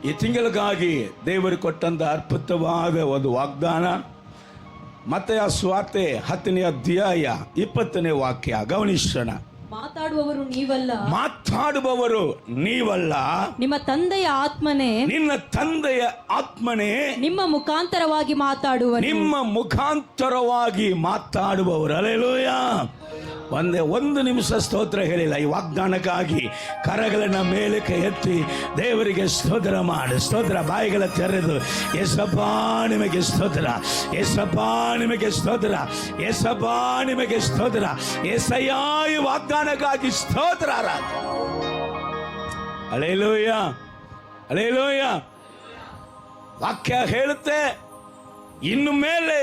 ಈ ತಿಂಗಳಿಗಾಗಿ ದೇವರು ಕೊಟ್ಟಂತ ಅದ್ಭುತವಾದ ಒಂದು ವಾಗ್ದಾನ. ಮತ್ತಾಯ ಸುವಾರ್ತೆ 10ನೇ ಅಧ್ಯಾಯ 20ನೇ ವಾಕ್ಯ ಗಮನಿಸೋಣ. ಮಾತಾಡುವವರು ನೀವಲ್ಲ, ನಿಮ್ಮ ತಂದೆಯ ಆತ್ಮನೇ, ನಿನ್ನ ತಂದೆಯ ಆತ್ಮನೇ ನಿಮ್ಮ ಮುಖಾಂತರವಾಗಿ ಮಾತಾಡುವವರು. ಹಲ್ಲೆಲೂಯಾ. ಒಂದು ನಿಮಿಷ ಸ್ತೋತ್ರ ಹೇಳಿಲ್ಲ. ಈ ವಾಗ್ದಾನಕ್ಕಾಗಿ ಕರಗಳನ್ನ ಮೇಲಕ್ಕೆ ಎತ್ತಿ ದೇವರಿಗೆ ಸ್ತೋತ್ರ ಮಾಡು. ಸ್ತೋತ್ರ ಬಾಯಿಗಳ ತೆರೆದು ಯೇಸಪ್ಪ ನಿಮಗೆ ಸ್ತೋತ್ರ, ಯೇಸಪ್ಪ ನಿಮಗೆ ಸ್ತೋತ್ರ, ಯೇಸಪ್ಪ ನಿಮಗೆ ಸ್ತೋತ್ರ, ಯೇಸಯ್ಯ ಈ ವಾಗ್ದಾನಕ್ಕಾಗಿ ಸ್ತೋತ್ರ. Hallelujah, hallelujah. ವಾಕ್ಯ ಹೇಳುತ್ತೆ, ಇನ್ನು ಮೇಲೆ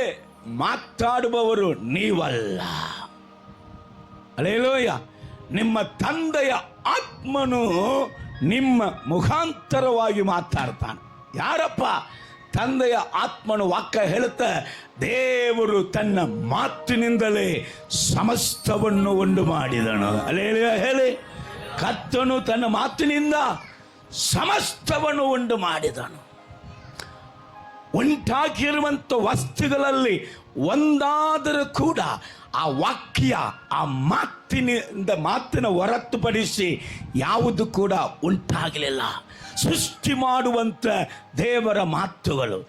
ಮಾತಾಡುವವರು ನೀವಲ್ಲ. ಹಲ್ಲೆಲೂಯಾ. ನಿಮ್ಮ ತಂದೆಯ ಆತ್ಮನು ನಿಮ್ಮ ಮುಖಾಂತರವಾಗಿ ಮಾತಾಡ್ತಾನೆ. ಯಾರಪ್ಪ? ತಂದೆಯ ಆತ್ಮನು. ವಾಕ್ಯ ಹೇಳುತ್ತೆ, ದೇವರು ತನ್ನ ಮಾತಿನಿಂದಲೇ ಸಮಸ್ತವನ್ನು ಉಂಟು ಮಾಡಿದನು. ಹಲ್ಲೆಲೂಯಾ ಹೇಳಿ. ಕರ್ತನು ತನ್ನ ಮಾತಿನಿಂದ ಸಮಸ್ತವನ್ನು ಉಂಟು ಮಾಡಿದನು. ಉಂಟಾಗಿರುವಂಥ ವಸ್ತುಗಳಲ್ಲಿ ಒಂದಾದರೂ ಕೂಡ ಆ ವಾಕ್ಯ, ಆ ಮಾತಿನ ಹೊರತುಪಡಿಸಿ ಯಾವುದು ಕೂಡ ಉಂಟಾಗಲಿಲ್ಲ. ಸೃಷ್ಟಿ ಮಾಡುವಂಥ ದೇವರ ಮಾತುಗಳು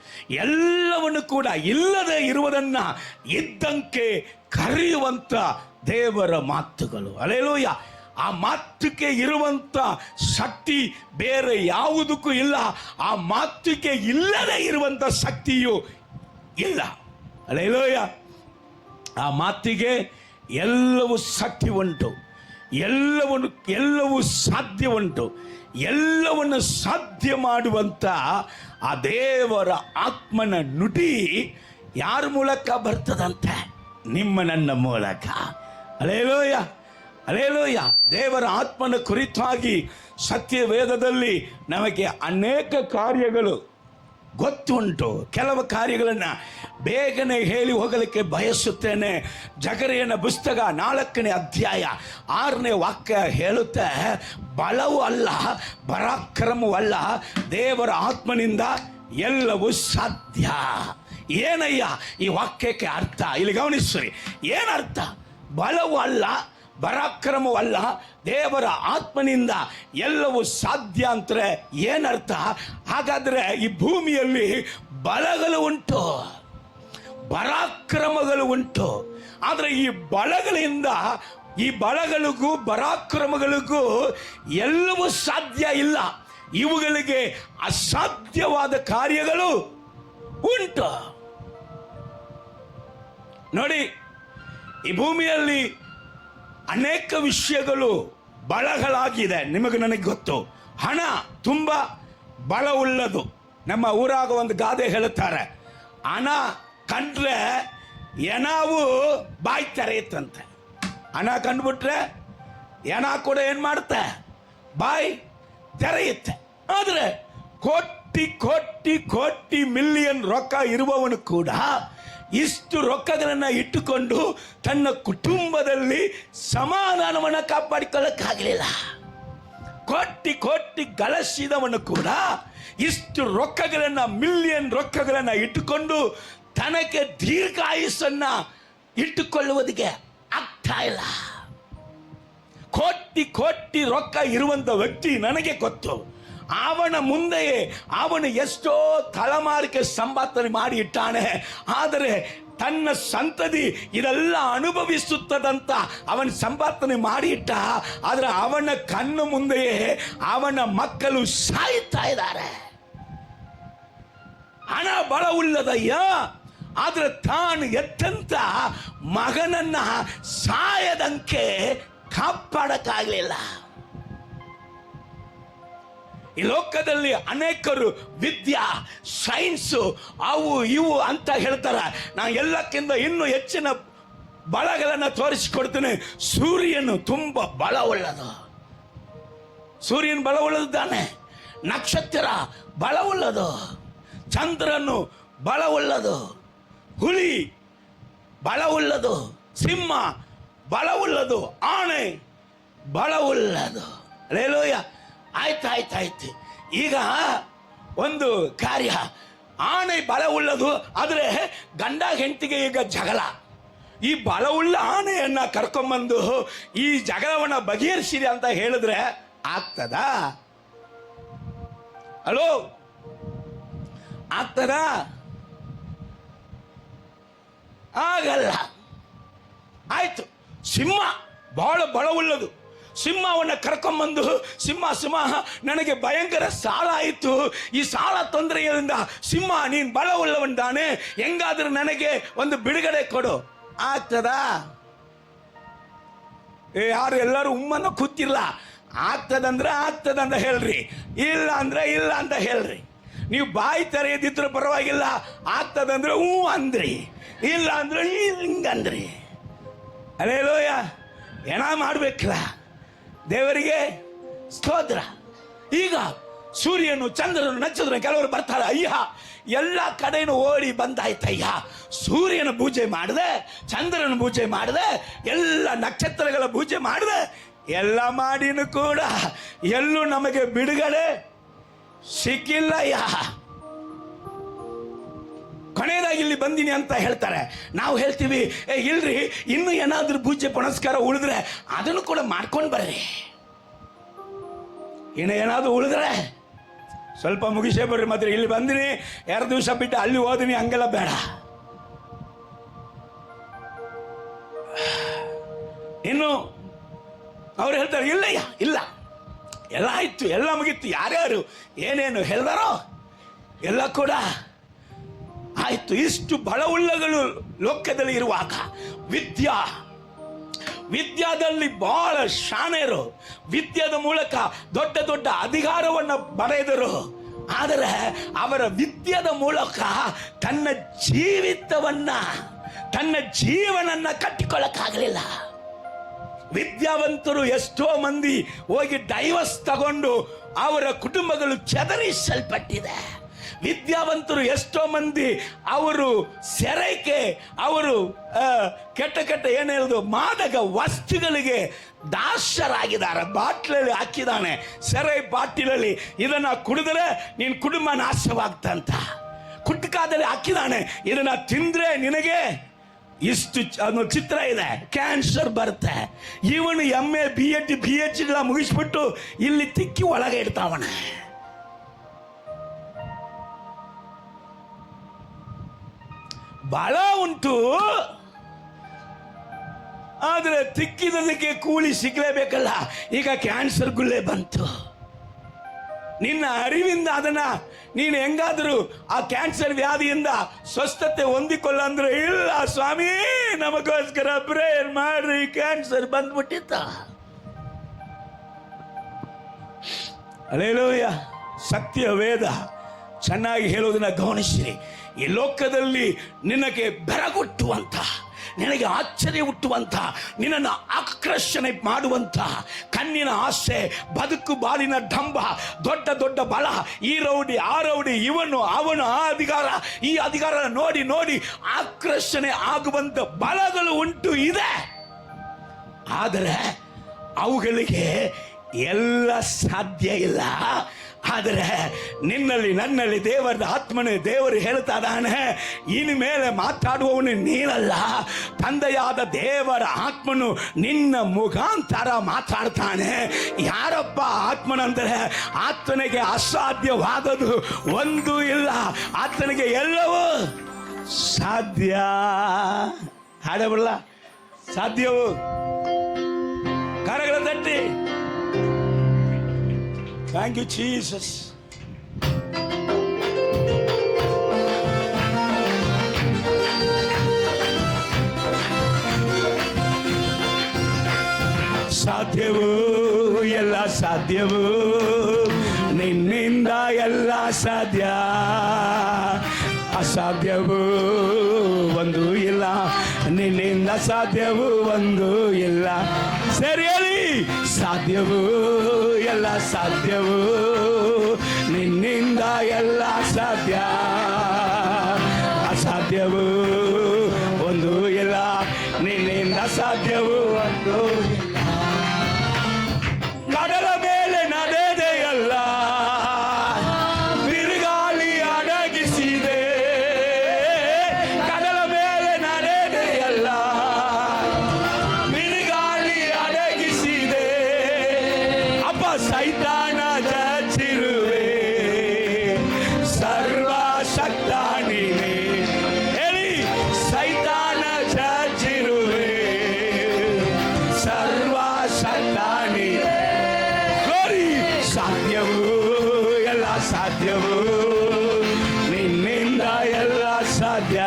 ಎಲ್ಲವನ್ನು ಕೂಡ ಇಲ್ಲದೆ ಇರುವುದನ್ನು ಇದ್ದಂತೆ ಕರೆಯುವಂಥ ದೇವರ ಮಾತುಗಳು. ಹಲ್ಲೆಲೂಯಾ. ಆ ಮಾತುಗೆ ಇರುವಂಥ ಶಕ್ತಿ ಬೇರೆ ಯಾವುದಕ್ಕೂ ಇಲ್ಲ. ಆ ಮಾತುಗೆ ಇಲ್ಲದೆ ಇರುವಂಥ ಶಕ್ತಿಯೂ ಇಲ್ಲ. ಹಲ್ಲೆಲೂಯಾ. ಆ ಮಾತಿಗೆ ಎಲ್ಲವೂ ಶಕ್ತಿ ಉಂಟು, ಎಲ್ಲವೂ ಸಾಧ್ಯ ಉಂಟು. ಎಲ್ಲವನ್ನು ಸಾಧ್ಯ ಮಾಡುವಂಥ ಆ ದೇವರ ಆತ್ಮನ ನುಡಿ ಯಾರ ಮೂಲಕ ಬರ್ತದಂತೆ? ನಿಮ್ಮ ನನ್ನ ಮೂಲಕ. Hallelujah, hallelujah. ದೇವರ ಆತ್ಮನ ಕುರಿತಾಗಿ ಸತ್ಯವೇದದಲ್ಲಿ ನಮಗೆ ಅನೇಕ ಕಾರ್ಯಗಳು ಗೊತ್ತುಂಟು. ಕೆಲವು ಕಾರ್ಯಗಳನ್ನು ಬೇಗನೆ ಹೇಳಿ ಹೋಗಲಿಕ್ಕೆ ಬಯಸುತ್ತೇನೆ. ಜಕರೀಯನ ಪುಸ್ತಕ 4ನೇ ಅಧ್ಯಾಯ 6ನೇ ವಾಕ್ಯ ಹೇಳುತ್ತೆ, ಬಲವೂ ಅಲ್ಲ ಪರಾಕ್ರಮವೂ ಅಲ್ಲ, ದೇವರ ಆತ್ಮನಿಂದ ಎಲ್ಲವೂ ಸಾಧ್ಯ. ಏನಯ್ಯ ಈ ವಾಕ್ಯಕ್ಕೆ ಅರ್ಥ? ಇಲ್ಲಿ ಗಮನಿಸ್ರಿ. ಏನರ್ಥ? ಬಲವೂ ಅಲ್ಲ ಪರಾಕ್ರಮವಲ್ಲ, ದೇವರ ಆತ್ಮನಿಂದ ಎಲ್ಲವೂ ಸಾಧ್ಯ ಅಂದರೆ ಏನರ್ಥ? ಹಾಗಾದರೆ ಈ ಭೂಮಿಯಲ್ಲಿ ಬಲಗಳು ಉಂಟು, ಪರಾಕ್ರಮಗಳು ಉಂಟು. ಆದರೆ ಈ ಬಲಗಳಿಗೂ ಪರಾಕ್ರಮಗಳಿಗೂ ಎಲ್ಲವೂ ಸಾಧ್ಯ ಇಲ್ಲ. ಇವುಗಳಿಗೆ ಅಸಾಧ್ಯವಾದ ಕಾರ್ಯಗಳು ಉಂಟು. ನೋಡಿ, ಈ ಭೂಮಿಯಲ್ಲಿ ಅನೇಕ ವಿಷಯಗಳು ಬಲಗಳಾಗಿದೆ. ನಿಮಗೆ ನನಗೆ ಗೊತ್ತು. ಹಣ ತುಂಬ ಬಲವುಳ್ಳದು. ನಮ್ಮ ಊರಾಗ ಒಂದು ಗಾದೆ ಹೇಳುತ್ತಾರೆ, ಹಣ ಕಂಡ್ರೆ ಎಣವು ಬಾಯಿ ತೆರೆಯುತ್ತಂತೆ. ಹಣ ಕಂಡುಬಿಟ್ರೆ ಎಣ ಕೂಡ ಏನು ಮಾಡುತ್ತೆ? ಬಾಯಿ ತೆರೆಯುತ್ತೆ. ಆದರೆ ಕೋಟಿ ಕೋಟಿ ಕೋಟಿ ಮಿಲಿಯನ್ ರೊಕ್ಕ ಇರುವವನು ಕೂಡ ಇಷ್ಟು ರೊಕ್ಕಗಳನ್ನು ಇಟ್ಟುಕೊಂಡು ತನ್ನ ಕುಟುಂಬದಲ್ಲಿ ಸಮಾಧಾನವನ್ನು ಕಾಪಾಡಿಕೊಳ್ಳಕ್ಕಾಗಲಿಲ್ಲ. ಕೋಟಿ ಕೋಟಿ ಗಳಿಸಿದವನು ಕೂಡ ಇಷ್ಟು ರೊಕ್ಕಗಳನ್ನು, ಮಿಲಿಯನ್ ರೊಕ್ಕಗಳನ್ನು ಇಟ್ಟುಕೊಂಡು ತನಗೆ ದೀರ್ಘಾಯುಸ್ಸನ್ನು ಇಟ್ಟುಕೊಳ್ಳುವುದಕ್ಕೆ ಆಗ್ತಾ ಇಲ್ಲ. ಕೋಟಿ ಕೋಟಿ ರೊಕ್ಕ ಇರುವಂಥ ವ್ಯಕ್ತಿ ನನಗೆ ಗೊತ್ತು. ಅವನ ಮುಂದೆಯೇ ಅವನು ಎಷ್ಟೋ ತಲೆಮಾರಿಗೆ ಸಂಪಾದನೆ ಮಾಡಿ ಇಟ್ಟಾನೆ. ಆದರೆ ತನ್ನ ಸಂತತಿ ಇದೆಲ್ಲ ಅನುಭವಿಸುತ್ತದಂತ ಅವನ ಸಂಪಾದನೆ ಮಾಡಿ ಇಟ್ಟ. ಆದರೆ ಅವನ ಕಣ್ಣು ಮುಂದೆಯೇ ಅವನ ಮಕ್ಕಳು ಸಾಯ್ತಾ ಇದ್ದಾರೆ. ಹಣ ಬಲವುಳ್ಳದಯ್ಯ, ಆದರೆ ತಾನು ಎತ್ತಂತ ಮಗನನ್ನ ಸಾಯದಂತೆ ಕಾಪಾಡಕ್ಕಾಗಲಿಲ್ಲ. ಈ ಲೋಕದಲ್ಲಿ ಅನೇಕರು ವಿದ್ಯಾ, ಸೈನ್ಸು, ಅವು ಇವು ಅಂತ ಹೇಳ್ತಾರೆ. ನಾನು ಎಲ್ಲಕ್ಕಿಂತ ಇನ್ನೂ ಹೆಚ್ಚಿನ ಬಲಗಳನ್ನು ತೋರಿಸಿಕೊಡ್ತೇನೆ. ಸೂರ್ಯನು ತುಂಬ ಬಲವುಳ್ಳದು. ಸೂರ್ಯನ ಬಲವುಳ್ಳದು ತಾನೆ. ನಕ್ಷತ್ರ ಬಲವುಳ್ಳದು, ಚಂದ್ರನು ಬಲವುಳ್ಳದು, ಹುಲಿ ಬಲವುಳ್ಳದು, ಸಿಂಹ ಬಲವುಳ್ಳದು, ಆನೆ ಬಲವುಳ್ಳದು. ಹಲ್ಲೆಲೂಯಾ. ಆಯ್ತು. ಈಗ ಒಂದು ಕಾರ್ಯ. ಆನೆ ಬಲವುಳ್ಳದು, ಆದರೆ ಗಂಡ ಹೆಂಡತಿಗೆ ಈಗ ಜಗಳ. ಈ ಬಲವುಳ್ಳ ಆನೆಯನ್ನ ಕರ್ಕೊಂಬಂದು ಈ ಜಗಳವನ್ನ ಬಗೆಹರಿಸಿದೆ ಅಂತ ಹೇಳಿದ್ರೆ ಆಗ್ತದ? ಹಲೋ, ಆಗ್ತದ? ಆಗಲ್ಲ. ಆಯ್ತು, ಸಿಂಹ ಬಹಳ ಬಲವುಳ್ಳದು, ಸಿಂಹವನ್ನ ಕರ್ಕೊಂಬಂದು ಸಿಂಹ ನನಗೆ ಭಯಂಕರ ಸಾಲ ಆಯಿತು, ಈ ಸಾಲ ತೊಂದರೆಯಿಂದ ಸಿಂಹ ನೀನ್ ಬಲವುಳ್ಳವನ್ದಾನೆ, ಹೆಂಗಾದ್ರೂ ನನಗೆ ಒಂದು ಬಿಡುಗಡೆ ಕೊಡು. ಆಗ್ತದ? ಯಾರು ಎಲ್ಲರೂ ಉಮ್ಮನ್ನ ಕೂತಿಲ್ಲ. ಆಗ್ತದಂದ್ರೆ ಆಗ್ತದಂತ ಹೇಳ್ರಿ, ಇಲ್ಲ ಅಂದ್ರೆ ಇಲ್ಲ ಅಂತ ಹೇಳ್ರಿ. ನೀವು ಬಾಯಿ ತೆರೆಯದಿದ್ರು ಪರವಾಗಿಲ್ಲ, ಆಗ್ತದಂದ್ರೆ ಹೂ ಅಂದ್ರಿ, ಇಲ್ಲ ಅಂದ್ರೆ ಹಿಂಗಂದ್ರಿ. ಅಲ್ಲೇಲೋಯ, ಏನ ಮಾಡ್ಬೇಕಲ್ಲ ದೇವರಿಗೆ ಸ್ತೋತ್ರ. ಈಗ ಸೂರ್ಯನು ಚಂದ್ರನು ನಕ್ಷತ್ರ ಕೆಲವರು ಬರ್ತಾರೆ, ಅಯ್ಯ ಎಲ್ಲ ಕಡೆನೂ ಓಡಿ ಬಂದಾಯ್ತಯ್ಯ, ಸೂರ್ಯನ ಪೂಜೆ ಮಾಡಿದೆ, ಚಂದ್ರನ ಪೂಜೆ ಮಾಡಿದೆ, ಎಲ್ಲ ನಕ್ಷತ್ರಗಳ ಪೂಜೆ ಮಾಡಿದೆ, ಎಲ್ಲ ಮಾಡಿನೂ ಕೂಡ ಎಲ್ಲೂ ನಮಗೆ ಬಿಡುಗಡೆ ಸಿಕ್ಕಿಲ್ಲಯ್ಯ. ಕೊನೆಯದಾಗಿ ಇಲ್ಲಿ ಬಂದಿನಿ ಅಂತ ಹೇಳ್ತಾರೆ. ನಾವು ಹೇಳ್ತೀವಿ, ಇಲ್ರಿ ಇನ್ನು ಏನಾದ್ರೂ ಪೂಜೆ ಪುನಸ್ಕಾರ ಉಳಿದ್ರೆ ಅದನ್ನು ಕೂಡ ಮಾಡ್ಕೊಂಡು ಬರ್ರಿ. ಇನ್ನು ಏನಾದ್ರು ಉಳಿದ್ರೆ ಸ್ವಲ್ಪ ಮುಗಿಸೇ ಬರ್ರಿ. ಮಾತ್ರ ಇಲ್ಲಿ ಬಂದಿನಿ 2 ದಿವಸ ಬಿಟ್ಟು ಅಲ್ಲಿ ಹೋದಿನಿ ಹಂಗೆಲ್ಲ ಬೇಡ. ಇನ್ನು ಅವ್ರು ಹೇಳ್ತಾರೆ, ಇಲ್ಲಯ್ಯ ಇಲ್ಲ, ಎಲ್ಲ ಆಯ್ತು, ಎಲ್ಲ ಮುಗೀತು, ಯಾರ್ಯಾರು ಏನೇನು ಹೇಳ್ದಾರೋ ಎಲ್ಲ ಕೂಡ ಆಯ್ತು. ಇಷ್ಟು ಬಲವುಳ್ಳಗಳು ಲೋಕದಲ್ಲಿ ಇರುವಾಗ ವಿದ್ಯಾದಲ್ಲಿ ಬಹಳ ಶಾಣೆರು, ವಿದ್ಯಾದ ಮೂಲಕ ದೊಡ್ಡ ದೊಡ್ಡ ಅಧಿಕಾರವನ್ನು ಪಡೆದರು. ಆದರೆ ಅವರ ವಿದ್ಯಾದ ಮೂಲಕ ತನ್ನ ಜೀವನನ್ನ ಕಟ್ಟಿಕೊಳ್ಳಕ್ಕಾಗಲಿಲ್ಲ. ವಿದ್ಯಾವಂತರು ಎಷ್ಟೋ ಮಂದಿ ಹೋಗಿ ಡೈವರ್ಸ್ ತಗೊಂಡು ಅವರ ಕುಟುಂಬಗಳು ಚದರಿಸಲ್ಪಟ್ಟಿದೆ. ವಿದ್ಯಾವಂತರು ಎಷ್ಟೋ ಮಂದಿ ಅವರು ಸೆರೆಗೆ, ಅವರು ಕೆಟ್ಟ ಏನು ಹೇಳುದು ಮಾದಕ ವಸ್ತುಗಳಿಗೆ ದಾಸರಾಗಿದ್ದಾರೆ. ಬಾಟ್ಲಲ್ಲಿ ಹಾಕಿದ್ದಾನೆ, ಸೆರೆ ಬಾಟಿಲಲ್ಲಿ, ಇದನ್ನ ಕುಡಿದ್ರೆ ನಿನ್ ಕುಟುಂಬ ನಾಶವಾಗ್ತಂತ. ಕುಟ್ಕಾದಲ್ಲಿ ಹಾಕಿದ್ದಾನೆ, ಇದನ್ನ ತಿಂದ್ರೆ ನಿನಗೆ ಇಷ್ಟು ಚಿತ್ರ ಇದೆ, ಕ್ಯಾನ್ಸರ್ ಬರುತ್ತೆ. ಇವನು MA BEd PhD ಮುಗಿಸ್ಬಿಟ್ಟು ಇಲ್ಲಿ ತಿಕ್ಕಿ ಒಳಗೆ ಇಡ್ತಾವಣ. ಬಲ ಉಂಟು, ಆದ್ರೆ ತಿಕ್ಕಿದಕ್ಕೆ ಕೂಲಿ ಸಿಗ್ಲೇಬೇಕಲ್ಲ. ಈಗ ಕ್ಯಾನ್ಸರ್ ಗುಳ್ಳೆ ಬಂತು. ನಿನ್ನ ಅರಿವಿಂದ ಅದನ್ನ ನೀನು ಹೆಂಗಾದರೂ ಆ ಕ್ಯಾನ್ಸರ್ ವ್ಯಾಧಿಯಿಂದ ಸ್ವಸ್ಥತೆ ಹೊಂದಿಕೊಳ್ಳ ಅಂದ್ರೆ, ಇಲ್ಲ ಸ್ವಾಮಿ ನಮಗೋಸ್ಕರ ಪ್ರೇಯರ್ ಮಾಡ್ರಿ, ಕ್ಯಾನ್ಸರ್ ಬಂದ್ಬಿಟ್ಟಿತ್ತ. ಅಲ್ಲೇಲೂಯ. ಸತ್ಯ ವೇದ ಚೆನ್ನಾಗಿ ಹೇಳೋದನ್ನ ಗಮನಿಸಿರಿ. ಈ ಲೋಕದಲ್ಲಿ ನಿನಗೆ ಬೆರಗುಟ್ಟುವಂತ, ನಿನಗೆ ಆಶ್ಚರ್ಯ ಹುಟ್ಟುವಂತ, ನಿನ್ನನ್ನು ಆಕರ್ಷಣೆ ಮಾಡುವಂತ ಕಣ್ಣಿನ ಆಸೆ, ಬದುಕು ಬಾಳಿನ ಡಂಬ, ದೊಡ್ಡ ದೊಡ್ಡ ಬಲ, ಈ ರೌಡಿ ಆ ರೌಡಿ, ಇವನು ಅವನು, ಆ ಅಧಿಕಾರ ಈ ಅಧಿಕಾರ ನೋಡಿ ನೋಡಿ ಆಕರ್ಷಣೆ ಆಗುವಂತ ಬಲಗಳು ಉಂಟು ಇದೆ. ಆದರೆ ಅವುಗಳಿಗೆ ಎಲ್ಲ ಸಾಧ್ಯ ಇಲ್ಲ. ಆದರೆ ನಿನ್ನಲ್ಲಿ ನನ್ನಲ್ಲಿ ದೇವರ ಆತ್ಮನೇ ದೇವರು ಹೇಳ್ತಾ ಇದ್ದಾನೆ, ಇನ್ನು ಮೇಲೆ ಮಾತಾಡುವವನು ನೀನಲ್ಲ, ತಂದೆಯಾದ ದೇವರ ಆತ್ಮನು ನಿನ್ನ ಮುಖಾಂತರ ಮಾತಾಡ್ತಾನೆ. ಯಾರಪ್ಪ ಆತ್ಮನಂದರೆ, ಆತನಿಗೆ ಅಸಾಧ್ಯವಾದದ್ದು ಒಂದು ಇಲ್ಲ, ಆತನಿಗೆ ಎಲ್ಲವೂ ಸಾಧ್ಯ. ಹಾಡಬಲ್ಲ ಸಾಧ್ಯವು. ಕರಗಳ ತಟ್ಟಿ ಥ್ಯಾಂಕ್ ಯು ಜೀಸಸ್. ಸಾಧ್ಯವು, ಎಲ್ಲ ಸಾಧ್ಯವು, ನಿನ್ನಿಂದ ಎಲ್ಲ ಸಾಧ್ಯ. ಅಸಾಧ್ಯವು ಒಂದು ಇಲ್ಲ, ನಿನ್ನಿಂದ ಸಾಧ್ಯವು ಒಂದು ಇಲ್ಲ. ಸರಿ ಹೇಳಿ, ಸಾಧ್ಯವು ಎಲ್ಲ ಸಾಧ್ಯವು, ನಿನ್ನಿಂದ ಎಲ್ಲ ಸಾಧ್ಯ. ಅಸಾಧ್ಯವು ಒಂದು ಇಲ್ಲ, ನಿನ್ನಿಂದ ಸಾಧ್ಯವು ಒಂದು ಇಲ್ಲ. ಕಡಲ ಮೇಲೆ ನಡೆದೆಯಲ್ಲ, ಬಿರುಗಾಳಿಯ ಅಸಾಧ್ಯವು ನಿನ್ನಿಂದ ಎಲ್ಲ ಸಾಧ್ಯ,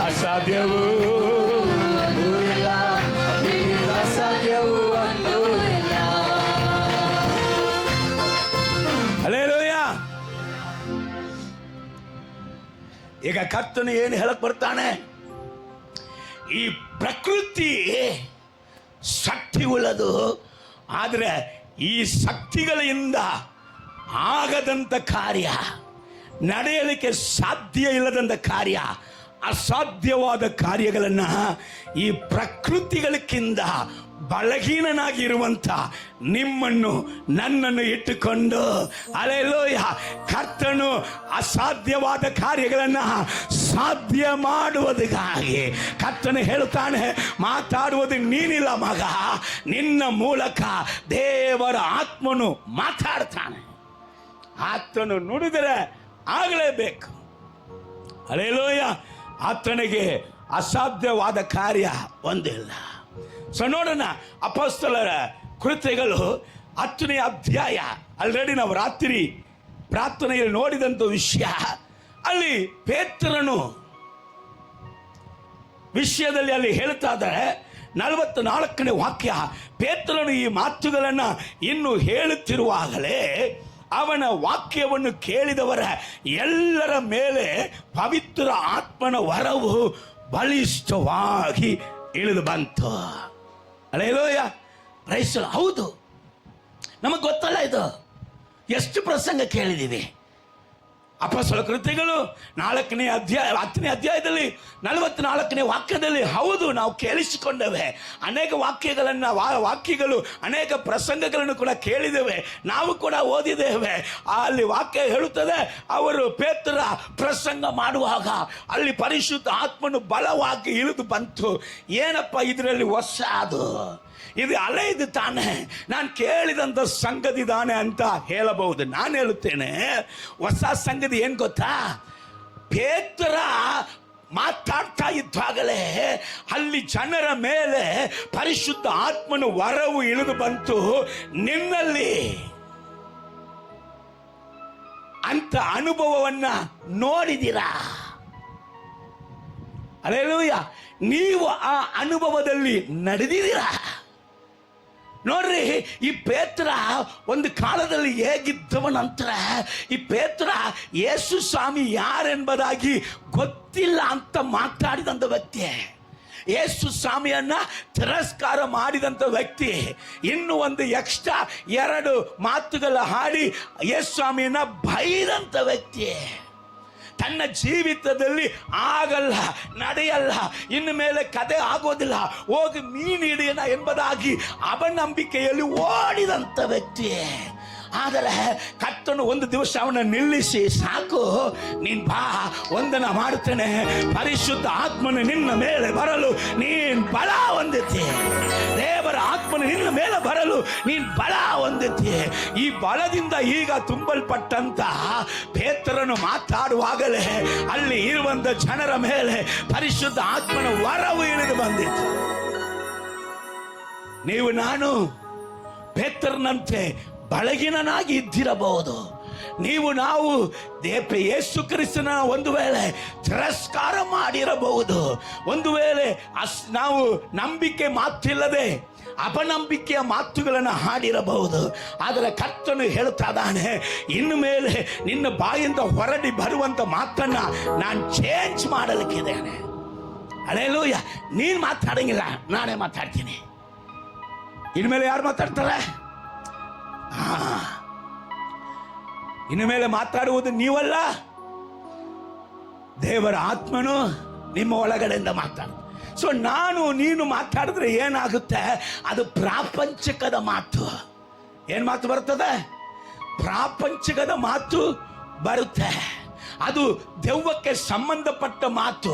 ಅಸಾಧ್ಯವು ಇಲ್ಲ, ನಿನ್ನಿಂದ ಅಸಾಧ್ಯವು ಒಂದು ಇಲ್ಲ. ಹಲ್ಲೆಲೂಯಾ. ಈಗ ಕರ್ತನು ಏನು ಹೇಳಕ್ ಬರ್ತಾನೆ? ಈ ಪ್ರಕೃತಿ ಶಕ್ತಿ ಉಳ್ಳದು, ಆದರೆ ಈ ಶಕ್ತಿಗಳಿಂದ ಆಗದಂತ ಕಾರ್ಯ, ನಡೆಯಲಿಕ್ಕೆ ಸಾಧ್ಯ ಇಲ್ಲದಂತ ಕಾರ್ಯ, ಅಸಾಧ್ಯವಾದ ಕಾರ್ಯಗಳನ್ನು ಈ ಪ್ರಕೃತಿಗಳಿಂದ ಬಲಹೀನನಾಗಿರುವಂತ ನಿಮ್ಮನ್ನು ನನ್ನನ್ನು ಇಟ್ಟುಕೊಂಡು, ಹಲ್ಲೆಲೂಯ, ಕರ್ತನು ಅಸಾಧ್ಯವಾದ ಕಾರ್ಯಗಳನ್ನು ಸಾಧ್ಯ ಮಾಡುವುದಕ್ಕಾಗಿ ಕರ್ತನು ಹೇಳುತ್ತಾನೆ, ಮಾತಾಡುವುದು ನೀನಿಲ್ಲ ಮಗ, ನಿನ್ನ ಮೂಲಕ ದೇವರ ಆತ್ಮನು ಮಾತಾಡ್ತಾನೆ. ಆತನು ನುಡಿದರೆ ಆಗಲೇಬೇಕು. ಹಲ್ಲೆಲೂಯ. ಆತನಿಗೆ ಅಸಾಧ್ಯವಾದ ಕಾರ್ಯ ಒಂದಿಲ್ಲ. ಸೊ ನೋಡೋಣ, ಅಪೊಸ್ತಲರ ಕೃತ್ಯಗಳು 10ನೇ ಅಧ್ಯಾಯ. ಆಲ್ರೆಡಿ ನಾವು ರಾತ್ರಿ ಪ್ರಾರ್ಥನೆಯಲ್ಲಿ ನೋಡಿದಂಥ ವಿಷಯ. ಅಲ್ಲಿ ಪೇತ್ರನು ವಿಷಯದಲ್ಲಿ ಅಲ್ಲಿ ಹೇಳ್ತಾ ಇದ್ದಾರೆ, 44ನೇ ವಾಕ್ಯ. ಪೇತ್ರನು ಈ ಮಾತುಗಳನ್ನು ಇನ್ನು ಹೇಳುತ್ತಿರುವಾಗಲೇ ಅವನ ವಾಕ್ಯವನ್ನು ಕೇಳಿದವರ ಎಲ್ಲರ ಮೇಲೆ ಪವಿತ್ರ ಆತ್ಮನ ವರವು ಬಲಿಷ್ಠವಾಗಿ ಇಳಿದು ಬಂತು. ಹಲ್ಲೆಲೂಯ. ಪ್ರೈಸ್. ಹೌದು, ನಮಗೆ ಗೊತ್ತಲ್ಲ ಇದು. ಎಷ್ಟು ಪ್ರಸಂಗ ಕೇಳಿದ್ದೀವಿ. ಅಪೊಸ್ತಲ ಕೃತ್ಯಗಳು 4ನೇ ಅಧ್ಯಾಯ 10ನೇ ಅಧ್ಯಾಯದಲ್ಲಿ 44ನೇ ವಾಕ್ಯದಲ್ಲಿ ಹೌದು ನಾವು ಕೇಳಿಸಿಕೊಂಡೇವೆ. ಅನೇಕ ವಾಕ್ಯಗಳು ಅನೇಕ ಪ್ರಸಂಗಗಳನ್ನು ಕೂಡ ಕೇಳಿದ್ದೇವೆ, ನಾವು ಕೂಡ ಓದಿದ್ದೇವೆ. ಅಲ್ಲಿ ವಾಕ್ಯ ಹೇಳುತ್ತದೆ, ಅವರು ಪೇತ್ರ ಪ್ರಸಂಗ ಮಾಡುವಾಗ ಅಲ್ಲಿ ಪರಿಶುದ್ಧ ಆತ್ಮನು ಬಲವಾಗಿ ಇಳಿದು ಬಂತು. ಏನಪ್ಪ ಇದರಲ್ಲಿ ಹೊಸ? ಅದು ಇದು ಅಲೆ ಇದು ತಾನೆ, ನಾನು ಕೇಳಿದಂಥ ಸಂಗತಿ ತಾನೆ ಅಂತ ಹೇಳಬಹುದು. ನಾನು ಹೇಳುತ್ತೇನೆ, ಹೊಸ ಸಂಗತಿ ಏನು ಗೊತ್ತಾ? ಪೇತ್ರ ಮಾತಾಡ್ತಾ ಇದ್ದಾಗಲೇ ಅಲ್ಲಿ ಜನರ ಮೇಲೆ ಪರಿಶುದ್ಧ ಆತ್ಮನು ವರವು ಇಳಿದು ಬಂತು. ನಿನ್ನಲ್ಲಿ ಅಂತ ಅನುಭವವನ್ನ ನೋಡಿದಿರಾ? ಹಲ್ಲೆಲೂಯಾ. ನೀವು ಆ ಅನುಭವದಲ್ಲಿ ನಡೆದಿದ್ದೀರಾ? ನೋಡ್ರಿ, ಈ ಪೇತ್ರ ಒಂದು ಕಾಲದಲ್ಲಿ ಹೇಗಿದ್ದವನಂತರ, ಈ ಪೇತ್ರ ಯೇಸು ಸ್ವಾಮಿ ಯಾರೆಂಬುದಾಗಿ ಗೊತ್ತಿಲ್ಲ ಅಂತ ಮಾತಾಡಿದಂಥ ವ್ಯಕ್ತಿ, ಯೇಸು ಸ್ವಾಮಿಯನ್ನ ತಿರಸ್ಕಾರ ಮಾಡಿದಂಥ ವ್ಯಕ್ತಿ, ಇನ್ನು ಒಂದು ಎಕ್ಸ್ಟ್ರಾ 2 ಮಾತುಗಳ ಹಾಡಿ ಯೇಸು ಸ್ವಾಮಿಯನ್ನ ಬೈದಂಥ ವ್ಯಕ್ತಿ, ತನ್ನ ಜೀವಿತದಲ್ಲಿ ಆಗಲ್ಲ, ನಡೆಯಲ್ಲ, ಇನ್ನು ಮೇಲೆ ಕತೆ ಆಗೋದಿಲ್ಲ, ಹೋಗಿ ಮೀನು ಹಿಡಿಯೋಣ ಎಂಬುದಾಗಿ ಅಪನಂಬಿಕೆಯಲ್ಲಿ ಓಡಿದಂಥ ವ್ಯಕ್ತಿ. ಆದರೆ ಕರ್ತನು ಒಂದು ದಿವಸ ಅವನ ನಿಲ್ಲಿಸಿ, ಸಾಕು ನೀನ್ ಬಾ, ವಂದನ ಮಾಡುತ್ತೇನೆ, ಪರಿಶುದ್ಧ ಆತ್ಮನು ನಿನ್ನ ಮೇಲೆ ಬರಲು ನೀನ್ ಬಲ ಹೊಂದಿದ್ದೆ, ದೇವರ ಆತ್ಮನು ನಿನ್ನ ಮೇಲೆ ಬರಲು ನೀನ್ ಬಲ ಹೊಂದಿದ್ದೆ. ಈ ಬಲದಿಂದ ಈಗ ತುಂಬಲ್ಪಟ್ಟಂತ ಪೇತ್ರನು ಮಾತಾಡುವಾಗಲೇ ಅಲ್ಲಿ ಇರುವಂತ ಜನರ ಮೇಲೆ ಪರಿಶುದ್ಧ ಆತ್ಮನ ವರವು ಇಳಿದು ಬಂದಿತ್ತು. ನೀವು ನಾನು ಪೇತ್ರನಂತೆ ಬಲಹೀನನಾಗಿ ಇದ್ದಿರಬಹುದು. ನೀವು ನಾವು ಯೇಸು ಕ್ರಿಸ್ತನ ಒಂದು ವೇಳೆ ತಿರಸ್ಕಾರ ಮಾಡಿರಬಹುದು. ಒಂದು ವೇಳೆ ನಾವು ನಂಬಿಕೆ ಮಾತಿಲ್ಲದೆ ಅಪನಂಬಿಕೆಯ ಮಾತುಗಳನ್ನು ಹಾಡಿರಬಹುದು. ಆದರೆ ಕರ್ತನು ಹೇಳ್ತಾ ಇದ್ದಾನೆ, ಇನ್ನು ಮೇಲೆ ನಿನ್ನ ಬಾಯಿಂದ ಹೊರಡಿ ಬರುವಂತ ಮಾತನ್ನ ನಾನು ಚೇಂಜ್ ಮಾಡಲಿಕ್ಕಿದ್ದೇನೆ. ಹಲ್ಲೆಲೂಯಾ. ನೀನು ಮಾತಾಡಂಗಿಲ್ಲ, ನಾನೇ ಮಾತಾಡ್ತೀನಿ. ಇನ್ಮೇಲೆ ಯಾರು ಮಾತಾಡ್ತಾರೆ? ಇನ್ನು ಮೇಲೆ ಮಾತಾಡುವುದು ನೀವಲ್ಲ, ದೇವರ ಆತ್ಮನು ನಿಮ್ಮ ಒಳಗಡೆಯಿಂದ ಮಾತಾಡು. ಸೊ ನೀನು ಮಾತಾಡಿದ್ರೆ ಏನಾಗುತ್ತೆ? ಅದು ಪ್ರಾಪಂಚಿಕದ ಮಾತು. ಏನ್ ಮಾತು ಬರ್ತದೆ? ಪ್ರಾಪಂಚಿಕದ ಮಾತು ಬರುತ್ತೆ. ಅದು ದೆವ್ವಕ್ಕೆ ಸಂಬಂಧಪಟ್ಟ ಮಾತು.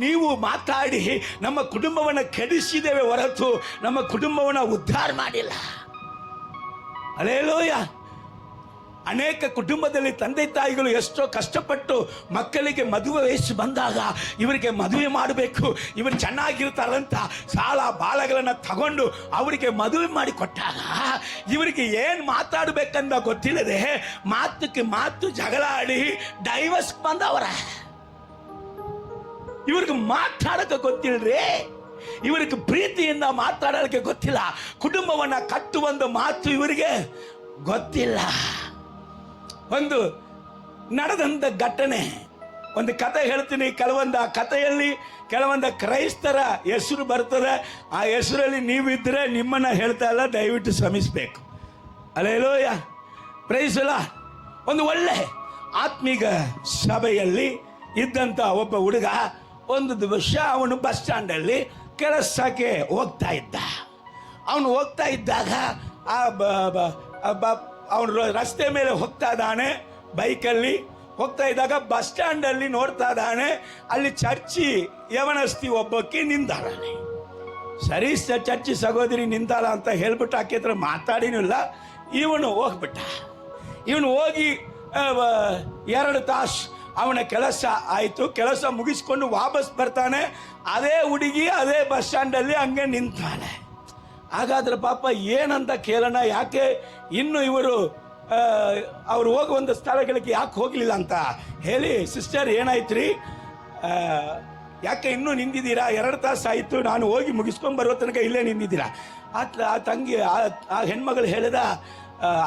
ನೀವು ಮಾತಾಡಿ ನಮ್ಮ ಕುಟುಂಬವನ್ನು ಕೆಡಿಸಿದ್ದೇವೆ ಹೊರತು ನಮ್ಮ ಕುಟುಂಬವನ್ನು ಉದ್ಧಾರ ಮಾಡಿಲ್ಲ. ಹಲ್ಲೆಲೂಯಾ. ಅನೇಕ ಕುಟುಂಬದಲ್ಲಿ ತಂದೆ ತಾಯಿಗಳು ಎಷ್ಟೋ ಕಷ್ಟಪಟ್ಟು ಮಕ್ಕಳಿಗೆ ಮದುವೆ ವಯಸ್ಸು ಬಂದಾಗ ಇವರಿಗೆ ಮದುವೆ ಮಾಡಬೇಕು, ಇವರು ಚೆನ್ನಾಗಿರ್ತಾರಂತ ಸಾಲ ಬಾಲಗಳನ್ನು ತಗೊಂಡು ಅವರಿಗೆ ಮದುವೆ ಮಾಡಿ ಕೊಟ್ಟಾಗ ಇವರಿಗೆ ಏನು ಮಾತಾಡಬೇಕಂತ ಗೊತ್ತಿಲ್ಲದೆ ಮಾತಕ್ಕೆ ಮಾತು ಜಗಳ ಆಡಿ ಡೈವರ್ಸ್ ಬಂದವರ. ಇವ್ರಿಗೆ ಮಾತಾಡಕ್ಕೆ ಗೊತ್ತಿಲ್ರಿ, ಇವರಿಗೆ ಪ್ರೀತಿಯಿಂದ ಮಾತಾಡೋಕ್ಕೆ ಗೊತ್ತಿಲ್ಲ, ಕುಟುಂಬವನ್ನ ಕಟ್ಟುವಂತ ಮಾತು ಇವರಿಗೆ ಗೊತ್ತಿಲ್ಲ. ಒಂದು ನಡೆದಂತ ಘಟನೆ, ಒಂದು ಕತೆ ಹೇಳ್ತೀನಿ. ಕೆಲವೊಂದು ಆ ಕಥೆಯಲ್ಲಿ ಕೆಲವೊಂದು ಕ್ರೈಸ್ತರ ಹೆಸರು ಬರ್ತದೆ. ಆ ಹೆಸರಲ್ಲಿ ನೀವಿದ್ರೆ ನಿಮ್ಮನ್ನ ಹೇಳ್ತಾ ಇಲ್ಲ, ದಯವಿಟ್ಟು ಶ್ರಮಿಸಬೇಕು. ಅಲ್ಲೇಲೂಯ, ಪ್ರೈಸ್ ಅಲ್ಲ. ಒಂದು ಒಳ್ಳೆ ಆತ್ಮೀಗ ಸಭೆಯಲ್ಲಿ ಇದ್ದಂತ ಒಬ್ಬ ಹುಡುಗ ಒಂದು ದಿವಸ ಅವನು ಬಸ್ ಸ್ಟ್ಯಾಂಡಲ್ಲಿ ಕೆಲಸಕ್ಕೆ ಹೋಗ್ತಾ ಇದ್ದ. ಅವನು ಹೋಗ್ತಾ ಇದ್ದಾಗ ಅವನು ರಸ್ತೆ ಮೇಲೆ ಹೋಗ್ತಾ ಇದ್ದಾನೆ, ಬೈಕಲ್ಲಿ ಹೋಗ್ತಾ ಇದ್ದಾಗ ಬಸ್ ಸ್ಟ್ಯಾಂಡಲ್ಲಿ ನೋಡ್ತಾ ಇದ್ದಾನೆ, ಅಲ್ಲಿ ಚರ್ಚಿ ಯವನಸ್ತಿ ಒಬ್ಬಕ್ಕೆ ನಿಂತಾಳೆ. ಸರಿ ಚರ್ಚಿ ಸಹೋದರಿ ನಿಂತಾಳ ಅಂತ ಹೇಳ್ಬಿಟ್ಟು ಆಕೆ ಹತ್ರ ಮಾತಾಡಿನಿಲ್ಲ. ಇವನು ಹೋಗ್ಬಿಟ್ಟ. ಇವನು ಹೋಗಿ 2 ತಾಸು ಅವನ ಕೆಲಸ ಆಯಿತು. ಕೆಲಸ ಮುಗಿಸ್ಕೊಂಡು ವಾಪಸ್ ಬರ್ತಾನೆ. ಅದೇ ಹುಡುಗಿ ಅದೇ ಬಸ್ ಸ್ಟ್ಯಾಂಡಲ್ಲಿ ಹಂಗೆ ನಿಂತಾಳೆ. ಹಾಗಾದ್ರೆ ಪಾಪ ಏನಂತ ಕೇಳೋಣ, ಯಾಕೆ ಇನ್ನು ಇವರು ಅವ್ರು ಹೋಗುವಂಥ ಸ್ಥಳಗಳಿಗೆ ಯಾಕೆ ಹೋಗಲಿಲ್ಲ ಅಂತ ಹೇಳಿ, ಸಿಸ್ಟರ್ ಏನಾಯ್ತು ರೀ, ಯಾಕೆ ಇನ್ನೂ ನಿಂತಿದ್ದೀರಾ? 2 ತಾಸು ಆಯಿತು, ನಾನು ಹೋಗಿ ಮುಗಿಸ್ಕೊಂಡು ಬರೋ ತನಕ ಇಲ್ಲೇ ನಿಂತಿದ್ದೀರಾ? ಆ ತಂಗಿ ಆ ಹೆಣ್ಮಗಳು ಹೇಳಿದ,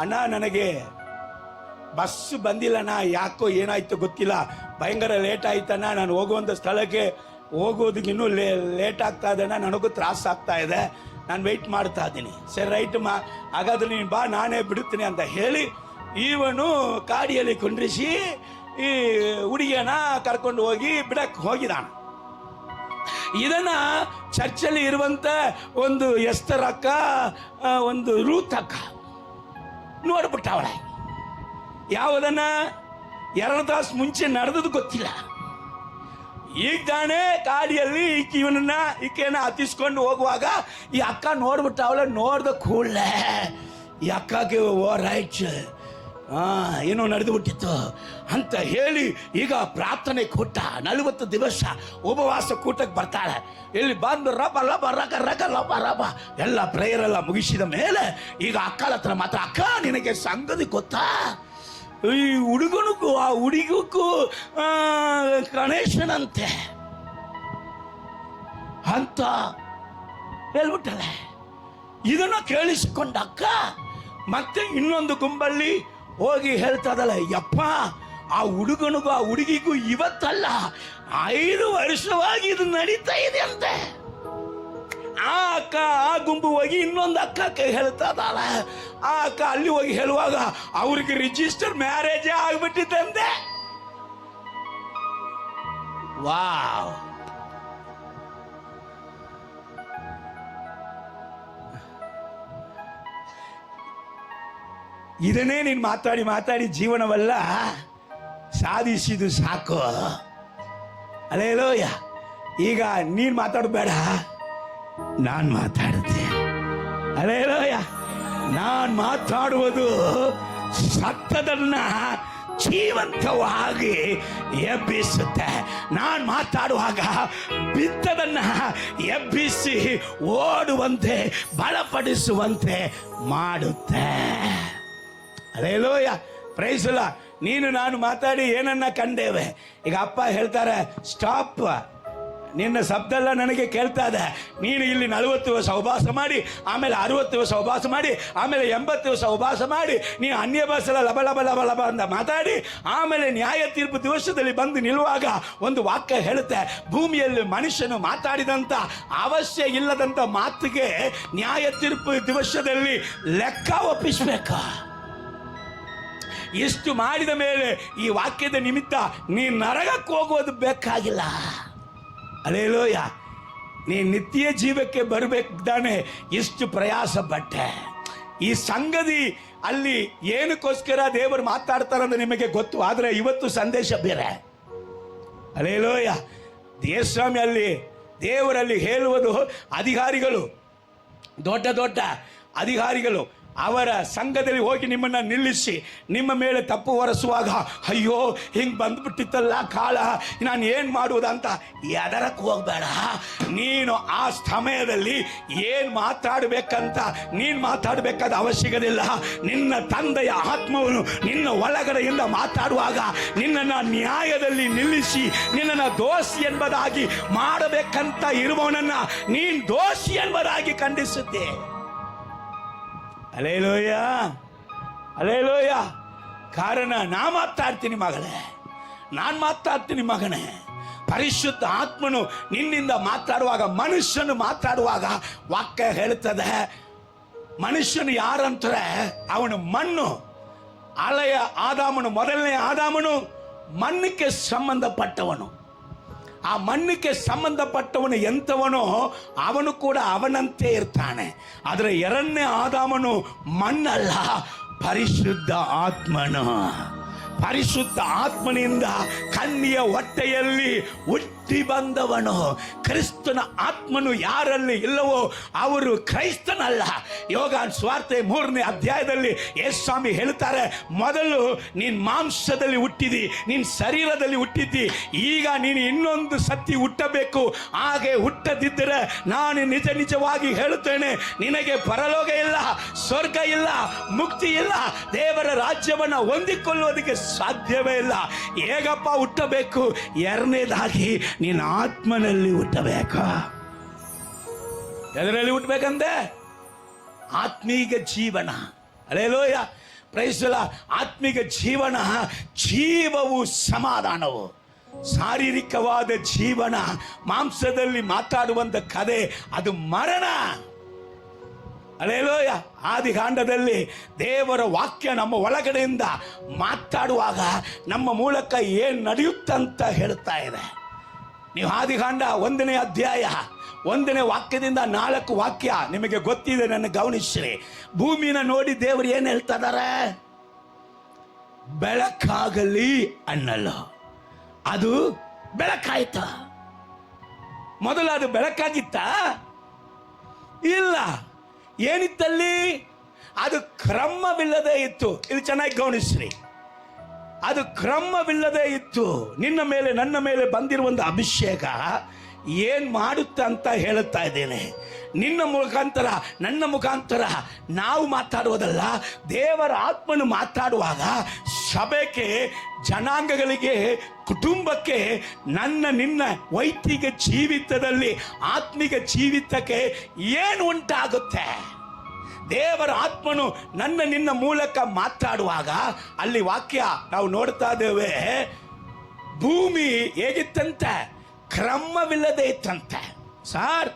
ಅಣ್ಣ ನನಗೆ ಬಸ್ ಬಂದಿಲ್ಲಣ್ಣ, ಯಾಕೋ ಏನಾಯ್ತು ಗೊತ್ತಿಲ್ಲ, ಭಯಂಕರ ಲೇಟ್ ಆಯ್ತಣ್ಣ, ನಾನು ಹೋಗುವಂಥ ಸ್ಥಳಕ್ಕೆ ಹೋಗೋದಕ್ಕೆ ಇನ್ನೂ ಲೇಟ್ ಆಗ್ತಾ ಇದೆಣ್ಣ, ನನಗೂ ತ್ರಾಸ ಆಗ್ತಾ ಇದೆ, ನಾನು ವೆಯ್ಟ್ ಮಾಡ್ತಾ ಇದ್ದೀನಿ. ಸರಿ ರೈಟ್ ಹಾಗಾದ್ರೆ ನೀನು ಬಾ, ನಾನೇ ಬಿಡುತ್ತೀನಿ ಅಂತ ಹೇಳಿ ಇವನು ಕಾಡಿಯಲ್ಲಿ ಕುಂಡ್ರಿಸಿ ಈ ಹುಡುಗಿಯನ್ನ ಕರ್ಕೊಂಡು ಹೋಗಿ ಬಿಡಕ್ಕೆ ಹೋಗಿದಾನ. ಇದನ್ನ ಚರ್ಚಲ್ಲಿ ಇರುವಂತ ಒಂದು ಎಸ್ತರಕ್ಕ, ಒಂದು ರೂತಕ್ಕ ನೋಡ್ಬಿಟ್ಟ. ಅವಳ ಯಾವುದನ್ನ 2 ತಾಸು ಮುಂಚೆ ನಡೆದದ್ದು ಗೊತ್ತಿಲ್ಲ. ಈಗ ತಾನೇ ಕಾಡಿಯಲ್ಲಿ ಈಕೆಯನ್ನ ಹತ್ತಿಸ್ಕೊಂಡು ಹೋಗುವಾಗ ಈ ಅಕ್ಕ ನೋಡ್ಬಿಟ್ಟ. ಅವಳ ನೋಡ್ದ ಕೂಡಲೇ ಈ ಅಕ್ಕಗೆ ಓ ರೈಟ್, ಏನೋ ನಡೆದು ಬಿಟ್ಟಿತ್ತು ಅಂತ ಹೇಳಿ ಈಗ ಪ್ರಾರ್ಥನೆ ಕೂಟ 40 ದಿವಸ ಉಪವಾಸ ಕೂಟಕ್ಕೆ ಬರ್ತಾಳೆ. ಇಲ್ಲಿ ಬಂದು ರಬ ಲಬ ರಗ ರಗ ಲಬ ರಬ ಎಲ್ಲ ಪ್ರೇಯರ್ ಎಲ್ಲ ಮುಗಿಸಿದ ಮೇಲೆ ಈಗ ಅಕ್ಕಳ ಹತ್ರ ಮಾತ್ರ, ಅಕ್ಕ ನಿನಗೆ ಸಂಗತಿ ಗೊತ್ತಾ, ಈ ಹುಡುಗನಿಗೂ ಆ ಹುಡುಗಕ್ಕೂ ಕನೆಕ್ಷನ್ ಅಂತೆ ಅಂತ ಹೇಳ್ಬಿಟ್ಟಳೆ. ಇದನ್ನು ಕೇಳಿಸಿಕೊಂಡ ಅಕ್ಕ ಮತ್ತೆ ಇನ್ನೊಂದು ಗುಂಬಲ್ಲಿ ಹೋಗಿ ಹೇಳ್ತಾ ಇದ್ದಾಳೆ, ಯಪ್ಪ ಆ ಹುಡುಗನಿಗೂ ಆ ಹುಡುಗಿಗೂ ಇವತ್ತಲ್ಲ 5 ವರ್ಷವಾಗಿ ಇದು ನಡೀತಾ ಇದೆ ಅಂತೆ. ಆ ಅಕ್ಕ ಆ ಗುಂಪು ಹೋಗಿ ಇನ್ನೊಂದು ಅಕ್ಕಕ್ಕೆ ಹೇಳ್ತಾ ಇದ್ದಾಳೆ. ಆ ಅಕ್ಕ ಅಲ್ಲಿ ಹೋಗಿ ಹೇಳುವಾಗ ಅವ್ರಿಗೆ ರಿಜಿಸ್ಟರ್ ಮ್ಯಾರೇಜೇ ಆಗ್ಬಿಟ್ಟಿತ್ತಂತೆ. ವಾವ್, ಇದನ್ನೇ ನೀನು ಮಾತಾಡಿ ಮಾತಾಡಿ ಜೀವನವಲ್ಲ ಸಾಧಿಸಿದು ಸಾಕು. ಅಲ್ಲೇಲೋಯ, ಈಗ ನೀನು ಮಾತಾಡಬೇಡ, ನಾನು ಮಾತಾಡುತ್ತೆ. ಅಲ್ಲೇಲೋಯ, ನಾನು ಮಾತಾಡುವುದು ಸತ್ತದನ್ನ ಜೀವಂತವಾಗಿ ಎಬ್ಬಿಸುತ್ತೆ. ನಾನು ಮಾತಾಡುವಾಗ ಬಿತ್ತದನ್ನ ಎಬ್ಬಿಸಿ ಓಡುವಂತೆ ಬಲಪಡಿಸುವಂತೆ ಮಾಡುತ್ತೆ. ಅಲ್ಲೇಲೂಯ, ಪ್ರೈಸ್ ಅಲ್ಲ. ನೀನು ನಾನು ಮಾತಾಡಿ ಏನನ್ನ ಕಂಡೇವೆ. ಈಗ ಅಪ್ಪ ಹೇಳ್ತಾರೆ, ಸ್ಟಾಪ್, ನಿನ್ನ ಶಬ್ದ ಎಲ್ಲ ನನಗೆ ಕೇಳ್ತಾ ಇದೆ. ನೀನು ಇಲ್ಲಿ 40 ವರ್ಷ ಉಪವಾಸ ಮಾಡಿ, ಆಮೇಲೆ 60 ವರ್ಷ ಉಪವಾಸ ಮಾಡಿ, ಆಮೇಲೆ 80 ವರ್ಷ ಉಪವಾಸ ಮಾಡಿ, ನೀನು ಅನ್ಯ ಭಾಷೆಲ್ಲ ಲಬ ಲಬ ಲಬ ಲಬ ಅಂತ ಮಾತಾಡಿ, ಆಮೇಲೆ ನ್ಯಾಯ ತೀರ್ಪು ದಿವಸದಲ್ಲಿ ಬಂದು ನಿಲ್ಲುವಾಗ ಒಂದು ವಾಕ್ಯ ಹೇಳುತ್ತೆ, ಭೂಮಿಯಲ್ಲಿ ಮನುಷ್ಯನು ಮಾತಾಡಿದಂಥ ಅವಶ್ಯ ಇಲ್ಲದಂಥ ಮಾತಿಗೆ ನ್ಯಾಯ ತೀರ್ಪು ದಿವಸದಲ್ಲಿ ಲೆಕ್ಕ ಒಪ್ಪಿಸ್ಬೇಕಾ. ಇಷ್ಟು ಮಾಡಿದ ಮೇಲೆ ಈ ವಾಕ್ಯದ ನಿಮಿತ್ತ ನೀನು ನರಕಕ್ಕೆ ಹೋಗೋದು ಬೇಕಾಗಿಲ್ಲ. ಅಲ್ಲೇಲೂಯ, ನೀ ನಿತ್ಯ ಜೀವಕ್ಕೆ ಬರಬೇಕಾನೆ ಇಷ್ಟು ಪ್ರಯಾಸ ಪಟ್ಟೆ. ಈ ಸಂಗತಿ ಅಲ್ಲಿ ಏನಕ್ಕೋಸ್ಕರ ದೇವರು ಮಾತಾಡ್ತಾರಂದ್ರೆ ನಿಮಗೆ ಗೊತ್ತು, ಆದರೆ ಇವತ್ತು ಸಂದೇಶ ಬೇರೆ. ಅಲ್ಲೇಲೂಯ, ದೇವಸ್ವಾಮಿ ಅಲ್ಲಿ ದೇವರಲ್ಲಿ ಹೇಳುವುದು ಅಧಿಕಾರಿಗಳು, ದೊಡ್ಡ ದೊಡ್ಡ ಅಧಿಕಾರಿಗಳು ಅವರ ಸಂಘದಲ್ಲಿ ಹೋಗಿ ನಿಮ್ಮನ್ನ ನಿಲ್ಲಿಸಿ ನಿಮ್ಮ ಮೇಲೆ ತಪ್ಪು ಹೊರಿಸುವಾಗ ಅಯ್ಯೋ ಹಿಂಗೆ ಬಂದ್ಬಿಟ್ಟಿತ್ತಲ್ಲ ಕಾಲ, ನಾನು ಏನು ಮಾಡುವುದಂತ ಎದರಕ್ಕೆ ಹೋಗ್ಬೇಡ. ನೀನು ಆ ಸಮಯದಲ್ಲಿ ಏನು ಮಾತಾಡಬೇಕಂತ ನೀನು ಮಾತಾಡಬೇಕಾದ ಅವಶ್ಯಕತೆ ಇಲ್ಲ. ನಿನ್ನ ತಂದೆಯ ಆತ್ಮವನ್ನು ನಿನ್ನ ಒಳಗಡೆಯಿಂದ ಮಾತಾಡುವಾಗ ನಿನ್ನನ್ನು ನ್ಯಾಯದಲ್ಲಿ ನಿಲ್ಲಿಸಿ ನಿನ್ನನ್ನು ದೋಷಿ ಎಂಬುದಾಗಿ ಮಾಡಬೇಕಂತ ಇರುವವನನ್ನ ನೀನು ದೋಷಿ ಎಂಬುದಾಗಿ ಖಂಡಿಸುತ್ತೆ. ಅಲೇಲೋಯ, ಅಲೇಲೋಯ. ಕಾರಣ ನಾ ಮಾತಾಡ್ತೀನಿ ಮಗಳೇ, ನಾನು ಮಾತಾಡ್ತೀನಿ ಮಗನೇ. ಪರಿಶುದ್ಧ ಆತ್ಮನು ನಿನ್ನಿಂದ ಮಾತಾಡುವಾಗ, ಮನುಷ್ಯನು ಮಾತಾಡುವಾಗ ವಾಕ್ಯ ಹೇಳುತ್ತದೆ, ಮನುಷ್ಯನು ಯಾರಂತಾರೆ ಅವನು ಮಣ್ಣು. ಹಳೆಯ ಆದಾಮನು, ಮೊದಲನೇ ಆದಾಮನು ಮಣ್ಣಕ್ಕೆ ಸಂಬಂಧಪಟ್ಟವನು. ಆ ಮಣ್ಣಕ್ಕೆ ಸಂಬಂಧಪಟ್ಟವನು ಎಂಥವನೋ ಅವನು ಕೂಡ ಅವನಂತೆ ಇರ್ತಾನೆ. ಆದರೆ ಎರಡನೇ ಆದಾಮನು ಮಣ್ಣಲ್ಲ, ಪರಿಶುದ್ಧ ಆತ್ಮನು. ಪರಿಶುದ್ಧ ಆತ್ಮನಿಂದ ಕನ್ಯೆಯ ಹೊಟ್ಟೆಯಲ್ಲಿ ಹುಟ್ಟಿ ಬಂದವನು. ಕ್ರಿಸ್ತನ ಆತ್ಮನು ಯಾರಲ್ಲಿ ಇಲ್ಲವೋ ಅವರು ಕ್ರೈಸ್ತನಲ್ಲ. ಯೋಹಾನ ಸುವಾರ್ತೆ 3ನೇ ಅಧ್ಯಾಯದಲ್ಲಿ ಯೇಸು ಸ್ವಾಮಿ ಹೇಳ್ತಾರೆ, ಮೊದಲು ನೀನು ಮಾಂಸದಲ್ಲಿ ಹುಟ್ಟಿದಿ, ನೀನು ಶರೀರದಲ್ಲಿ ಹುಟ್ಟಿದ್ದಿ, ಈಗ ನೀನು ಇನ್ನೊಂದು ಸತಿ ಹುಟ್ಟಬೇಕು. ಹಾಗೆ ಹುಟ್ಟದಿದ್ದರೆ ನಾನು ನಿಜ ನಿಜವಾಗಿ ಹೇಳುತ್ತೇನೆ, ನಿನಗೆ ಪರಲೋಕ ಇಲ್ಲ, ಸ್ವರ್ಗ ಇಲ್ಲ, ಮುಕ್ತಿ ಇಲ್ಲ, ದೇವರ ರಾಜ್ಯವನ್ನು ಹೊಂದಿಕೊಳ್ಳುವುದಕ್ಕೆ ಸಾಧ್ಯವೇ ಇಲ್ಲ. ಹೇಗಪ್ಪ ಹುಟ್ಟಬೇಕು? ಎರಡನೇದಾಗಿ ನೀನು ಆತ್ಮನಲ್ಲಿ ಹುಟ್ಟಬೇಕು. ಎದರಲ್ಲಿ ಹುಟ್ಟಬೇಕಂತೆ? ಆತ್ಮೀಕ ಜೀವನ. Hallelujah, praise the Lord. ಆತ್ಮಿಕ ಜೀವನ, ಜೀವವು ಸಮಾಧಾನವು. ಶಾರೀರಿಕವಾದ ಜೀವನ, ಮಾಂಸದಲ್ಲಿ ಮಾತಾಡುವಂಥ ಕಥೆ, ಅದು ಮರಣ. ಅಲ್ಲೇಲೂಯ. ಆದಿಕಾಂಡದಲ್ಲಿ ದೇವರ ವಾಕ್ಯ ನಮ್ಮ ಒಳಗಡೆಯಿಂದ ಮಾತಾಡುವಾಗ ನಮ್ಮ ಮೂಲಕ ಏನು ನಡೆಯುತ್ತಂತ ಹೇಳ್ತಾ ಇದೆ. ನೀವು ಆದಿಕಾಂಡ 1ನೇ ಅಧ್ಯಾಯ 1ನೇ ವಾಕ್ಯದಿಂದ 4 ವಾಕ್ಯ ನಿಮಗೆ ಗೊತ್ತಿದೆ, ನನ್ನ ಗಮನಿಸ್ರಿ. ಭೂಮಿನ ನೋಡಿ ದೇವರು ಏನು ಹೇಳ್ತಾ ಇದ್ದಾರೆ? ಬೆಳಕಾಗಲಿ ಅನ್ನಲ್ಲ, ಅದು ಬೆಳಕಾಯ್ತ. ಮೊದಲು ಅದು ಬೆಳಕಾಗಿತ್ತ? ಇಲ್ಲ. ಏನಿತ್ತಲ್ಲಿ? ಅದು ಕ್ರಮವಿಲ್ಲದೆ ಇತ್ತು. ಇದು ಚೆನ್ನಾಗಿ ಗಮನಿಸ್ರಿ. ಅದು ಕ್ರಮವಿಲ್ಲದೆ ಇತ್ತು. ನಿನ್ನ ಮೇಲೆ ನನ್ನ ಮೇಲೆ ಬಂದಿರುವಂಥ ಅಭಿಷೇಕ ಏನು ಮಾಡುತ್ತ ಅಂತ ಹೇಳುತ್ತಾ ಇದ್ದೇನೆ. ನಿನ್ನ ಮುಖಾಂತರ ನನ್ನ ಮುಖಾಂತರ ನಾವು ಮಾತಾಡುವುದಲ್ಲ, ದೇವರ ಆತ್ಮನು ಮಾತಾಡುವಾಗ ಸಭೆಗೆ, ಜನಾಂಗಗಳಿಗೆ, ಕುಟುಂಬಕ್ಕೆ, ನಿನ್ನ ವೈಯಕ್ತಿಕ ಜೀವಿತದಲ್ಲಿ, ಆತ್ಮಿಕ ಜೀವಿತಕ್ಕೆ ಏನು ಉಂಟಾಗುತ್ತೆ? ದೇವರ ಆತ್ಮನು ನಿನ್ನ ಮೂಲಕ ಮಾತಾಡುವಾಗ ಅಲ್ಲಿ ವಾಕ್ಯ ನಾವು ನೋಡ್ತಾ ಇದ್ದೇವೆ. ಭೂಮಿ ಹೇಗಿತ್ತಂತೆ? ಕ್ರಮವಿಲ್ಲದೆ ಇತ್ತಂತೆ. ಸಾರ್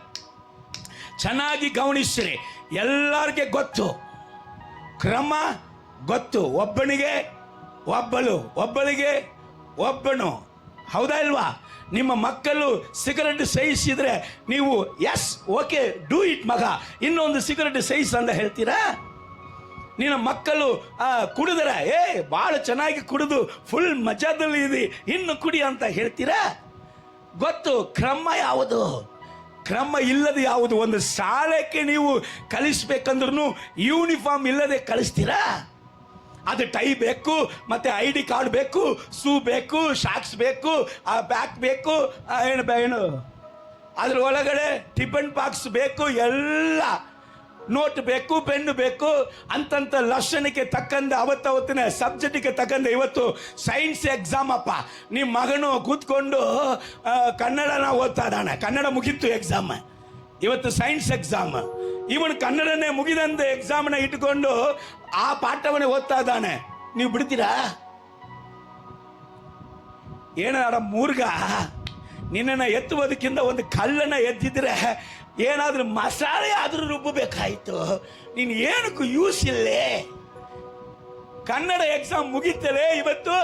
ಚೆನ್ನಾಗಿ ಗಮನಿಸ್ರಿ. ಎಲ್ಲರಿಗೆ ಗೊತ್ತು, ಕ್ರಮ ಗೊತ್ತು. ಒಬ್ಬನಿಗೆ ಒಬ್ಬಳು, ಒಬ್ಬಳಿಗೆ ಒಬ್ಬನು. ಹೌದಾ ಇಲ್ವಾ? ನಿಮ್ಮ ಮಕ್ಕಳು ಸಿಗರೆಟ್ ಸೇವಿಸಿದ್ರೆ ನೀವು ಎಸ್ ಓಕೆ ಡೂ ಇಟ್ ಮಗ, ಇನ್ನೊಂದು ಸಿಗರೆಟ್ ಸೇವಿಸ ಅಂತ ಹೇಳ್ತೀರಾ? ನಿನ್ನ ಮಕ್ಕಳು ಕುಡಿದ್ರೆ ಭಾಳ ಚೆನ್ನಾಗಿ ಕುಡಿದು ಫುಲ್ ಮಜಾದಲ್ಲಿ ಇದೆ, ಇನ್ನು ಕುಡಿ ಅಂತ ಹೇಳ್ತೀರಾ? ಗೊತ್ತು ಕ್ರಮ ಯಾವುದು, ಕ್ರಮ ಇಲ್ಲದೆ ಯಾವುದು. ಒಂದು ಶಾಲೆಗೆ ನೀವು ಕಲಿಸ್ಬೇಕಂದ್ರೂ ಯೂನಿಫಾರ್ಮ್ ಇಲ್ಲದೆ ಕಳಿಸ್ತೀರಾ? ಅದು ಟೈ ಬೇಕು, ಮತ್ತೆ ID ಕಾರ್ಡ್ ಬೇಕು, ಶೂ ಬೇಕು, ಶಾಕ್ಸ್ ಬೇಕು, ಬ್ಯಾಗ್ ಬೇಕು, ಏನು ಅದ್ರ ಒಳಗಡೆ ಟಿಫನ್ ಬಾಕ್ಸ್ ಬೇಕು, ಎಲ್ಲ ನೋಟ್ ಬೇಕು, ಪೆನ್ನು ಬೇಕು ಅಂತಂತ ಲಕ್ಷಣಕ್ಕೆ ತಕ್ಕಂತೆ ಅವತ್ತಿನ ಸಬ್ಜೆಕ್ಟಿಗೆ ತಕ್ಕಂತೆ. ಇವತ್ತು ಸೈನ್ಸ್ ಎಕ್ಸಾಮ್ ಅಪ್ಪ, ನಿಮ್ಮ ಮಗನು ಕೂತ್ಕೊಂಡು ಕನ್ನಡನ ಓದ್ತಾ ಇದ್ದಾನೆ. ಕನ್ನಡ ಮುಗೀತು ಎಕ್ಸಾಮ್, ಇವತ್ತು ಸೈನ್ಸ್ ಎಕ್ಸಾಮ್. ಇವನು ಕನ್ನಡನೇ ಮುಗಿದಂತೆ ಎಕ್ಸಾಮ್ನ ಇಟ್ಕೊಂಡು ಆ ಪಾಠವನ್ನೇ ಓದ್ತಾ ಇದ್ದಾನೆ. ನೀವು ಬಿಡ್ತೀರಾ? ಏನಾರ ಮೂರ್ಗ ನಿನ್ನನ್ನು ಎತ್ತುವುದಕ್ಕಿಂತ ಒಂದು ಕಲ್ಲನ್ನು ಎದ್ದಿದ್ರೆ ಏನಾದರೂ ಮಸಾಲೆ ಆದರೂ ರುಬ್ಬಬೇಕಾಯ್ತು. ನೀನು ಏನಕ್ಕೂ ಯೂಸ್ ಇಲ್ಲೇ. ಕನ್ನಡ ಎಕ್ಸಾಮ್ ಮುಗಿತಲೇ, ಇವತ್ತು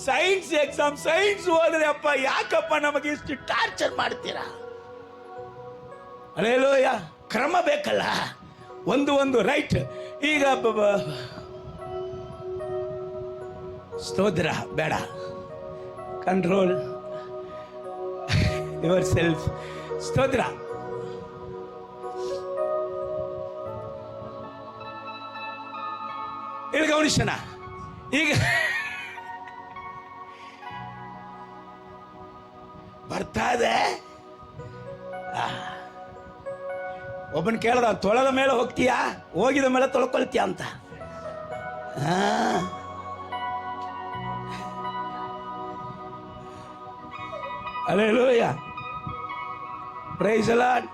ಸೈನ್ಸ್ ಎಕ್ಸಾಮ್. ಸೈನ್ಸ್ ಹೋದ್ರೆ ಅಪ್ಪ ಯಾಕಪ್ಪ ನಮಗೆ ಇಷ್ಟು ಟಾರ್ಚರ್ ಮಾಡ್ತೀರಾ? ಅಲ್ಲೇಲೂಯ. ಕ್ರಮ ಬೇಕಲ್ಲ, ಒಂದು ರೈಟ್. ಈಗ ಸ್ತೋತ್ರ ಬೇಡ, ಕಂಟ್ರೋಲ್ ಯುವರ್ ಸೆಲ್ಫ್. ಸ್ತೋತ್ರ. ಮನುಷ್ಯನ. ಈಗ ಬರ್ತಾ ಇದೆ. ಒಬ್ಬನ್ ಕೇಳ್ದ, ತೊಳೆದ ಮೇಲೆ ಹೋಗ್ತೀಯಾ, ಹೋಗಿದ ಮೇಲೆ ತೊಳ್ಕೊಳ್ತೀಯ ಅಂತ. Hallelujah, praise the lord.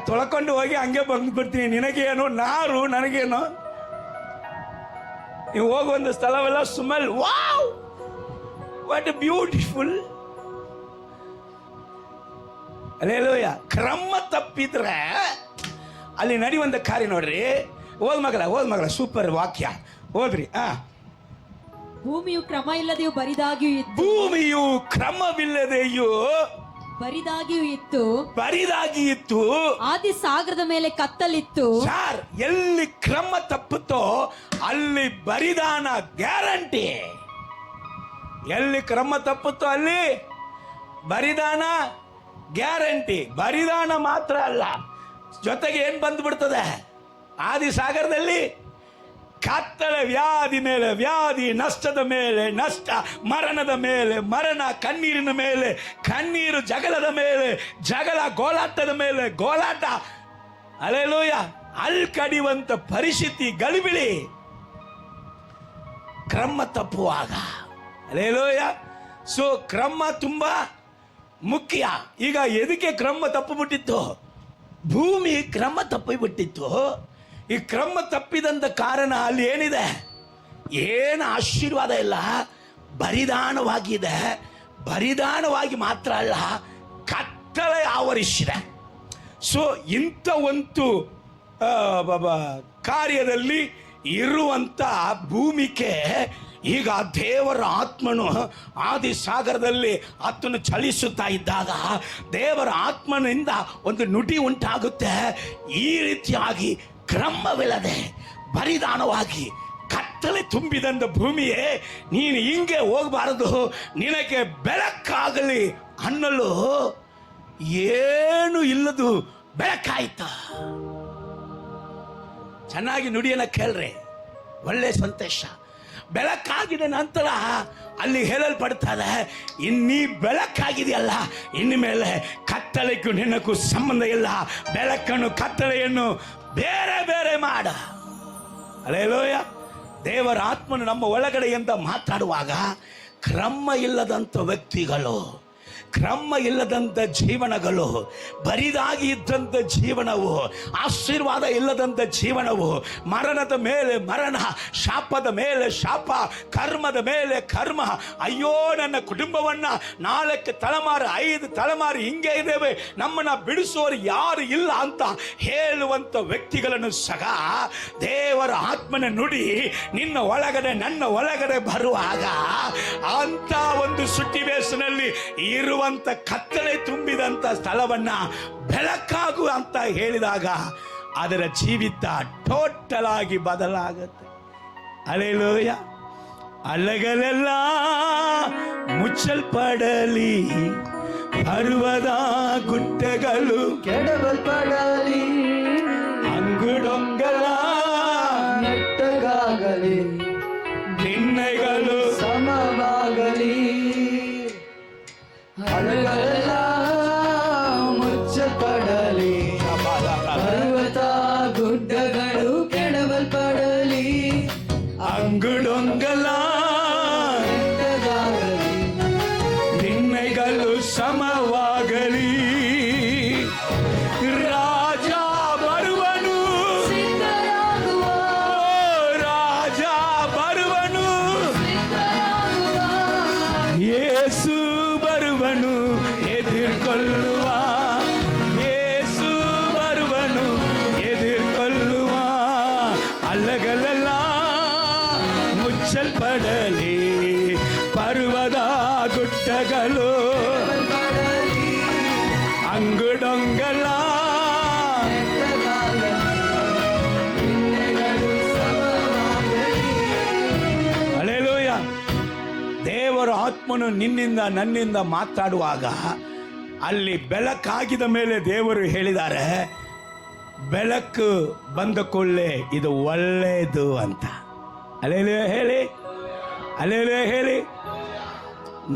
ತೊಳ್ಕೊಂಡು ಹೋಗಿ ಹಂಗೆ ಬಂದ್ಬಿಡ್ತೀನಿ. ನಿನಗೇನು ನಾರು, ನನಗೇನು. ನೀವು ಹೋಗುವಂತ ಸ್ಥಳವೆಲ್ಲ smell. Wow, what a beautiful. Hallelujah. ಕ್ರಮ ತಪ್ಪಿದ್ರೆ ಅಲ್ಲಿ ನಡೆಯುವಂತ ಕಾರ್ಯ ನೋಡ್ರಿ. ಓದ್ ಮಗಳ ಸೂಪರ್ ವಾಕ್ಯ ಓದ್ರಿ. ಭೂಮಿಯು ಕ್ರಮ ಇಲ್ಲದೆಯೂ ಬರಿದಾಗಿಯೂ ಇತ್ತು. ಭೂಮಿಯು ಕ್ರಮವಿಲ್ಲದೆಯೂ ಬರಿದಾಗಿ ಇತ್ತು. ಆದಿ ಸಾಗರದ ಮೇಲೆ ಕತ್ತಲಿತ್ತು. ಸಾರ್, ಎಲ್ಲಿ ಕ್ರಮ ತಪ್ಪುತ್ತೋ ಅಲ್ಲಿ ಬರಿದಾನ ಗ್ಯಾರಂಟಿ. ಎಲ್ಲಿ ಕ್ರಮ ತಪ್ಪುತ್ತೋ ಅಲ್ಲಿ ಬರಿದಾನ ಗ್ಯಾರಂಟಿ. ಬರಿದಾನ ಮಾತ್ರ ಅಲ್ಲ, ಜೊತೆಗೆ ಏನ್ ಬಂದ್ಬಿಡ್ತದೆ, ಆದಿ ಸಾಗರದಲ್ಲಿ ಕತ್ತಲೆ, ವ್ಯಾಧಿ ಮೇಲೆ ವ್ಯಾಧಿ, ನಷ್ಟದ ಮೇಲೆ ನಷ್ಟ, ಮರಣದ ಮೇಲೆ ಮರಣ, ಕಣ್ಣೀರಿನ ಮೇಲೆ ಕಣ್ಣೀರು, ಜಗಳದ ಮೇಲೆ ಜಗಳ, ಗೋಳಾಟದ ಮೇಲೆ ಗೋಳಾಟ. ಹಲ್ಲೆಲೂಯಾ. ಅಲ್ಲಿ ಕಡಿಯುವಂತ ಪರಿಸ್ಥಿತಿ, ಗಲಿಬಿಳಿ ಕ್ರಮ ತಪ್ಪುವಾಗ. ಹಲ್ಲೆಲೂಯಾ. ಸೊ ಕ್ರಮ ತುಂಬಾ ಮುಖ್ಯ. ಈಗ ಎದಕ್ಕೆ ಕ್ರಮ ತಪ್ಪುಬಿಟ್ಟಿತ್ತು? ಭೂಮಿ ಕ್ರಮ ತಪ್ಪಿಬಿಟ್ಟಿತ್ತು. ಈ ಕ್ರಮ ತಪ್ಪಿದಂತ ಕಾರಣ ಅಲ್ಲಿ ಏನಿದೆ, ಏನು ಆಶೀರ್ವಾದ ಇಲ್ಲ, ಬರಿದಾನವಾಗಿದೆ. ಬರಿದಾನವಾಗಿ ಮಾತ್ರ ಅಲ್ಲ, ಕತ್ತಲೆ ಆವರಿಸಿದೆ. ಸೊ ಇಂಥ ಒಂದು ಕಾರ್ಯದಲ್ಲಿ ಇರುವಂತ ಭೂಮಿಗೆ ಈಗ ದೇವರ ಆತ್ಮನು ಆದಿ ಸಾಗರದಲ್ಲಿ ಆತನು ಚಲಿಸುತ್ತಾ ಇದ್ದಾಗ ದೇವರ ಆತ್ಮನಿಂದ ಒಂದು ನುಡಿ ಉಂಟಾಗುತ್ತೆ. ಈ ರೀತಿಯಾಗಿ ಕ್ರಮವಿಲ್ಲದೆ ಬರಿದಾನವಾಗಿ ಕತ್ತಲೆ ತುಂಬಿದಂತ ಭೂಮಿಯೇ, ನೀನು ಹಿಂಗೆ ಹೋಗಬಾರದು, ನಿನಗೆ ಬೆಳಕಾಗಲಿ ಅನ್ನಲು ಏನು ಇಲ್ಲದು ಬೆಳಕಾಯ್ತ. ಚೆನ್ನಾಗಿ ನುಡಿಯನ್ನ ಕೇಳ್ರಿ, ಒಳ್ಳೆ ಸಂತೋಷ. ಬೆಳಕಾಗಿದೆ ನಂತರ ಅಲ್ಲಿ ಹೇಳಲ್ಪಡ್ತದೆ, ಇನ್ನೀ ಬೆಳಕಾಗಿದೆಯಲ್ಲ, ಇನ್ನು ಮೇಲೆ ಕತ್ತಲೆಗೂ ನಿನಗೂ ಸಂಬಂಧ ಇಲ್ಲ. ಬೆಳಕನ್ನು ಕತ್ತಲೆಯನ್ನು ಬೇರೆ ಬೇರೆ ಮಾಡ. ಹಲ್ಲೆಲೂಯಾ. ದೇವರ ಆತ್ಮನು ನಮ್ಮ ಒಳಗಡೆ ಅಂತ ಮಾತಾಡುವಾಗ ಕ್ರಮ ಇಲ್ಲದಂಥ ವ್ಯಕ್ತಿಗಳು, ಕ್ರಮ ಇಲ್ಲದಂಥ ಜೀವನಗಳು, ಬರಿದಾಗಿ ಇದ್ದಂಥ ಜೀವನವು, ಆಶೀರ್ವಾದ ಇಲ್ಲದಂಥ ಜೀವನವು, ಮರಣದ ಮೇಲೆ ಮರಣ, ಶಾಪದ ಮೇಲೆ ಶಾಪ, ಕರ್ಮದ ಮೇಲೆ ಕರ್ಮ. ಅಯ್ಯೋ, ನನ್ನ ಕುಟುಂಬವನ್ನ 4 ತಲೆಮಾರು 5 ತಲೆಮಾರು ಹಿಂಗೆ ಇದ್ದೇವೆ, ನಮ್ಮನ್ನ ಬಿಡಿಸುವವರು ಯಾರು ಇಲ್ಲ ಅಂತ ಹೇಳುವಂತ ವ್ಯಕ್ತಿಗಳನ್ನು ಸಹ ದೇವರ ಆತ್ಮನ ನುಡಿ ನಿನ್ನ ಒಳಗಡೆ ನನ್ನ ಒಳಗಡೆ ಬರುವಾಗ ಅಂತ ಒಂದು ಸುಟ್ಟಿಬೇಸಿನಲ್ಲಿ ಇರುವಂತ ಕತ್ತಲೆ ತುಂಬಿದಂತ ಸ್ಥಳವನ್ನ ಬೆಳಕಾಗು ಅಂತ ಹೇಳಿದಾಗ ಅದರ ಜೀವಿತ ಟೋಟಲ್ ಆಗಿ ಬದಲಾಗುತ್ತೆ. ಹಲ್ಲೆಲೂಯಾ. ಅಲೆಗಳೆಲ್ಲ ಮುಚ್ಚಲ್ಪಡಲಿ, ಪರ್ವತ ಗುಡ್ಡಗಳು ಕೆಡವಲ್ಪಡಲಿ, ಅಂಗುಡೊಂಗಲ ನೆಟ್ಟಗಾಗಲಿ, ದಿಣ್ಣೆಗಳು ಸಮವಾಗಲಿ, ಅಲೆಗಳೆಲ್ಲ ಮುಚ್ಚಲ್ಪಡಲಿ, ಪರ್ವತ ಗುಡ್ಡಗಳು ಕೆಡವಲ್ಪಡಲಿ, ಅಂಗುಡೊಂಗಲ ನೆಟ್ಟಗಾಗಲಿ, ದಿಣ್ಣೆಗಳು ಸಮವಾಗಲಿ. ರಾಜ ಬರುವನು, ಸಿದ್ಧರಾಗುವ, ರಾಜ ಬರುವನು, ಸಿದ್ಧರಾಗುವ, ಯೇಸು ಬರುವನು ಎದುರ್ಕೊಳ್ಳುವ, ಯೇಸು ಬರುವನು ಎದುರ್ಕೊಳ್ಳುವ. ಅಲೆಗಳೆಲ್ಲ ಮುಚ್ಚಲ್ಪಡಲಿ, ಪರ್ವತ ಗುಡ್ಡಗಳು ಅಂಗುಡೊಂಗಲ ಹಲ್ಲೆಲೂಯಾ. ದೇವರ ಆತ್ಮನು ನಿನ್ನಿಂದ ನನ್ನಿಂದ ಮಾತಾಡುವಾಗ ಅಲ್ಲಿ ಬೆಳಕಾಗಿದ ಮೇಲೆ ದೇವರು ಹೇಳಿದ್ದಾರೆ, ಬೆಳಕು ಬಂದ ಕೂಡಲೇ ಇದು ಒಳ್ಳೆಯದು ಅಂತ. ಅಲ್ಲೇಲೇ ಹೇಳಿ, ಅಲ್ಲೇಲೇ ಹೇಳಿ.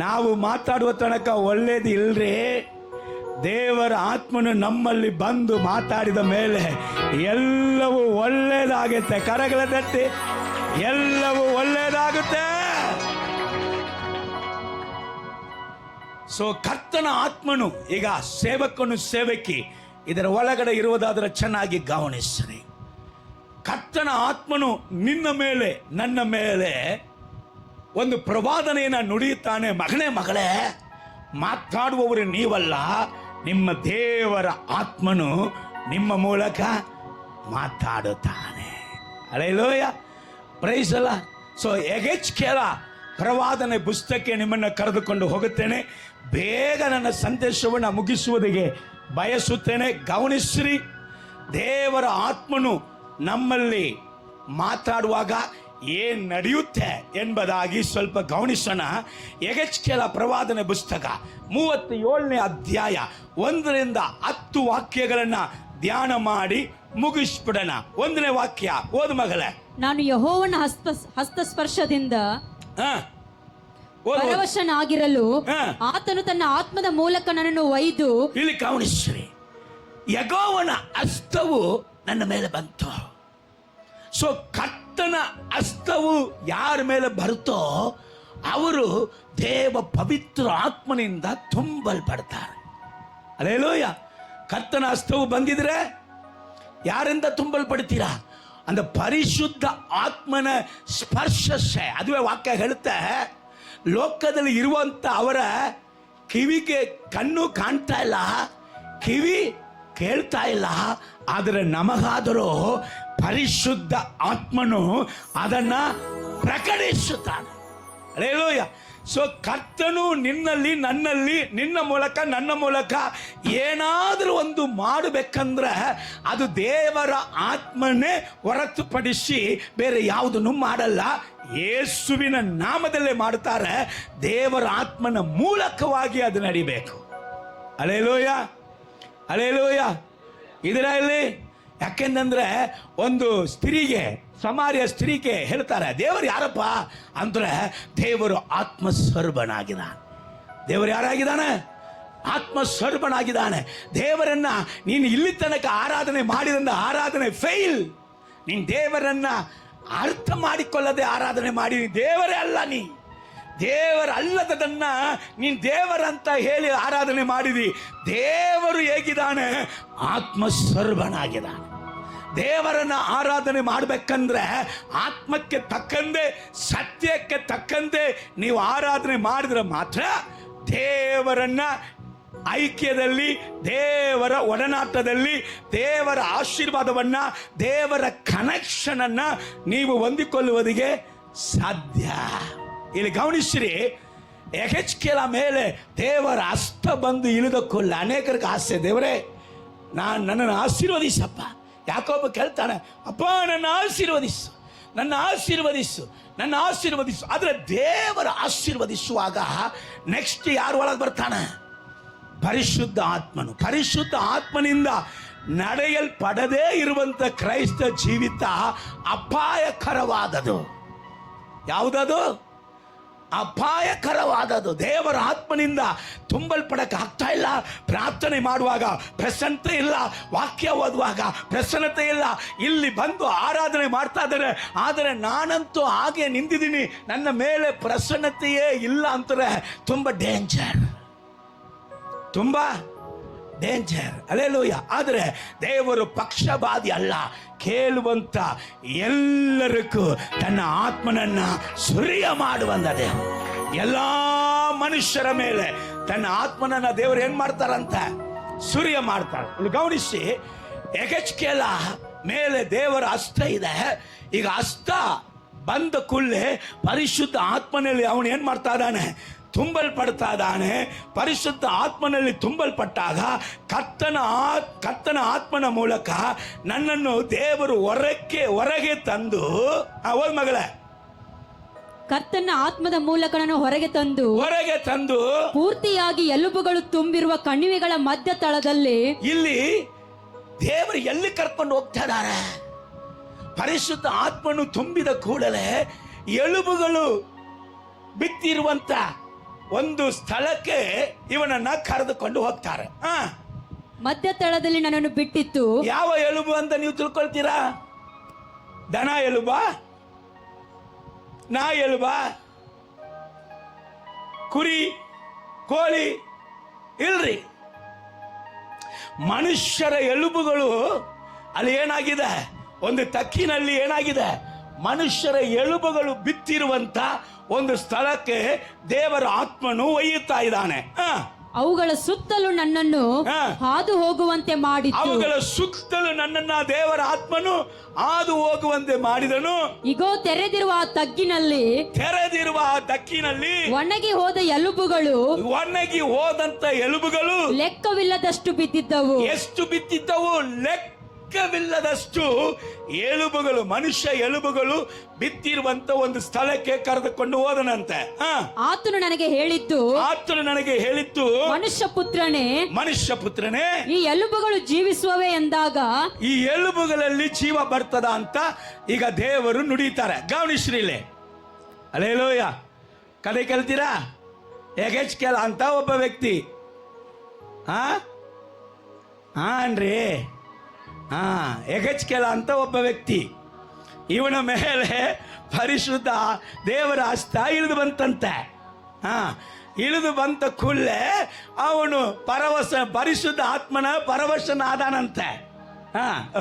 ನಾವು ಮಾತಾಡುವ ತನಕ ಒಳ್ಳೇದು ಇಲ್ರಿ. ದೇವರ ಆತ್ಮನು ನಮ್ಮಲ್ಲಿ ಬಂದು ಮಾತಾಡಿದ ಮೇಲೆ ಎಲ್ಲವೂ ಒಳ್ಳೇದಾಗುತ್ತೆ. ಕರಗಳ ತಟ್ಟಿ, ಎಲ್ಲವೂ ಒಳ್ಳೇದಾಗುತ್ತೆ. ಸೊ ಕರ್ತನ ಆತ್ಮನು, ಈಗ ಸೇವಕನು ಸೇವಕಿ ಇದರ ಒಳಗಡೆ ಇರುವುದಾದರೆ ಚೆನ್ನಾಗಿ ಗಮನಿಸ್ರಿ. ಕರ್ತನ ಆತ್ಮನು ನಿನ್ನ ಮೇಲೆ ನನ್ನ ಮೇಲೆ ಒಂದು ಪ್ರವಾದನೆಯನ್ನು ನುಡಿಯುತ್ತಾನೆ. ಮಗನೇ ಮಗಳೇ, ಮಾತಾಡುವವರು ನೀವಲ್ಲ, ನಿಮ್ಮ ದೇವರ ಆತ್ಮನು ನಿಮ್ಮ ಮೂಲಕ ಮಾತಾಡುತ್ತಾನೆ. ಹಲ್ಲೆಲೂಯಾ, ಪ್ರೈಸ್ ಅಲ್ಲ. ಸೊ ಯೆಹೆಜ್ಕೇಲ ಪ್ರವಾದನೆ ಪುಸ್ತಕಕ್ಕೆ ನಿಮ್ಮನ್ನು ಕರೆದುಕೊಂಡು ಹೋಗುತ್ತೇನೆ. ಬೇಗ ನನ್ನ ಸಂದೇಶವನ್ನು ಮುಗಿಸುವುದಕ್ಕೆ ಬಯಸುತ್ತೇನೆ. ಗಮನಿಸ್ರಿ, ದೇವರ ಆತ್ಮನು ನಮ್ಮಲ್ಲಿ ಮಾತಾಡುವಾಗ ಏನ್ ನಡೆಯುತ್ತೆ ಎಂಬುದಾಗಿ ಸ್ವಲ್ಪ ಗಮನಿಸೋಣ. ಯೆಹೆಜ್ಕೇಲ ಪ್ರವಾದನೆ ಪುಸ್ತಕ 37ನೇ ಅಧ್ಯಾಯ 1ರಿಂದ 10 ವಾಕ್ಯಗಳನ್ನು ಧ್ಯಾನ ಮಾಡಿ ಮುಗಿಸ್ಬಿಡೋಣ. 1ನೇ ವಾಕ್ಯ ಓದು ಮಗಳೇ. ನಾನು ಯೆಹೋವನ ಹಸ್ತಸ್ಪರ್ಶದಿಂದ ಪರವಶನಾಗಿರಲು ಆತನು ತನ್ನ ಆತ್ಮದ ಮೂಲಕ ನನ್ನನ್ನು ಒಯ್ದು. ಇಲ್ಲಿ ಗಮನಿಸ್ರಿ, ಯೆಹೋವನ ಹಸ್ತವು ನನ್ನ ಮೇಲೆ ಬಂತು. ಸೊ ಕರ್ತನ ಹಸ್ತವು ಯಾರ ಮೇಲೆ ಬರುತ್ತೋ ಅವರು ದೇವ ಪವಿತ್ರ ಆತ್ಮನಿಂದ ತುಂಬಲ್ಪಡ್ತಾರೆ. ಹಲ್ಲೆಲೂಯಾ. ಕರ್ತನ ಹಸ್ತವು ಬಂದಿದ್ರೆ ಯಾರಿಂದ ತುಂಬಲ್ಪಡ್ತೀರಾ? ಅಂದ ಪರಿಶುದ್ಧ ಆತ್ಮನ ಸ್ಪರ್ಶಸೆ. ಅದುವೇ ವಾಕ್ಯ ಹೇಳುತ್ತೆ, ಲೋಕದಲ್ಲಿ ಇರುವಂತ ಅವರ ಕಿವಿಗೆ ಕಣ್ಣು ಕಾಣ್ತಾ ಇಲ್ಲ, ಕಿವಿ ಕೇಳ್ತಾ ಇಲ್ಲ, ಆದರೆ ನಮಗಾದರೂ ಪರಿಶುದ್ಧ ಆತ್ಮನು ಅದನ್ನ ಪ್ರಕಟಿಸುತ್ತಾನೆ. ಹಲ್ಲೆಲೂಯಾ. ಸೊ ಕರ್ತನು ನಿನ್ನಲ್ಲಿ, ನನ್ನಲ್ಲಿ, ನಿನ್ನ ಮೂಲಕ, ನನ್ನ ಮೂಲಕ ಏನಾದರೂ ಒಂದು ಮಾಡಬೇಕಂದ್ರೆ ಅದು ದೇವರ ಆತ್ಮನೇ ಹೊರತುಪಡಿಸಿ ಬೇರೆ ಯಾವುದನ್ನು ಮಾಡಲ್ಲ. ಯೇಸುವಿನ ನಾಮದಲ್ಲೇ ಮಾಡುತ್ತಾರೆ. ದೇವರ ಆತ್ಮನ ಮೂಲಕವಾಗಿ ಅದು ನಡಿಬೇಕು. Hallelujah, hallelujah. ಇದರಲ್ಲಿ ಯಾಕೆಂದ್ರೆ ಒಂದು ಸ್ತ್ರೀಗೆ, ಸಮಾರ್ಯ ಸ್ತ್ರೀಗೆ ಹೇಳ್ತಾರೆ, ದೇವರು ಯಾರಪ್ಪ ಅಂದ್ರೆ ದೇವರು ಆತ್ಮಸ್ವರೂಪನಾಗಿದ್ದಾನೆ. ದೇವರು ಯಾರಾಗಿದ್ದಾನೆ? ಆತ್ಮಸ್ವರೂಪನಾಗಿದ್ದಾನೆ. ದೇವರನ್ನ ನೀನು ಇಲ್ಲಿ ತನಕ ಆರಾಧನೆ ಮಾಡಿದಂತ ಆರಾಧನೆ ಫೇಲ್. ನೀನು ದೇವರನ್ನ ಅರ್ಥ ಮಾಡಿಕೊಳ್ಳದೆ ಆರಾಧನೆ ಮಾಡಿ ದೇವರೇ ಅಲ್ಲ, ನೀ ದೇವರಲ್ಲದನ್ನ ನೀನು ದೇವರಂತ ಹೇಳಿ ಆರಾಧನೆ ಮಾಡಿದಿ. ದೇವರು ಹೇಗಿದ್ದಾನೆ? ಆತ್ಮಸ್ವರೂಪನಾಗಿದ್ದಾನೆ. ದೇವರನ್ನ ಆರಾಧನೆ ಮಾಡಬೇಕಂದ್ರೆ ಆತ್ಮಕ್ಕೆ ತಕ್ಕಂತೆ, ಸತ್ಯಕ್ಕೆ ತಕ್ಕಂತೆ ನೀವು ಆರಾಧನೆ ಮಾಡಿದ್ರೆ ಮಾತ್ರ ದೇವರನ್ನ ಐಕ್ಯದಲ್ಲಿ, ದೇವರ ಒಡನಾಟದಲ್ಲಿ, ದೇವರ ಆಶೀರ್ವಾದವನ್ನ, ದೇವರ ಕನೆಕ್ಷನ್ ಅನ್ನ ನೀವು ಹೊಂದಿಕೊಳ್ಳುವುದಕ್ಕೆ ಸಾಧ್ಯ. ಇಲ್ಲಿ ಗಮನಿಸ್ರಿ, ಯೆಹೆಜ್ಕೇಲ ಮೇಲೆ ದೇವರ ಹಸ್ತ ಬಂದು ಇಳಿದ ಕೂಡಲೇ ಅನೇಕರಿಗೆ ಆಸೆ, ದೇವರೇ ನನ್ನನ್ನು ಆಶೀರ್ವದಿಸಪ್ಪ. ಯಾಕೊಬ್ಬ ಕೇಳ್ತಾನೆ, ಅಪ್ಪ ನನ್ನ ಆಶೀರ್ವದಿಸು, ನನ್ನ ಆಶೀರ್ವದಿಸು, ನನ್ನ ಆಶೀರ್ವದಿಸು. ಆದರೆ ದೇವರ ಆಶೀರ್ವದಿಸುವಾಗ ನೆಕ್ಸ್ಟ್ ಯಾರು ಒಳಗೆ ಬರ್ತಾನೆ? ಪರಿಶುದ್ಧ ಆತ್ಮನು. ಪರಿಶುದ್ಧ ಆತ್ಮನಿಂದ ನಡೆಯಲ್ಪಡದೇ ಇರುವಂತ ಕ್ರೈಸ್ತ ಜೀವಿತ ಅಪಾಯಕರವಾದದು. ಯಾವುದದು? ಅಪಾಯಕರವಾದದು. ದೇವರ ಆತ್ಮನಿಂದ ತುಂಬಲ್ಪಡಕ್ಕೆ ಆಗ್ತಾ ಇಲ್ಲ. ಪ್ರಾರ್ಥನೆ ಮಾಡುವಾಗ ಪ್ರಸನ್ನತೆ ಇಲ್ಲ, ವಾಕ್ಯ ಓದುವಾಗ ಪ್ರಸನ್ನತೆ ಇಲ್ಲ. ಇಲ್ಲಿ ಬಂದು ಆರಾಧನೆ ಮಾಡ್ತಾ ಇದ್ದಾರೆ, ಆದರೆ ನಾನಂತೂ ಹಾಗೆ ನಿಂತಿದ್ದೀನಿ, ನನ್ನ ಮೇಲೆ ಪ್ರಸನ್ನತೆಯೇ ಇಲ್ಲ ಅಂತಾರೆ. ತುಂಬ ಡೇಂಜರ್, ತುಂಬ ಡೇಂಜರ್. ಹಲ್ಲೆಲೂಯಾ. ಆದರೆ ದೇವರು ಪಕ್ಷಪಾತಿ ಅಲ್ಲ. ಕೇಳುವಂತ ಎಲ್ಲರಿಗೂ ತನ್ನ ಆತ್ಮನನ್ನ ಸುರಿಯ ಮಾಡುವಂತ ದೇವರು. ಎಲ್ಲ ಮನುಷ್ಯರ ಮೇಲೆ ತನ್ನ ಆತ್ಮನನ್ನ ದೇವರು ಏನ್ ಮಾಡ್ತಾರಂತ? ಸುರಿಯ ಮಾಡ್ತಾರೆ. ಇಲ್ಲಿ ಗಮನಿಸಿ, ಯೆಹೆಜ್ಕೇಲ ಮೇಲೆ ದೇವರ ಹಸ್ತ ಇದೆ. ಈಗ ಹಸ್ತ ಬಂದ ಕೂಡಲೇ ಪರಿಶುದ್ಧ ಆತ್ಮನಲ್ಲಿ ಅವನು ಏನ್ ಮಾಡ್ತಾ ಇದ್ದಾನೆ? ತುಂಬಲ್ಪಡ್ತಾ ಇದ್ದಾನೆ. ಪರಿಶುದ್ಧ ಆತ್ಮನಲ್ಲಿ ತುಂಬಲ್ಪಟ್ಟಾಗ ಕರ್ತನ ಆತ್ಮನ ಮೂಲಕ ನನ್ನನ್ನು ದೇವರು ಹೊರಗೆ ತಂದು, ಓದ್ ಮಗಳೇ, ಕರ್ತನ ಆತ್ಮದ ಮೂಲಕ ನಾನು ಹೊರಗೆ ತಂದು ಪೂರ್ತಿಯಾಗಿ ಎಲುಬುಗಳು ತುಂಬಿರುವ ಕಣಿವೆಗಳ ಮಧ್ಯ ತಳದಲ್ಲಿ. ಇಲ್ಲಿ ದೇವರು ಎಲ್ಲಿ ಕರ್ಕೊಂಡು ಹೋಗ್ತಾ ಇದ್ದಾರೆ? ಪರಿಶುದ್ಧ ಆತ್ಮನು ತುಂಬಿದ ಕೂಡಲೇ ಎಲುಬುಗಳು ಬಿತ್ತಿರುವಂತ ಒಂದು ಸ್ಥಳಕ್ಕೆ ಇವನನ್ನ ಕರೆದುಕೊಂಡು ಹೋಗ್ತಾರೆ. ಮಧ್ಯ ತಳದಲ್ಲಿ ನನ್ನನ್ನು ಬಿಟ್ಟಿತ್ತು. ಯಾವ ಎಲುಬು ಅಂತ ನೀವು ತಿಳ್ಕೊಳ್ತೀರಾ? ದನ ಎಲುಬ, ನಾ ಎಲುಬ, ಕುರಿ, ಕೋಳಿ ಇಲ್ರಿ, ಮನುಷ್ಯರ ಎಲುಬುಗಳು ಅಲ್ಲಿ ಏನಾಗಿದೆ? ಒಂದು ತಕ್ಕಿನಲ್ಲಿ ಏನಾಗಿದೆ? ಮನುಷ್ಯರ ಎಲುಬುಗಳು ಬಿತ್ತಿರುವಂತ ಒಂದು ಸ್ಥಳಕ್ಕೆ ದೇವರ ಆತ್ಮನು ಒಯ್ಯುತ್ತಾ ಇದ್ದಾನೆ. ಅವುಗಳ ಸುತ್ತಲೂ ನನ್ನನ್ನು ಹಾದು ಹೋಗುವಂತೆ ಮಾಡಿತು. ಅವುಗಳ ಸುತ್ತಲೂ ನನ್ನನ್ನ ದೇವರ ಆತ್ಮನು ಹಾದು ಹೋಗುವಂತೆ ಮಾಡಿದನು. ಇಗೋ ತೆರೆದಿರುವ ಆ ತಗ್ಗಿನಲ್ಲಿ ಒಣಗಿ ಹೋದ ಎಲುಬುಗಳು, ಒಣಗಿ ಹೋದಂತ ಎಲುಬುಗಳು ಲೆಕ್ಕವಿಲ್ಲದಷ್ಟು ಬಿದ್ದಿದ್ದವು. ಎಷ್ಟು ಬಿದ್ದಿದ್ದವು? ಲೆಕ್ಕವಿಲ್ಲದಷ್ಟು ಎಲುಬುಗಳು, ಮನುಷ್ಯ ಎಲುಬುಗಳು ಬಿತ್ತಿರುವಂತ ಒಂದು ಸ್ಥಳಕ್ಕೆ ಕರೆದುಕೊಂಡು ಹೋದನಂತೆ. ಆತನು ನನಗೆ ಹೇಳಿದ್ದು, ಮನುಷ್ಯ ಪುತ್ರನೇ, ಈ ಎಲುಬುಗಳು ಜೀವಿಸುವವೆ ಎಂದಾಗ, ಈ ಎಲುಬುಗಳಲ್ಲಿ ಜೀವ ಬರ್ತದ ಅಂತ ಈಗ ದೇವರು ನುಡಿತಾರೆ. ಗಮನಿಸ್ರಿಲೆ, ಅಲ್ಲೇಲೂಯ. ಕಡೆ ಕೇಳ್ತೀರಾ? ಎಗೆಚ್ಕೆಲ ಅಂತ ಒಬ್ಬ ವ್ಯಕ್ತಿ, ಅನ್ರಿ, ಎಗೆಚ್ಕೆಲ ಅಂತ ಒಬ್ಬ ವ್ಯಕ್ತಿ, ಇವನ ಮೇಲೆ ಪರಿಶುದ್ಧ ದೇವರ ಹಸ್ತ ಇಳಿದು ಬಂತಂತೆ. ಇಳಿದು ಬಂತ ಕೂಡಲೇ ಅವನು ಪರಿಶುದ್ಧ ಆತ್ಮನ ಪರವಶನಾದನಂತೆ.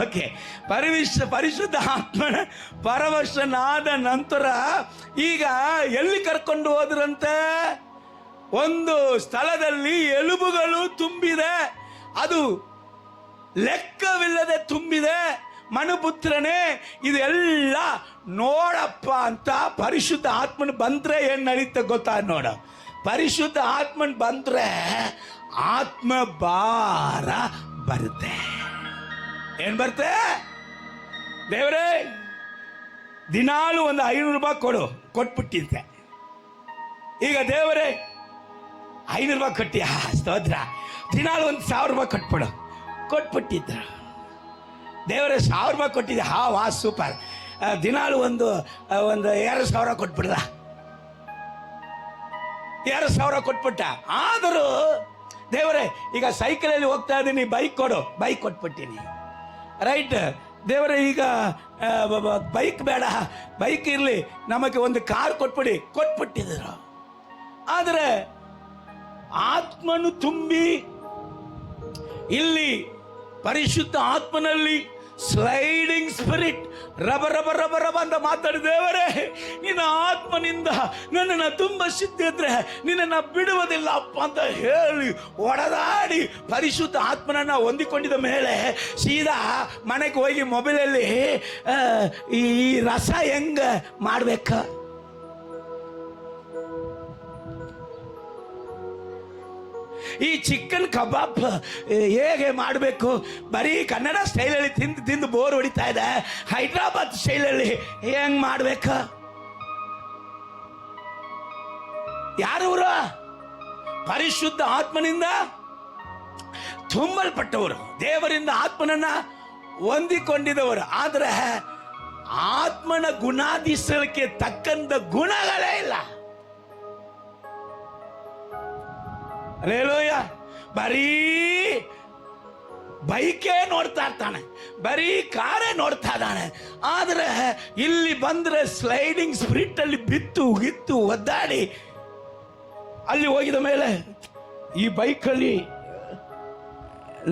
ಓಕೆ, ಪರಿಶುದ್ಧ ಆತ್ಮನ ಪರವಶನಾದ ನಂತರ ಈಗ ಎಲ್ಲಿ ಕರ್ಕೊಂಡು ಹೋದ್ರಂತೆ? ಒಂದು ಸ್ಥಳದಲ್ಲಿ ಎಲುಬುಗಳು ತುಂಬಿದೆ, ಅದು ಲೆಕ್ಕವಿಲ್ಲದೆ ತುಂಬಿದೆ. ಮನುಪುತ್ರನೇ, ಇದೆಲ್ಲ ನೋಡಪ್ಪ ಅಂತ ಪರಿಶುದ್ಧ ಆತ್ಮನ್ ಬಂದ್ರೆ ಏನ್ ನಡೀತ ಗೊತ್ತಾ? ನೋಡ, ಪರಿಶುದ್ಧ ಆತ್ಮನ್ ಬಂದ್ರೆ ಆತ್ಮ ಭಾರ ಬರುತ್ತೆ. ಏನ್ ಬರುತ್ತೆ? ದೇವರೇ, ದಿನಾಲು ಒಂದು 500 ರೂಪಾಯಿ ಕೊಟ್ಬಿಟ್ಟಿದ್ದೆ. ಈಗ ದೇವರೇ 500 ರೂಪಾಯಿ ಕೊಟ್ಟಿ, ಸ್ತೋತ್ರ. ದಿನಾಲು ಒಂದು 1000 ರೂಪಾಯಿ ಕೊಟ್ಬಿಟ್ಟಿದ್ರ. ದೇವರೇ 1000 ರೂಪಾಯಿ ಕೊಟ್ಟಿದ್ದೆ, ವಾ ಸೂಪರ್. ದಿನಾಲು ಒಂದು 2000 ಕೊಟ್ಬಿಡ್ದ, 2000 ಕೊಟ್ಬಿಟ್ಟ. ಆದರೂ ದೇವರೇ, ಈಗ ಸೈಕಲಲ್ಲಿ ಹೋಗ್ತಾ ಇದ್ದೀನಿ, ಬೈಕ್ ಕೊಟ್ಬಿಟ್ಟಿನಿ. ರೈಟ್ ದೇವರೇ, ಈಗ ಬೈಕ್ ಬೇಡ, ಬೈಕ್ ಇರಲಿ, ನಮಗೆ ಒಂದು ಕಾರ್ ಕೊಟ್ಬಿಟ್ಟಿದ್ರು. ಆದರೆ ಆತ್ಮನು ತುಂಬಿ ಇಲ್ಲಿ ಪರಿಶುದ್ಧ ಆತ್ಮನಲ್ಲಿ ಸ್ಲೈಡಿಂಗ್ ಸ್ಪಿರಿಟ್ ರಬ ಅಂತ ಮಾತಾಡಿ, ದೇವರೇ, ನಿನ್ನ ಆತ್ಮನಿಂದ ನನ್ನನ್ನು ತುಂಬಿಸಿದ್ರೆ ನಿನ್ನನ್ನು ಬಿಡುವುದಿಲ್ಲ ಅಪ್ಪ ಅಂತ ಹೇಳಿ ಒಡೆದಾಡಿ ಪರಿಶುದ್ಧ ಆತ್ಮನನ್ನ ಹೊಂದಿಕೊಂಡಿದ ಮೇಲೆ ಸೀದಾ ಮನೆಗೆ ಹೋಗಿ ಮೊಬೈಲಲ್ಲಿ ಈ ರಸ ಹೆಂಗ ಮಾಡ್ಬೇಕ, ಈ ಚಿಕನ್ ಕಬಾಬ್ ಹೇಗೆ ಮಾಡಬೇಕು, ಬರೀ ಕನ್ನಡ ಸ್ಟೈಲಲ್ಲಿ ತಿಂದು ಬೋರ್ ಹೊಡಿತಾ ಇದೆ, ಹೈದ್ರಾಬಾದ್ ಸ್ಟೈಲಲ್ಲಿ ಹೆಂಗ್ ಮಾಡ್ಬೇಕ? ಯಾರವರು? ಪರಿಶುದ್ಧ ಆತ್ಮನಿಂದ ತುಂಬಲ್ಪಟ್ಟವರು, ದೇವರಿಂದ ಆತ್ಮನನ್ನ ಹೊಂದಿಕೊಂಡಿದವರು. ಆದ್ರೆ ಆತ್ಮನ ಗುಣಾಧಿಸಕ್ಕೆ ತಕ್ಕಂತ ಗುಣಗಳೇ ಇಲ್ಲ. ಅಲ್ಲೇಲೂಯ. ಬರೀ ಬೈಕೇ ನೋಡ್ತಾ ಇರ್ತಾನೆ, ಬರೀ ಕಾರೇ ನೋಡ್ತಾ ಇದ್ದಾನೆ. ಆದ್ರೆ ಇಲ್ಲಿ ಬಂದ್ರೆ ಸ್ಲೈಡಿಂಗ್ ಸ್ಪಿರಿಟ್ ಅಲ್ಲಿ ಬಿತ್ತು ಒದ್ದಾಡಿ ಅಲ್ಲಿ ಹೋಗಿದ ಮೇಲೆ ಈ ಬೈಕಲ್ಲಿ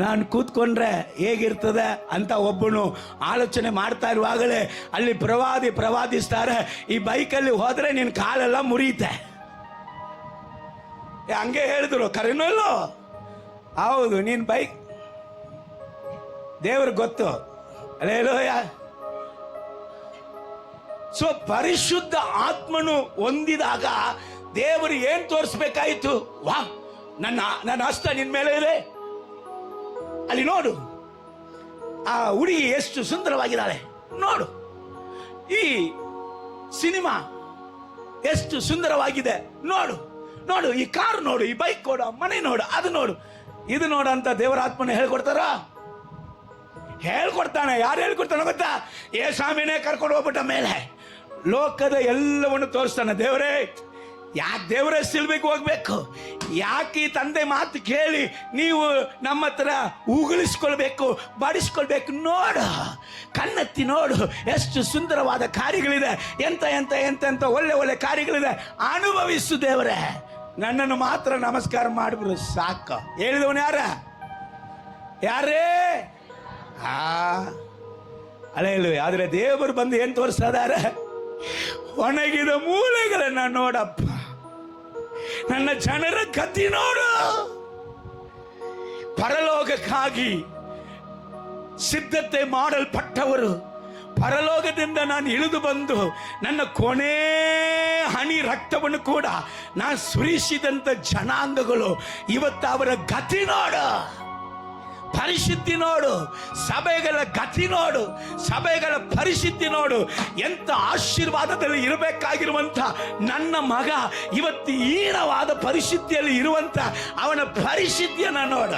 ನಾನು ಕೂತ್ಕೊಂಡ್ರೆ ಹೇಗಿರ್ತದೆ ಅಂತ ಒಬ್ಬನು ಆಲೋಚನೆ ಮಾಡ್ತಾ ಇರುವಾಗಲೇ ಅಲ್ಲಿ ಪ್ರವಾದಿಸ್ತಾರೆ, ಈ ಬೈಕಲ್ಲಿ ಹೋದ್ರೆ ನಿನ್ನ ಕಾಲೆಲ್ಲ ಮುರಿಯುತ್ತೆ. ಹಂಗೆ ಹೇಳಿದ್ರು, ಕರೆನೋ ಇಲ್ಲೋ? ಹೌದು, ನೀನ್ ಬೈಕ್, ದೇವ್ರಿಗೆ ಗೊತ್ತು. ಅಲ್ಲೇಲೂಯ. ಸೊ ಪರಿಶುದ್ಧ ಆತ್ಮನು ಹೊಂದಿದಾಗ ದೇವರು ಏನ್ ತೋರಿಸ್ಬೇಕಾಯಿತು? ವಾ, ನನ್ನ ಹಸ್ತ ನಿನ್ ಮೇಲೆ ಇದೆ, ಅಲ್ಲಿ ನೋಡು, ಆ ಹುಡುಗಿ ಎಷ್ಟು ಸುಂದರವಾಗಿದ್ದಾಳೆ ನೋಡು, ಈ ಸಿನಿಮಾ ಎಷ್ಟು ಸುಂದರವಾಗಿದೆ ನೋಡು, ಈ ಕಾರ್ ನೋಡು, ಈ ಬೈಕ್ ನೋಡು, ಮನೆ ನೋಡು, ಅದು ನೋಡು, ಇದು ನೋಡು ಅಂತ ದೇವರ ಆತ್ಮನ ಹೇಳ್ಕೊಡ್ತಾರ? ಹೇಳ್ಕೊಡ್ತಾನೆ. ಯಾರು ಹೇಳ್ಕೊಡ್ತಾನೆ ಗೊತ್ತಾ? ಸ್ವಾಮಿನೇ ಕರ್ಕೊಂಡು ಹೋಗ್ಬಿಟ್ಟ ಮೇಲೆ ಲೋಕದ ಎಲ್ಲವನ್ನು ತೋರಿಸ್ತಾನೆ. ದೇವರೇ, ಯಾಕೆ ದೇವರೇ ಸಿಲ್ಬೇಕು ಹೋಗ್ಬೇಕು? ಯಾಕೆ ಈ ತಂದೆ ಮಾತು ಕೇಳಿ ನೀವು ನಮ್ಮ ಹತ್ರ ಉಗುಳಿಸ್ಕೊಳ್ಬೇಕು, ಬಾಡಿಸ್ಕೊಳ್ಬೇಕು? ನೋಡು, ಕಣ್ಣೆತ್ತಿ ನೋಡು, ಎಷ್ಟು ಸುಂದರವಾದ ಕಾರ್ಯಗಳಿದೆ, ಎಂತ ಎಂತ ಎಂತ ಎಂತ ಒಳ್ಳೆ ಒಳ್ಳೆ ಕಾರ್ಯಗಳಿದೆ, ಅನುಭವಿಸು ದೇವರೇ. ನನ್ನನ್ನು ಮಾತ್ರ ನಮಸ್ಕಾರ ಮಾಡಿಬಿಡು ಸಾಕು. ಹೇಳಿದವನು ಯಾರೇ? ಅಲ್ಲ, ಆದ್ರೆ ದೇವರು ಬಂದು ಏನ್ ತೋರಿಸ್ತಾರೆ? ಒಣಗಿದ ಮೂಳೆಗಳನ್ನ ನೋಡಪ್ಪ, ನನ್ನ ಜನರ ಗತಿ ನೋಡು. ಪರಲೋಕಕ್ಕಾಗಿ ಸಿದ್ಧತೆ ಮಾಡಲ್ಪಟ್ಟವರು, ಪರಲೋಕದಿಂದ ನಾನು ಇಳಿದು ಬಂದು ನನ್ನ ಕೊನೆ ಹನಿ ರಕ್ತವನ್ನು ಕೂಡ ನಾನು ಸುರಿಸಿದಂತ ಜನಾಂಗಗಳು ಇವತ್ತು ಅವರ ಗತಿ ನೋಡು, ಪರಿಸ್ಥಿತಿ ನೋಡು, ಸಭೆಗಳ ಗತಿ ನೋಡು, ಸಭೆಗಳ ಪರಿಸ್ಥಿತಿ ನೋಡು. ಎಂತ ಆಶೀರ್ವಾದದಲ್ಲಿ ಇರಬೇಕಾಗಿರುವಂತ ನನ್ನ ಮಗ ಇವತ್ತು ಹೀನವಾದ ಪರಿಸ್ಥಿತಿಯಲ್ಲಿ ಇರುವಂತ ಅವನ ಪರಿಸ್ಥಿತಿಯನ್ನ ನೋಡ.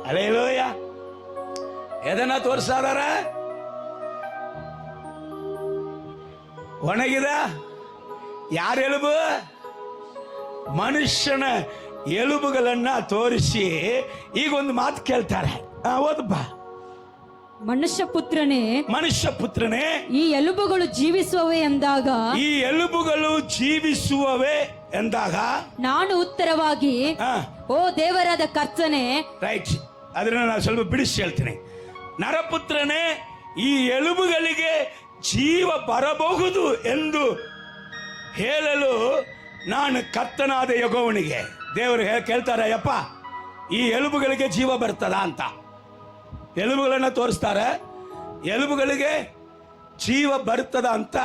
ಹಲ್ಲೆಲೂಯ. ಎದನ್ನ ತೋರಿಸಾದಾರ? ಒಣಗಿದ ಯಾರ ಎಲುಬು? ಮನುಷ್ಯನ ಎಲುಬುಗಳನ್ನ ತೋರಿಸಿ ಈಗ ಒಂದು ಮಾತು ಕೇಳ್ತಾರೆ. ಓದಪ್ಪ. ಮನುಷ್ಯ ಪುತ್ರನೇ, ಈ ಎಲುಬುಗಳು ಜೀವಿಸುವವೇ ಎಂದಾಗ, ಈ ಎಲುಬುಗಳು ಜೀವಿಸುವವೇ ಎಂದಾಗ ನಾನು ಉತ್ತರವಾಗಿ, ಓ ದೇವರಾದ ಕರ್ತನೇ. ರೈಟ್, ಅದನ್ನ ನಾನು ಸ್ವಲ್ಪ ಬಿಡಿಸಿ ಹೇಳ್ತೀನಿ. ನರಪುತ್ರನೇ, ಈ ಎಲುಬುಗಳಿಗೆ ಜೀವ ಬರಬಹುದು ಎಂದು ಹೇಳಲು ನಾನು ಕರ್ತನಾದ ಯೆಹೋವನಿಗೆ. ದೇವರು ಕೇಳ್ತಾರೆ, ಯಪ್ಪ ಈ ಎಲುಬುಗಳಿಗೆ ಜೀವ ಬರ್ತದ ಅಂತ. ಎಲುಬುಗಳನ್ನ ತೋರಿಸ್ತಾರೆ. ಎಲುಬುಗಳಿಗೆ ಜೀವ ಬರ್ತದ ಅಂತ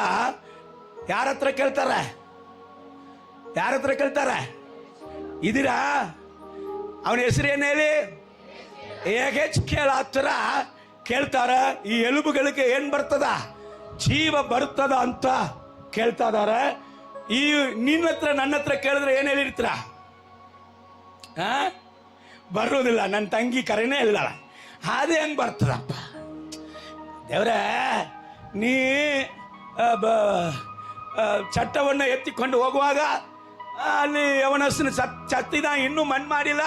ಯಾರ ಹತ್ರ ಕೇಳ್ತಾರೆ? ಯಾರ ಹತ್ರ ಕೇಳ್ತಾರೆ? ಇದೀರಾ? ಅವನ ಹೆಸರೇನು ಹೇಳಿ? ಯೆಹೆಜ್ಕೇಲ ಹತ್ರ ಕೇಳ್ತಾರ. ಈ ಎಲುಬುಗಳಿಗೆ ಏನ್ ಬರ್ತದ? ಜೀವ ಬರ್ತದ ಅಂತ ಕೇಳ್ತಾ ಇದಾರೆ. ಈ ನಿನ್ನ ಹತ್ರ ನನ್ನ ಹತ್ರ ಕೇಳಿದ್ರೆ ಏನ್ ಹೇಳಿರ್ತೀರ? ಬರೋದಿಲ್ಲ, ನನ್ನ ತಂಗಿ ಕರೆನೇ ಇಲ್ಲ. ಅದೇ ಹೆಂಗ್ ಬರ್ತದಪ್ಪ? ದೇವ್ರೆ, ನೀ ಚಟ್ಟವನ್ನು ಎತ್ತಿಕೊಂಡು ಹೋಗುವಾಗ ಅಲ್ಲಿ ಅವನನ್ನು ಚತ್ತಿದ, ಇನ್ನೂ ಮಣ್ಣು ಮಾಡಿಲ್ಲ,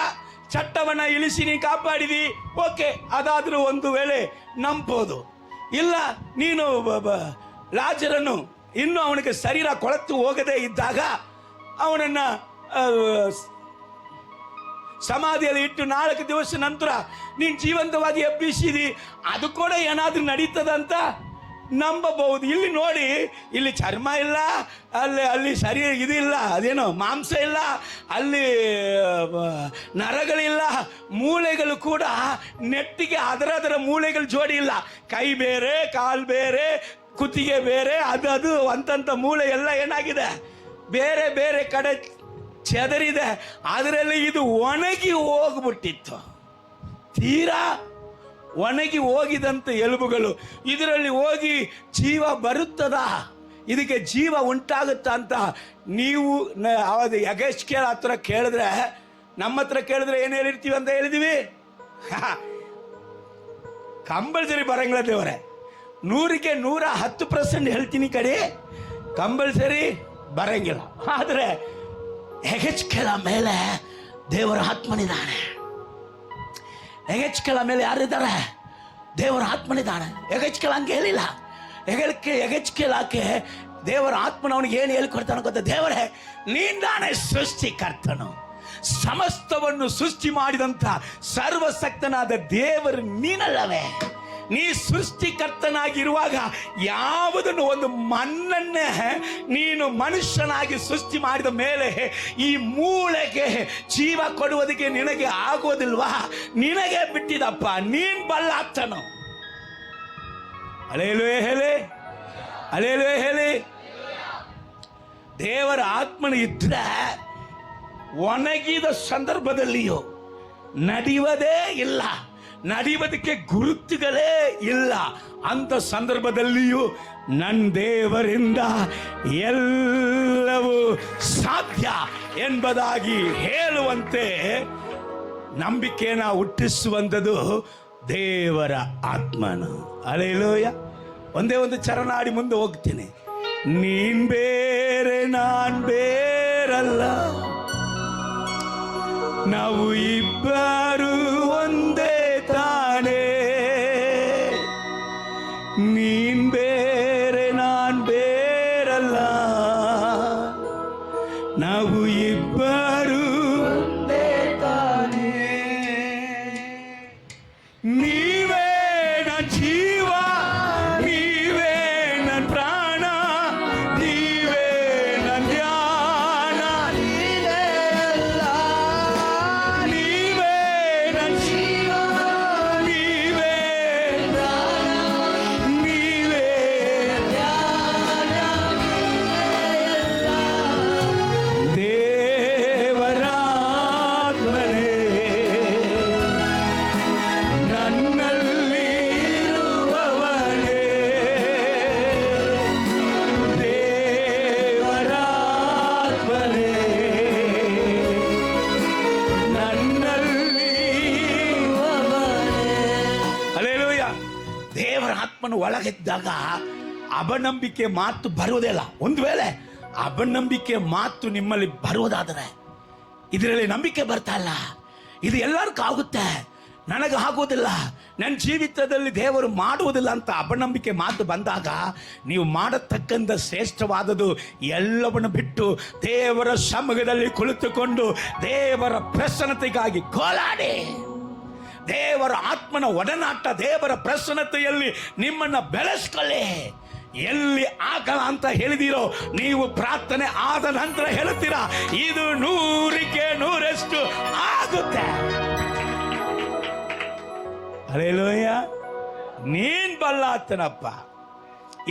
ಚಟ್ಟವನ್ನ ಇಳಿಸಿ ನೀ ಕಾಪಾಡಿದಿ, ಓಕೆ, ಅದಾದ್ರೂ ಒಂದು ವೇಳೆ ನಂಬೋದು. ಇಲ್ಲ, ನೀನು ಲಾಜರನ್ನು ಇನ್ನು ಅವನಿಗೆ ಶರೀರ ಕೊಳೆತು ಹೋಗದೇ ಇದ್ದಾಗ ಅವನನ್ನ ಸಮಾಧಿಯಲ್ಲಿ ಇಟ್ಟು 4 ದಿವಸ ನಂತರ ನೀನು ಜೀವಂತವಾಗಿ ಎಬ್ಬಿಸಿದಿ, ಅದು ಕೂಡ ಏನಾದ್ರೂ ನಡೀತದಂತ ನಂಬಬಹುದು. ಇಲ್ಲಿ ನೋಡಿ, ಇಲ್ಲಿ ಚರ್ಮ ಇಲ್ಲ, ಅಲ್ಲಿ ಶರೀರ ಇದಿಲ್ಲ, ಅದೇನೋ ಮಾಂಸ ಇಲ್ಲ, ಅಲ್ಲಿ ನರಗಳಿಲ್ಲ, ಮೂಳೆಗಳು ಕೂಡ ನೆಟ್ಟಿಗೆ ಅದರ ಮೂಳೆಗಳು ಜೋಡಿ ಇಲ್ಲ. ಕೈ ಬೇರೆ, ಕಾಲು ಬೇರೆ, ಕುತ್ತಿಗೆ ಬೇರೆ, ಅದು ಅಂತಂತ ಮೂಳೆ ಎಲ್ಲ ಏನಾಗಿದೆ, ಬೇರೆ ಬೇರೆ ಕಡೆ ಚೆದರಿದೆ. ಅದರಲ್ಲಿ ಇದು ಒಣಗಿ ಹೋಗ್ಬಿಟ್ಟಿತ್ತು, ತೀರಾ ಒಣಗಿ ಹೋಗಿದಂತ ಎಲುಬುಗಳು. ಇದರಲ್ಲಿ ಹೋಗಿ ಜೀವ ಬರುತ್ತದ, ಇದಕ್ಕೆ ಜೀವ ಉಂಟಾಗುತ್ತ ಅಂತ ನೀವು ಯೆಹೆಜ್ಕೇಲ ಹತ್ರ ಕೇಳಿದ್ರೆ, ನಮ್ಮ ಹತ್ರ ಕೇಳಿದ್ರೆ ಏನು ಹೇಳಿರ್ತೀವಿ ಅಂತ ಹೇಳಿದೀವಿ? ಕಂಪಲ್ಸರಿ ಬರಂಗಿಲ್ಲ ದೇವರೇ. 100ಕ್ಕೆ 110% ಹೇಳ್ತೀನಿ ಕಡೆ, ಕಂಪಲ್ಸರಿ ಬರಂಗಿಲ್ಲ. ಆದರೆ ಯೆಹೆಜ್ಕೇಲ ಮೇಲೆ ದೇವರ ಆತ್ಮನಿದ್ದಾನೆ. ಯೆಹೆಜ್ಕೇಲ ಮೇಲೆ ಯಾರಿದ್ದಾರೆ? ದೇವರ ಆತ್ಮನಿದ್ದಾನೆ. ಯೆಹೆಜ್ಕೇಲ ಹಂಗೆ ಹೇಳಿಲ್ಲ. ಯೆಹೆಜ್ಕೇಲಕ್ಕೆ ದೇವರ ಆತ್ಮನ ಅವನಿಗೆ ಏನು ಹೇಳಿಕೊಡ್ತಾನೆ ಗೊತ್ತಾ? ದೇವರೇ, ನೀನಾನೆ ಸೃಷ್ಟಿಕರ್ತನು, ಸಮಸ್ತವನ್ನು ಸೃಷ್ಟಿ ಮಾಡಿದಂತ ಸರ್ವಶಕ್ತನಾದ ದೇವರು ನೀನಲ್ಲವೇ? ನೀ ಸೃಷ್ಟಿಕರ್ತನಾಗಿರುವಾಗ ಯಾವುದನ್ನು, ಒಂದು ಮಣ್ಣನ್ನೇ ನೀನು ಮನುಷ್ಯನಾಗಿ ಸೃಷ್ಟಿ ಮಾಡಿದ ಮೇಲೆ ಈ ಮೂಳೆಗೆ ಜೀವ ಕೊಡುವುದಕ್ಕೆ ನಿನಗೆ ಆಗೋದಿಲ್ವಾ? ನಿನಗೆ ಬಿಟ್ಟಿದಪ್ಪ, ನೀನ್ ಬಲ್ಲಾತನು. ಹಲ್ಲೆಲೂಯಾ ಹೇಳಿ, ಹಲ್ಲೆಲೂಯಾ ಹೇಳಿ. ದೇವರ ಆತ್ಮನ ಇದ್ರೆ ಒಣಗಿದ ಸಂದರ್ಭದಲ್ಲಿಯೂ ನಡೆಯುವುದೇ ಇಲ್ಲ, ನಡೆಯುವುದಕ್ಕೆ ಗುರುತುಗಳೇ ಇಲ್ಲ. ಅಂತ ಸಂದರ್ಭದಲ್ಲಿಯೂ ನನ್ನ ದೇವರಿಂದ ಎಲ್ಲವೂ ಸಾಧ್ಯ ಎಂಬುದಾಗಿ ಹೇಳುವಂತೆ ನಂಬಿಕೆಯನ್ನು ಹುಟ್ಟಿಸುವಂಥದ್ದು ದೇವರ ಆತ್ಮನು. ಅಲ್ಲೇಲೂಯ. ಒಂದೇ ಒಂದು ಚರಣ ಆಡಿ ಮುಂದೆ ಹೋಗ್ತೀನಿ. ನೀನ್ ಬೇರೆ ನಾನ್ ಬೇರಲ್ಲ, ನಾವು ಇಬ್ಬರು ಒಂದೇ ತಾನೇ. ನೀನ್ ಬೇರೆ ನಾನ್ ಬೇರಲ್ಲ, ನಾವು ಇಬ್ಬರು ಒಂದೇ ತಾನೇ. ನೀವೇ ನನ್ನ ಜೀವ, ನೀವೇ ನನ್ನ ಪ್ರಾಣ, ನೀವೇ ನನ್ನ ಧ್ಯಾನ, ನೀವೇ ಎಲ್ಲ. ನೀವೇ ನನ್ನ ಜೀವ, ನೀವೇ ಪ್ರಾಣ, ನೀವೇ ಧ್ಯಾನ, ದೇವರಾತ್ಮನೇ ನನ್ನಲ್ಲಿ ಇರುವವನೇ, ದೇವರಾತ್ಮನೇ ನನ್ನಲ್ಲಿ ಇರುವವನೇ. ಹಲ್ಲೆಲೂಯಾ. ದೇವರ ಆತ್ಮನು ಒಳಗಿದ್ದಾಗ ಅಪನಂಬಿಕೆ ಮಾತು ಬರುವುದಿಲ್ಲ. ಒಂದು ವೇಳೆ ಅಪನಂಬಿಕೆ ಮಾತು ನಿಮ್ಮಲ್ಲಿ ಬರುವುದಾದರೆ, ಇದರಲ್ಲಿ ನಂಬಿಕೆ ಬರ್ತಾ ಇಲ್ಲ, ಇದು ಎಲ್ಲರಿಗೂ ಆಗುತ್ತೆ, ನನಗೆ ಆಗೋದಿಲ್ಲ, ನನ್ನ ಜೀವಿತದಲ್ಲಿ ದೇವರು ಮಾಡುವುದಿಲ್ಲ ಅಂತ ಅಪನಂಬಿಕೆ ಮಾತು ಬಂದಾಗ, ನೀವು ಮಾಡತಕ್ಕಂಥ ಶ್ರೇಷ್ಠವಾದದ್ದು ಎಲ್ಲವನ್ನು ಬಿಟ್ಟು ದೇವರ ಸಮ್ಮುಖದಲ್ಲಿ ಕುಳಿತುಕೊಂಡು ದೇವರ ಪ್ರಸನ್ನತೆಗಾಗಿ ಗೋಳಾಡಿ, ದೇವರ ಆತ್ಮನ ಒಡನಾಟ, ದೇವರ ಪ್ರಸನ್ನತೆಯಲ್ಲಿ ನಿಮ್ಮನ್ನು ಬೆಳೆಸ್ಕೊಳ್ಳಿ. ಎಲ್ಲಿ ಆಗಲ್ಲ ಅಂತ ಹೇಳಿದಿರೋ, ನೀವು ಪ್ರಾರ್ಥನೆ ಆದ ನಂತರ ಹೇಳ್ತೀರಾ, ಇದು 100ಕ್ಕೆ 100ರಷ್ಟು ಆಗುತ್ತೆ. ಹಲ್ಲೆಲೂಯ. ನೀನ್ ಬಲ್ಲಾತನಪ್ಪ.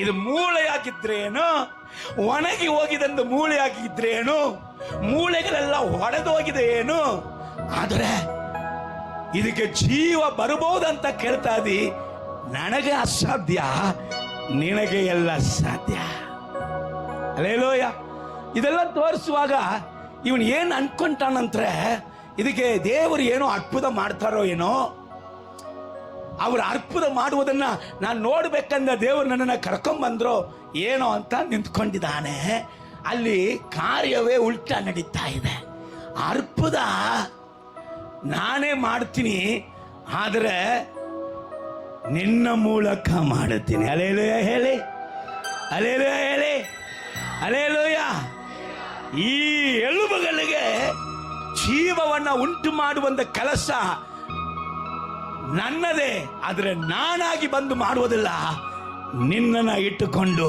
ಇದು ಮೂಳೆಯಾಗಿದ್ರೇನು, ಒಣಗಿ ಹೋಗಿದಂದು ಮೂಳೆಯಾಗಿದ್ರೇನು, ಮೂಳೆಗಳೆಲ್ಲ ಒಡೆದೋಗಿದೆ ಏನು, ಆದರೆ ಇದಕ್ಕೆ ಜೀವ ಬರಬಹುದಂತ ಕೇಳ್ತಾ ಇದ್ದಿ. ನನಗೆ ಅಸಾಧ್ಯ, ನಿನಗೆ ಎಲ್ಲ ಸಾಧ್ಯ. ಹಲ್ಲೆಲೂಯ. ಇದೆಲ್ಲ ತೋರಿಸುವಾಗ ಇವನು ಏನು ಅನ್ಕೊಂತಾನಂದ್ರೆ, ಇದಕ್ಕೆ ದೇವರು ಏನೋ ಅದ್ಭುತ ಮಾಡ್ತಾರೋ ಏನೋ, ಅವರು ಅರ್ಪುತ ಮಾಡುವುದನ್ನ ನಾನು ನೋಡ್ಬೇಕಂದ್ರೆ ದೇವರು ನನ್ನನ್ನು ಕರ್ಕೊಂಡ್ಬಂದ್ರು ಏನೋ ಅಂತ ನಿಂತ್ಕೊಂಡಿದ್ದಾನೆ. ಅಲ್ಲಿ ಕಾರ್ಯವೇ ಉಲ್ಟಾ ನಡೀತಾ ಇದೆ. ಅರ್ಪುತ ನಾನೇ ಮಾಡ್ತೀನಿ, ಆದರೆ ನಿನ್ನ ಮೂಲಕ ಮಾಡುತ್ತೀನಿ. ಹಲ್ಲೆಲೂಯ ಹೇಳಿ, ಹಲ್ಲೆಲೂಯ ಹೇಳಿ, ಹಲ್ಲೆಲೂಯ. ಈ ಎಲುಬುಗಳಿಗೆ ಜೀವವನ್ನ ಉಂಟು ಮಾಡುವಂತ ಕೆಲಸ ನನ್ನದೇ, ಆದರೆ ನಾನಾಗಿ ಬಂದು ಮಾಡುವುದಿಲ್ಲ, ನಿನ್ನನ್ನು ಇಟ್ಟುಕೊಂಡು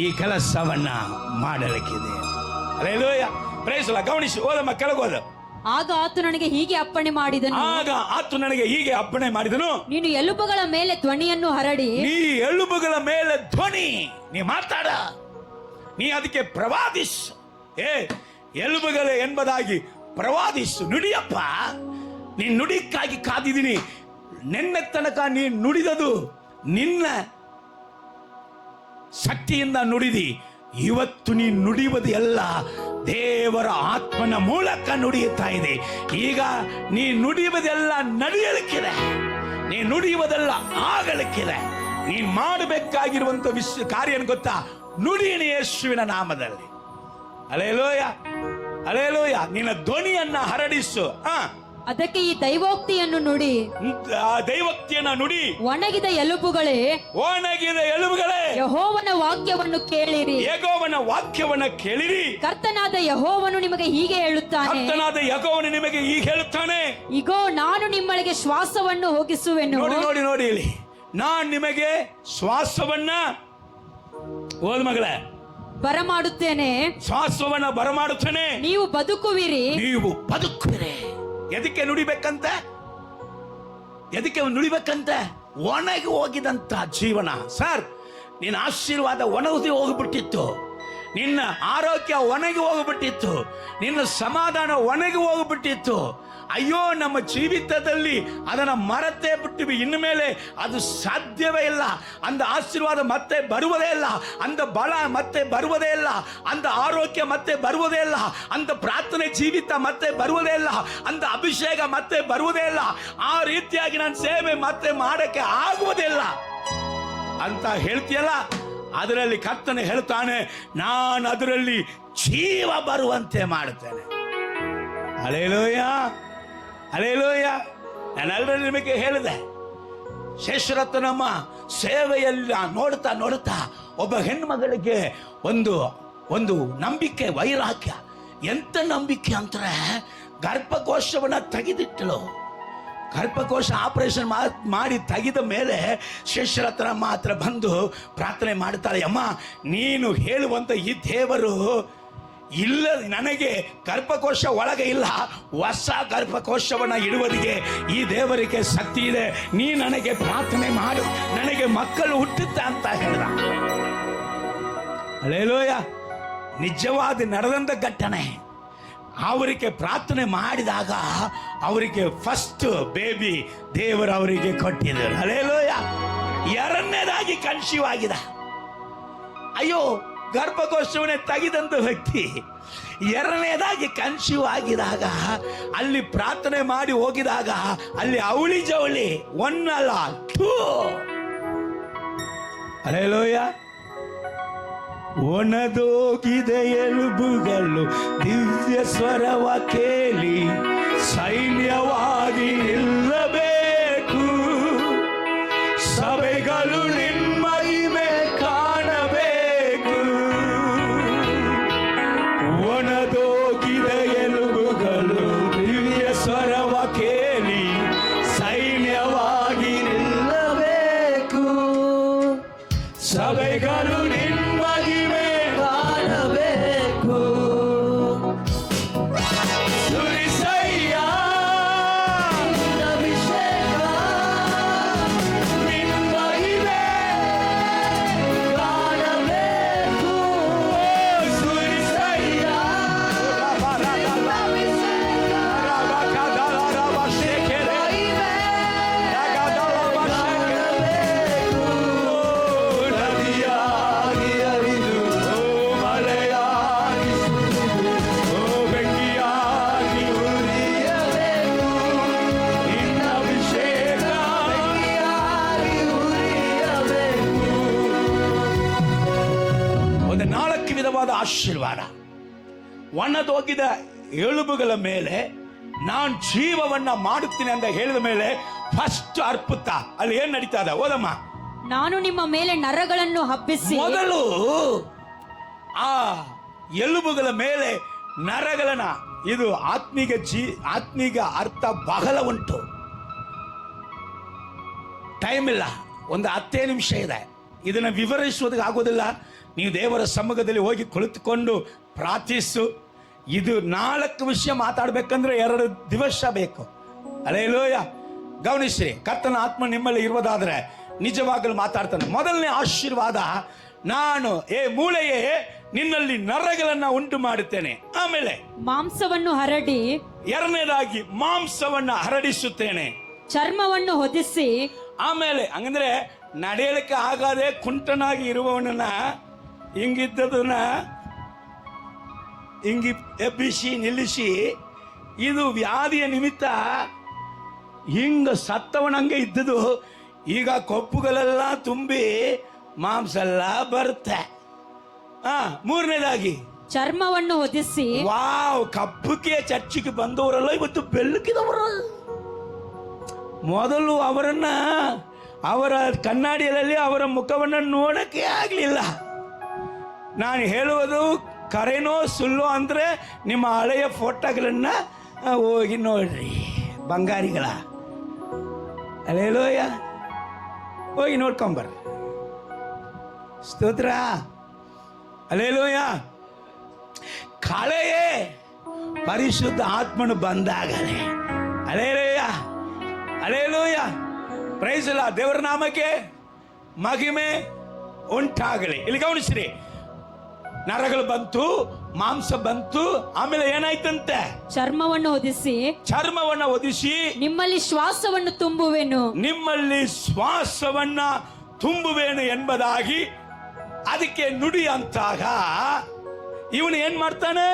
ಈ ಕೆಲಸವನ್ನ ಮಾಡಲಿಕ್ಕಿದೆ. ಹಲ್ಲೆಲೂಯ. Price lord. ಗಮನಿಸಿ, ಓದಮ್ಮ, ಕೆಳಗೋದ. ಆಗ ಆತ ನನಗೆ ಹೀಗೆ ಅಪ್ಪಣೆ ಮಾಡಿದನು, ಆಗ ಆತ ನನಗೆ ಹೀಗೆ ಅಪ್ಪಣೆ ಮಾಡಿದನು, ನೀನು ಎಲುಬುಗಳ ಮೇಲೆ ಧ್ವನಿಯನ್ನು ಹರಡಿ, ನೀ ಎಲುಬುಗಳ ಮೇಲೆ ಧ್ವನಿ, ನೀ ಮಾತಾಡ, ನೀ ಅದಕ್ಕೆ ಪ್ರವಾದಿಸು. ಎಲುಬುಗಳೇ ಎಂಬುದಾಗಿ ಪ್ರವಾದಿಸು, ನುಡಿಯಪ್ಪ. ನೀನ್ ನುಡಿಕ್ಕಾಗಿ ಕಾದಿದ್ದೀನಿ. ನಿನ್ನೆ ತನಕ ನೀ ನುಡಿದದು ನಿನ್ನ ಶಕ್ತಿಯಿಂದ ನುಡಿದಿ. ಇವತ್ತು ನೀ ನುಡಿಯುವುದು ಎಲ್ಲ ದೇವರ ಆತ್ಮನ ಮೂಲಕ ನುಡಿಯುತ್ತಾ ಇದೆ. ಈಗ ನೀ ನುಡಿಯುವುದೆಲ್ಲ ನಡೆಯಲಿಕ್ಕಿದೆ, ನೀ ನುಡಿಯುವುದೆಲ್ಲ ಆಗಲಿಕ್ಕಿದೆ. ನೀನ್ ಮಾಡಬೇಕಾಗಿರುವಂತ ಕಾರ್ಯ ಏನು ಗೊತ್ತಾ? ನುಡಿಯಣಿ ಯೇಸುವಿನ ನಾಮದಲ್ಲಿ. Hallelujah, hallelujah. ನಿನ್ನ ಧ್ವನಿಯನ್ನ ಹರಡಿಸು. ಅದಕ್ಕೆ ಈ ದೈವೋಕ್ತಿಯನ್ನು ನುಡಿ, ದೈವೋಕ್ತಿಯನ್ನ ನುಡಿ. ಒಣಗಿದ ಎಲುಬುಗಳೇ, ಒಣಗಿದ ಎಲುಬುಗಳೇ, ಯೆಹೋವನ ವಾಕ್ಯವನ್ನು ಕೇಳಿರಿ. ಯೆಹೋವನ ವಾಕ್ಯವನ್ನ ಕೇಳಿರಿ. ಕರ್ತನಾದ ಯೆಹೋವನು ನಿಮಗೆ ಹೀಗೆ ಹೇಳುತ್ತಾನೆ, ಕರ್ತನಾದ ಯೆಹೋವನು ನಿಮಗೆ ಹೀಗೆ ಹೇಳುತ್ತಾನೆ, ಇಗೋ ನಾನು ನಿಮ್ಮೊಳಗೆ ಶ್ವಾಸವನ್ನು ಹೋಗಿಸುವೆನು. ನೋಡಿ ನೋಡಿ ನೋಡಿ ಇಲ್ಲಿ, ನಾನ್ ನಿಮಗೆ ಶ್ವಾಸವನ್ನ, ಓದ್ ಮಗಳೇ, ಬರಮಾಡುತ್ತೇನೆ, ಶ್ವಾಸವನ್ನ ಬರಮಾಡುತ್ತೇನೆ, ನೀವು ಬದುಕುವಿರಿ. ನೀವು ಬದುಕುವಿರಿ. ಎದಕ್ಕೆ ನುಡಿಬೇಕಂತ? ಎದಕ್ಕೆ ನುಡಿಬೇಕಂತ? ಒಣಗಿ ಹೋಗಿದಂತ ಜೀವನ. ಸರ್, ನಿನ್ನ ಆಶೀರ್ವಾದ ಒಣಗಿ ಹೋಗ್ಬಿಟ್ಟಿತ್ತು. ನಿನ್ನ ಆರೋಗ್ಯ ಒಣಗಿ ಹೋಗ್ಬಿಟ್ಟಿತ್ತು, ನಿನ್ನ ಸಮಾಧಾನ ಒಣಗಿ ಹೋಗ್ಬಿಟ್ಟಿತ್ತು. ಅಯ್ಯೋ, ನಮ್ಮ ಜೀವಿತದಲ್ಲಿ ಅದನ್ನು ಮರೆತೇ ಬಿಟ್ಟಿವಿ, ಇನ್ನು ಮೇಲೆ ಅದು ಸಾಧ್ಯವೇ ಇಲ್ಲ. ಅಂದ ಆಶೀರ್ವಾದ ಮತ್ತೆ ಬರುವುದೇ ಇಲ್ಲ, ಅಂದ ಬಲ ಮತ್ತೆ ಬರುವುದೇ ಇಲ್ಲ, ಅಂದ ಆರೋಗ್ಯ ಮತ್ತೆ ಬರುವುದೇ ಇಲ್ಲ, ಅಂದ ಪ್ರಾರ್ಥನೆ ಜೀವಿತ ಮತ್ತೆ ಬರುವುದೇ ಇಲ್ಲ, ಅಂದ ಅಭಿಷೇಕ ಮತ್ತೆ ಬರುವುದೇ ಇಲ್ಲ, ಆ ರೀತಿಯಾಗಿ ನಾನು ಸೇವೆ ಮತ್ತೆ ಮಾಡಕ್ಕೆ ಆಗುವುದಿಲ್ಲ ಅಂತ ಹೇಳ್ತೀಯಲ್ಲ. ಅದರಲ್ಲಿ ಕರ್ತನೆ ಹೇಳ್ತಾನೆ, ನಾನು ಅದರಲ್ಲಿ ಜೀವ ಬರುವಂತೆ ಮಾಡುತ್ತೇನೆ. Hallelujah, hallelujah. ನಾನು ಆಲ್ರೆಡಿ ನಿಮಗೆ ಹೇಳಿದೆ, ಶೇಷರತ್ನಮ್ಮ ಸೇವೆಯಲ್ಲಿ ನೋಡ್ತಾ ನೋಡ್ತಾ ಒಬ್ಬ ಹೆಣ್ಮಗಳಿಗೆ ಒಂದು ನಂಬಿಕೆ, ವೈರಾಗ್ಯ. ಎಂತ ನಂಬಿಕೆ ಅಂದ್ರೆ, ಗರ್ಭಕೋಶವನ್ನ ತೆಗೆದಿಟ್ಟಳು. ಗರ್ಭಕೋಶ ಆಪರೇಷನ್ ಮಾಡಿ ತೆಗೆದ ಮೇಲೆ ಶೇಷರತ್ನ ಮಾತ್ರ ಬಂದು ಪ್ರಾರ್ಥನೆ ಮಾಡ್ತಾಳೆ, ಅಮ್ಮ ನೀನು ಹೇಳುವಂತ ಈ ದೇವರು ಇಲ್ಲ, ನನಗೆ ಗರ್ಭಕೋಶ ಒಳಗೆ ಇಲ್ಲ, ಹೊಸ ಗರ್ಭಕೋಶವನ್ನ ಇಡುವುದಕ್ಕೆ ಈ ದೇವರಿಗೆ ಶಕ್ತಿ ಇದೆ, ನೀ ನನಗೆ ಪ್ರಾರ್ಥನೆ ಮಾಡು, ನನಗೆ ಮಕ್ಕಳು ಹುಟ್ಟುತ್ತೆ ಅಂತ ಹೇಳ್ದ. ಹಲ್ಲೆಲೂಯಾ. ನಿಜವಾದ ನಡೆದಂತ ಘಟನೆ. ಅವರಿಗೆ ಪ್ರಾರ್ಥನೆ ಮಾಡಿದಾಗ ಅವರಿಗೆ ಫಸ್ಟ್ ಬೇಬಿ ದೇವರು ಅವರಿಗೆ ಕೊಟ್ಟಿದ್ದಾರೆ. ಹಲ್ಲೆಲೂಯಾ. ಎರಡನೇದಾಗಿ ಕನ್ಸೀವ್ ಆಗಿದೆ. ಅಯ್ಯೋ, ಗರ್ಭಕೋಶವನ್ನೇ ತೆಗೆದಂತ ವ್ಯಕ್ತಿ ಎರಡನೇದಾಗಿ ಕನ್ಸೀವ್ ಆಗಿದಾಗ ಅಲ್ಲಿ ಪ್ರಾರ್ಥನೆ ಮಾಡಿ ಹೋಗಿದಾಗ ಅಲ್ಲಿ ಅವಳಿ ಜವಳಿ ಒನ್ನಲ್ಲ ಟೂ. ಹಲ್ಲೆಲೂಯಾ. ಒಣದೋಗಿದೆ ಎಲುಬುಗಳು ದಿವ್ಯ ಸ್ವರವ ಕೇಳಿ ಸೈನ್ಯವಾಗಿ ನಿಲ್ಲಬೇಕು, ಸಭೆಗಳು ನಿಮ್ಮಹಿಮೆ ಕಾಣಬೇಕು. ಒಣದೋಗಿದೆ ಎಲುಬುಗಳು ದಿವ್ಯ ಸ್ವರವ ಕೇಳಿ ಸೈನ್ಯವಾಗಿ ನಿಲ್ಲಬೇಕು, ಸಭೆಗಳು ಆಶೀರ್ವಾದ. ಒಣದೋಗಿದ ಎಲುಬುಗಳ ಮೇಲೆ ನಾನು ಜೀವವನ್ನ ಮಾಡುತ್ತೀನಿ ಅಂತ ಹೇಳಿದ ಮೇಲೆ ಫಸ್ಟ್ ಅರ್ಪುತ್ತ ಅಲ್ಲಿ ಏನ್ ನಡೀತಾ ಇದೆ ಓದಮ್ಮ. ನಾನು ನಿಮ್ಮ ಮೇಲೆ ನರಗಳನ್ನು ಹಬ್ಬಿಸಿ, ಮೊದಲು ಆ ಎಲುಬುಗಳ ಮೇಲೆ ನರಗಳನ್ನ, ಇದು ಆತ್ಮೀಗ ಅರ್ಥ ಬಹಳ ಉಂಟು. ಟೈಮ್ ಇಲ್ಲ, ಒಂದು 10 ನಿಮಿಷ ಇದೆ, ಇದನ್ನ ವಿವರಿಸುವುದಕ್ಕೆ ಆಗೋದಿಲ್ಲ. ನೀವು ದೇವರ ಸಮ್ಮುಖದಲ್ಲಿ ಹೋಗಿ ಕುಳಿತುಕೊಂಡು ಪ್ರಾರ್ಥಿಸು. ಇದು 4 ವಿಷಯ ಮಾತಾಡ್ಬೇಕಂದ್ರೆ 2 ದಿವಸ ಬೇಕು. ಹಲ್ಲೆಲೂಯಾ. ಗಮನಿಸ್ರಿ, ಕರ್ತನ ಆತ್ಮ ನಿಮ್ಮಲ್ಲಿ ಇರುವುದಾದ್ರೆ ನಿಜವಾಗಲು ಮಾತಾಡ್ತಾನೆ. ಮೊದಲನೇ ಆಶೀರ್ವಾದ, ನಾನು ಮೂಳೆಯೇ ನಿನ್ನಲ್ಲಿ ನರಗಳನ್ನ ಉಂಟು ಮಾಡುತ್ತೇನೆ. ಆಮೇಲೆ ಮಾಂಸವನ್ನು ಹರಡಿ, ಎರಡನೇದಾಗಿ ಮಾಂಸವನ್ನ ಹರಡಿಸುತ್ತೇನೆ, ಚರ್ಮವನ್ನು ಹೊದಿಸಿ. ಆಮೇಲೆ ಹಂಗಂದ್ರೆ ನಡೆಯಲಿಕ್ಕೆ ಆಗದೆ ಕುಂಟನಾಗಿ ಇರುವವನನ್ನ ಹಿಂಗಿದ್ದದನ್ನ ಹಿಂಗಿ ಎಬ್ಬಿಸಿ ನಿಲ್ಲಿಸಿ, ಇದು ವ್ಯಾಧಿಯ ನಿಮಿತ್ತ ಹಿಂಗ ಸತ್ತವನಂಗೆ ಇದ್ದದು ಈಗ ಕೊಪ್ಪುಗಳೆಲ್ಲ ತುಂಬಿ ಮಾಂಸ ಎಲ್ಲ ಬರುತ್ತೆ. ಮೂರನೇದಾಗಿ ಚರ್ಮವನ್ನು ಹೊದಿಸಿ. ವಾವ್, ಕಪ್ಪಕ್ಕೆ ಚರ್ಚಿಗೆ ಬಂದವರೆಲ್ಲ ಇವತ್ತು ಬೆಲ್ಲಕ್ಕಿದವರು. ಮೊದಲು ಅವರ ಕನ್ನಡಿಯಲ್ಲಿ ಅವರ ಮುಖವನ್ನು ನೋಡಕ್ಕೆ ಆಗಲಿಲ್ಲ. ನಾನು ಹೇಳುವುದು ಕರೆನೋ ಸುಳ್ಳು ಅಂದ್ರೆ ನಿಮ್ಮ ಹಳೆಯ ಫೋಟೋಗಳನ್ನ ಹೋಗಿ ನೋಡ್ರಿ, ಬಂಗಾರಿಗಳ. ಹಲ್ಲೆಲೂಯಾ. ಹೋಗಿ ನೋಡ್ಕೊಂಬರ್ರಿ. ಸ್ತೋತ್ರ. ಹಲ್ಲೆಲೂಯಾ. ಕಳೆಯೇ ಪರಿಶುದ್ಧ ಆತ್ಮನು ಬಂದಾಗಲೇ. Hallelujah, hallelujah. ಪ್ರೈಸ್ ಅಲ್ಲ, ದೇವರ ನಾಮಕ್ಕೆ ಮಹಿಮೆ ಉಂಟಾಗಲಿ. ಇಲ್ಲಿ ಗಮನಿಸ್ರಿ, ನರಗಳು ಬಂತು, ಮಾಂಸ ಬಂತು, ಆಮೇಲೆ ಏನಾಯ್ತಂತೆ? ಚರ್ಮವನ್ನು ಹೊದಿಸಿ ಚರ್ಮವನ್ನ ಒದಿಸಿ ನಿಮ್ಮಲ್ಲಿ ಶ್ವಾಸವನ್ನು ತುಂಬುವೆನು. ನಿಮ್ಮಲ್ಲಿ ಶ್ವಾಸವನ್ನ ತುಂಬುವೇನು ಎಂಬುದಾಗಿ ಅದಕ್ಕೆ ನುಡಿ ಅಂತಾಗ ಇವನು ಏನ್ ಮಾಡ್ತಾನೆ?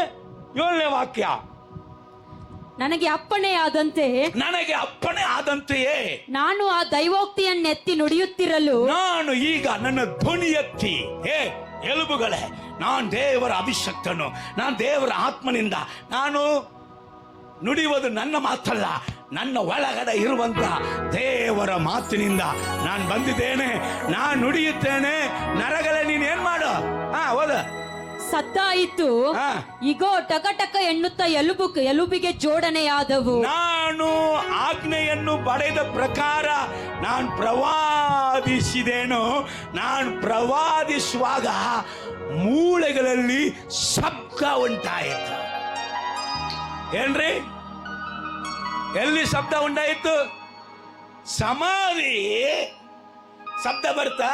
7ನೇ ವಾಕ್ಯ, ನನಗೆ ಅಪ್ಪಣೆಯಾದಂತೆ ನನಗೆ ಅಪ್ಪಣೆ ಆದಂತೆಯೇ ನಾನು ಆ ದೈವೋಕ್ತಿಯನ್ನೆತ್ತಿ ನುಡಿಯುತ್ತಿರಲು ನಾನು ಈಗ ನನ್ನ ಧ್ವನಿ ಎತ್ತಿ, ಎಲುಬುಗಳೇ, ನಾನು ದೇವರ ಅಭಿಷಕ್ತನು, ನಾನು ದೇವರ ಆತ್ಮನಿಂದ ನಾನು ನುಡಿಯುವುದು ನನ್ನ ಮಾತಲ್ಲ, ನನ್ನ ಒಳಗಡೆ ಇರುವಂತ ದೇವರ ಮಾತಿನಿಂದ ನಾನು ಬಂದಿದ್ದೇನೆ. ನಾನು ನುಡಿಯುತ್ತೇನೆ. ನರಗಳೇ ನೀನ್ ಏನ್ ಮಾಡು? ಹೋದ ಸದ್ದಾಯಿತು. ಇಗೋ ಟಕ ಎನ್ನುತ್ತ ಎಲುಬಿಗೆ ಜೋಡಣೆಯಾದವು. ನಾನು ಆಜ್ಞೆಯನ್ನು ಪಡೆದ ಪ್ರಕಾರ ನಾನು ಪ್ರವಾದಿಸಿದೇನು. ನಾನು ಪ್ರವಾದಿಸುವಾಗ ಮೂಳೆಗಳಲ್ಲಿ ಶಬ್ದ ಉಂಟಾಯಿತು. ಏನ್ರಿ? ಎಲ್ಲಿ ಶಬ್ದ ಉಂಟಾಯಿತು? ಸಮಾಧಿ ಶಬ್ದ ಬರ್ತಾ?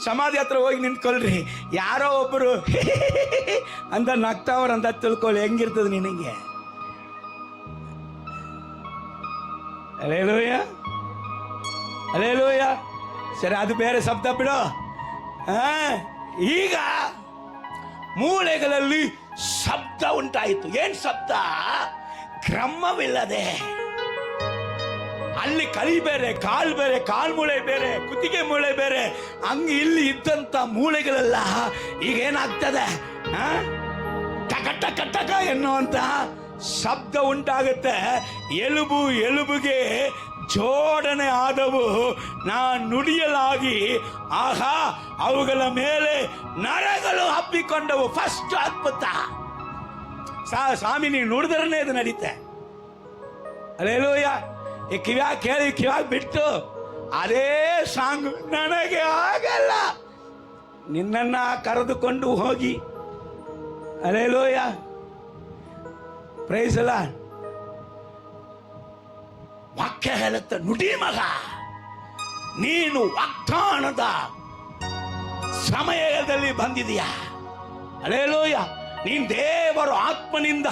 ಸಮಾಧಿ ಹತ್ರ ಹೋಗಿ ನಿಂತ್ಕೊಳ್ರಿ. ಯಾರೋ ಒಬ್ಬರು ಅಂತ ನಗ್ತಾವ್ರಂತ ತಿಳ್ಕೊಳ್ಳಿ. ಹೆಂಗಿರ್ತದೆ ನಿನಗೆ? Alleluia, alleluia. ಸರಿ, ಅದು ಬೇರೆ ಶಬ್ದ ಬಿಡು. ಈಗ ಮೂಳೆಗಳಲ್ಲಿ ಶಬ್ದ ಉಂಟಾಯಿತು. ಏನ್ ಶಬ್ದ? ಕ್ರಮವಿಲ್ಲದೆ ಅಲ್ಲಿ ಕೈ ಬೇರೆ, ಕಾಲ್ ಬೇರೆ, ಕಾಲ್ ಮೂಳೆ ಬೇರೆ, ಕುತ್ತಿಗೆ ಮೂಳೆ ಬೇರೆ, ಹಂಗೆ ಇಲ್ಲಿ ಇದ್ದಂತ ಮೂಳೆಗಳೆಲ್ಲ ಈಗ ಏನಾಗ್ತದೆ? ಟಕ ಟಕ ಟಕ ಎನ್ನುವಂತ ಶಬ್ದ ಉಂಟಾಗುತ್ತೆ. ಎಲುಬು ಎಲುಬುಗೆ ಜೋಡಣೆ ಆದವು. ನಾನು ನುಡಿಯಲಾಗಿ ಆಹಾ ಅವುಗಳ ಮೇಲೆ ನರಗಳು ಹಬ್ಬಿಕೊಂಡವು. ಫಸ್ಟ್ ಅದ್ಭುತ. ಸ್ವಾಮಿ ನೀವು ನುಡಿದ್ರನೇ ಅದು ನಡೀತೆ. ಅಲ್ಲೇಲೂಯ. ಈ ಕಿವ್ಯಾಗ ಕೇಳಿ ಕಿವ್ಯಾಗ ಬಿಟ್ಟು ಅದೇ ಸಾಂಗ್ ನನಗೆ ಆಗಲ್ಲ, ನಿನ್ನನ್ನ ಕರೆದುಕೊಂಡು ಹೋಗಿ. ಅಲ್ಲೇಲೂಯ, ಪ್ರೈಸ್ ಅಲ್ಲ. ವಾಕ್ಯ ಹೇಳುತ್ತ, ನುಡಿ ಮಗ, ನೀನು ವಾಗ್ದಾನದ ಸಮಯದಲ್ಲಿ ಬಂದಿದೀಯ. ಅಲ್ಲೇಲೂಯ, ನೀನ್ ದೇವರ ಆತ್ಮನಿಂದ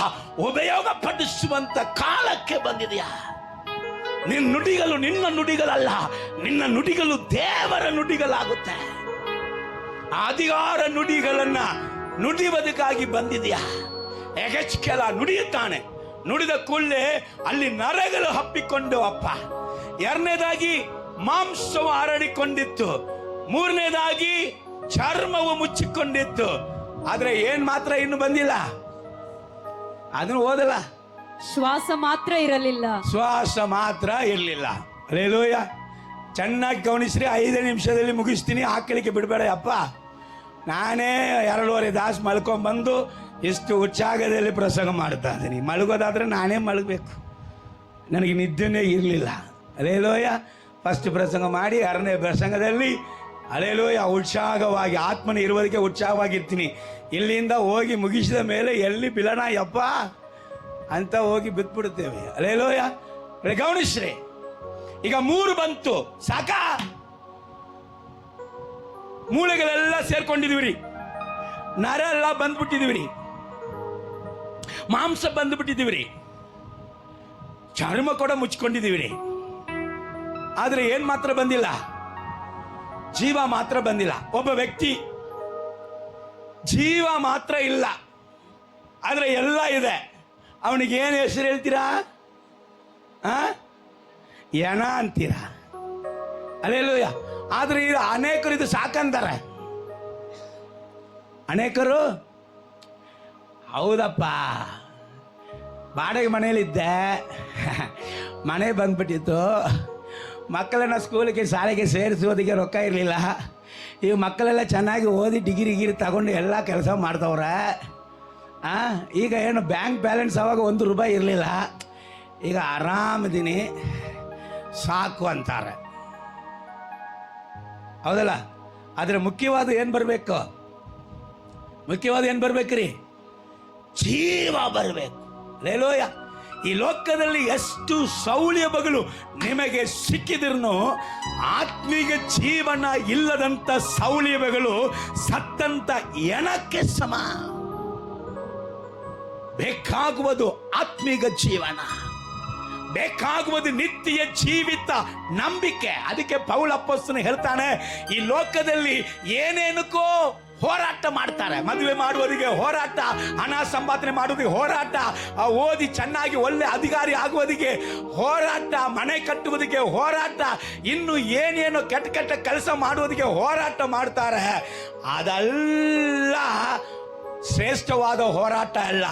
ಉಪಯೋಗ ಪಡಿಸುವಂತ ಕಾಲಕ್ಕೆ ಬಂದಿದೆಯಾ. ನಿನ್ನ ನುಡಿಗಳು ನಿನ್ನ ನುಡಿಗಳಲ್ಲ, ನಿನ್ನ ನುಡಿಗಳು ದೇವರ ನುಡಿಗಳಾಗುತ್ತೆ. ಅಧಿಕಾರ ನುಡಿಗಳನ್ನ ನುಡಿಯುವುದಕ್ಕಾಗಿ ಬಂದಿದೆಯಾ. ಎಗಚ್ಕೆಲ ನುಡಿಯುತ್ತಾನೆ. ನುಡಿದ ಕೂಡಲೇ ಅಲ್ಲಿ ನರಗಳು ಹಪ್ಪಿಕೊಂಡು ಅಪ್ಪ. ಎರಡನೇದಾಗಿ ಮಾಂಸವು ಹರಡಿಕೊಂಡಿತ್ತು. ಮೂರನೇದಾಗಿ ಚರ್ಮವು ಮುಚ್ಚಿಕೊಂಡಿತ್ತು. ಆದ್ರೆ ಏನ್ ಮಾತ್ರ ಇನ್ನು ಬಂದಿಲ್ಲ, ಅದನ್ನು ಓದಲ್ಲ. ಶ್ವಾಸ ಮಾತ್ರ ಇರಲಿಲ್ಲ. ಶ್ವಾಸ ಮಾತ್ರ ಇರಲಿಲ್ಲ. ಅಲ್ಲೇಲೂಯ. ಚೆನ್ನಾಗಿ ಗಮನಿಸ್ರಿ. 5 ನಿಮಿಷದಲ್ಲಿ ಮುಗಿಸ್ತೀನಿ, ಹಾಕಲಿಕ್ಕೆ ಬಿಡಬೇಡ ಅಪ್ಪ. ನಾನೇ 2.5 ತಾಸು ಮಲ್ಕೊಂಡ್ಬಂದು ಇಷ್ಟು ಉತ್ಸಾಹದಲ್ಲಿ ಪ್ರಸಂಗ ಮಾಡ್ತಾ ಇದ್ದೀನಿ. ಮಲಗೋದಾದ್ರೆ ನಾನೇ ಮಲಗಬೇಕು, ನನಗೆ ನಿದ್ದೆನೇ ಇರಲಿಲ್ಲ. ಅಲ್ಲೇಲೂಯ. ಫಸ್ಟ್ ಪ್ರಸಂಗ ಮಾಡಿ 2ನೇ ಪ್ರಸಂಗದಲ್ಲಿ ಅಲ್ಲೇಲೂಯ ಉತ್ಸಾಹವಾಗಿ ಆತ್ಮನ ಇರುವುದಕ್ಕೆ ಉತ್ಸಾಹವಾಗಿರ್ತೀನಿ. ಇಲ್ಲಿಂದ ಹೋಗಿ ಮುಗಿಸಿದ ಮೇಲೆ ಎಲ್ಲಿ ಬಿಲಣ ಯಪ್ಪ ಅಂತ ಹೋಗಿ ಬಿದ್ದುಬಿಡುತ್ತೇವೆ. ಅಲ್ಲೇಲೂಯ. ಗಮನಿಸ್ರಿ, ಈಗ 3 ಬಂತು, ಸಾಕ? ಮೂಳೆಗಳೆಲ್ಲ ಸೇರ್ಕೊಂಡಿದ್ವಿ, ನರ ಎಲ್ಲ ಬಂದ್ಬಿಟ್ಟಿದ್ವಿ, ಮಾಂಸ ಬಂದ್ಬಿಟ್ಟಿದ್ವಿ, ಚರ್ಮ ಕೂಡ ಮುಚ್ಕೊಂಡಿದ್ದೀವಿ. ಆದ್ರೆ ಏನ್ ಮಾತ್ರ ಬಂದಿಲ್ಲ? ಜೀವ ಮಾತ್ರ ಬಂದಿಲ್ಲ. ಒಬ್ಬ ವ್ಯಕ್ತಿ ಜೀವ ಮಾತ್ರ ಇಲ್ಲ, ಆದ್ರೆ ಎಲ್ಲ ಇದೆ. ಅವನಿಗೆ ಏನು ಹೆಸರು ಹೇಳ್ತೀರಾ? ಎಣ ಅಂತೀರಾ. ಅಲ್ಲೇಲೂಯ. ಆದ್ರೆ ಇದು ಅನೇಕರು ಇದು ಸಾಕಂತಾರೆ. ಅನೇಕರು ಹೌದಪ್ಪ, ಬಾಡಿಗೆ ಮನೇಲಿದ್ದೆ, ಮನೆ ಬಂದ್ಬಿಟ್ಟಿತ್ತು, ಮಕ್ಕಳನ್ನ ಸ್ಕೂಲಿಗೆ ಶಾಲೆಗೆ ಸೇರಿಸೋದಕ್ಕೆ ರೊಕ್ಕ ಇರಲಿಲ್ಲ. ಈ ಮಕ್ಕಳೆಲ್ಲ ಚೆನ್ನಾಗಿ ಓದಿ ಡಿಗ್ರಿ ತಗೊಂಡು ಎಲ್ಲ ಕೆಲಸ ಮಾಡ್ತವ್ರೆ. ಈಗ ಏನು ಬ್ಯಾಂಕ್ ಬ್ಯಾಲೆನ್ಸ್ ಅವಾಗ ₹1 ಇರಲಿಲ್ಲ, ಈಗ ಆರಾಮದೀನಿ ಸಾಕು ಅಂತಾರೆ. ಹೌದಲ್ಲ? ಆದರೆ ಮುಖ್ಯವಾದ ಏನು ಬರಬೇಕು? ಮುಖ್ಯವಾದ ಏನು ಬರ್ಬೇಕ್ರಿ? ಜೀವ ಬರಬೇಕು. ಲೇಲೋಯ. ಈ ಲೋಕದಲ್ಲಿ ಎಷ್ಟು ಸೌಲಭ್ಯಗಳು ನಿಮಗೆ ಸಿಕ್ಕಿದ್ರು ಆತ್ಮೀಯ ಜೀವನ ಇಲ್ಲದಂತ ಸೌಲಭ್ಯಗಳು ಸತ್ತಂತ ಎಣಕ್ಕೆ ಸಮ. ಬೇಕಾಗುವುದು ಆತ್ಮೀಯ ಜೀವನ, ಬೇಕಾಗುವುದು ನಿತ್ಯ ಜೀವಿತ ನಂಬಿಕೆ. ಅದಕ್ಕೆ ಪೌಲ ಅಪೊಸ್ತಲನು ಹೇಳ್ತಾನೆ, ಈ ಲೋಕದಲ್ಲಿ ಏನೇನಕ್ಕೋ ಹೋರಾಟ ಮಾಡ್ತಾರೆ. ಮದುವೆ ಮಾಡುವುದಕ್ಕೆ ಹೋರಾಟ, ಹಣ ಸಂಪಾದನೆ ಮಾಡುವುದಕ್ಕೆ ಹೋರಾಟ, ಓದಿ ಚೆನ್ನಾಗಿ ಒಳ್ಳೆ ಅಧಿಕಾರಿ ಆಗುವುದಕ್ಕೆ ಹೋರಾಟ, ಮನೆ ಕಟ್ಟುವುದಕ್ಕೆ ಹೋರಾಟ, ಇನ್ನು ಏನೇನೋ ಕೆಟ್ಟ ಕೆಟ್ಟ ಕೆಲಸ ಮಾಡುವುದಕ್ಕೆ ಹೋರಾಟ ಮಾಡ್ತಾರೆ. ಅದೆಲ್ಲ ಶ್ರೇಷ್ಠವಾದ ಹೋರಾಟ ಅಲ್ಲ.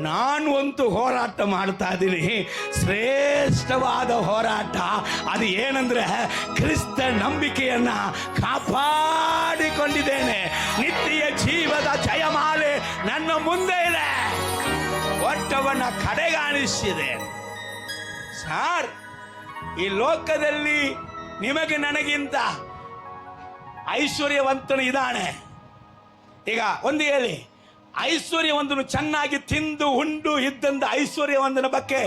ನಾನು ಒಂದು ಹೋರಾಟ ಮಾಡ್ತಾ ಇದ್ದೀನಿ, ಶ್ರೇಷ್ಠವಾದ ಹೋರಾಟ. ಅದು ಏನಂದ್ರೆ ಕ್ರಿಸ್ತ ನಂಬಿಕೆಯನ್ನ ಕಾಪಾಡಿಕೊಂಡಿದ್ದೇನೆ. ನಿತ್ಯ ಜೀವದ ಜಯಮಾಲೆ ನನ್ನ ಮುಂದೆ ಇದೆ, ಒಟ್ಟವನ್ನ ಕಡೆಗಾಣಿಸಿದೆ. ಸಾರ್, ಈ ಲೋಕದಲ್ಲಿ ನಿಮಗೆ ನನಗಿಂತ ಐಶ್ವರ್ಯವಂತನು ಇದ್ದಾನೆ. ಈಗ ಒಂದು ಹೇಳಿ, ಐಶ್ವರ್ಯವಂತನು ಚೆನ್ನಾಗಿ ತಿಂದು ಉಂಡು ಇದ್ದಂತ ಐಶ್ವರ್ಯವಂತನ ಬಗ್ಗೆ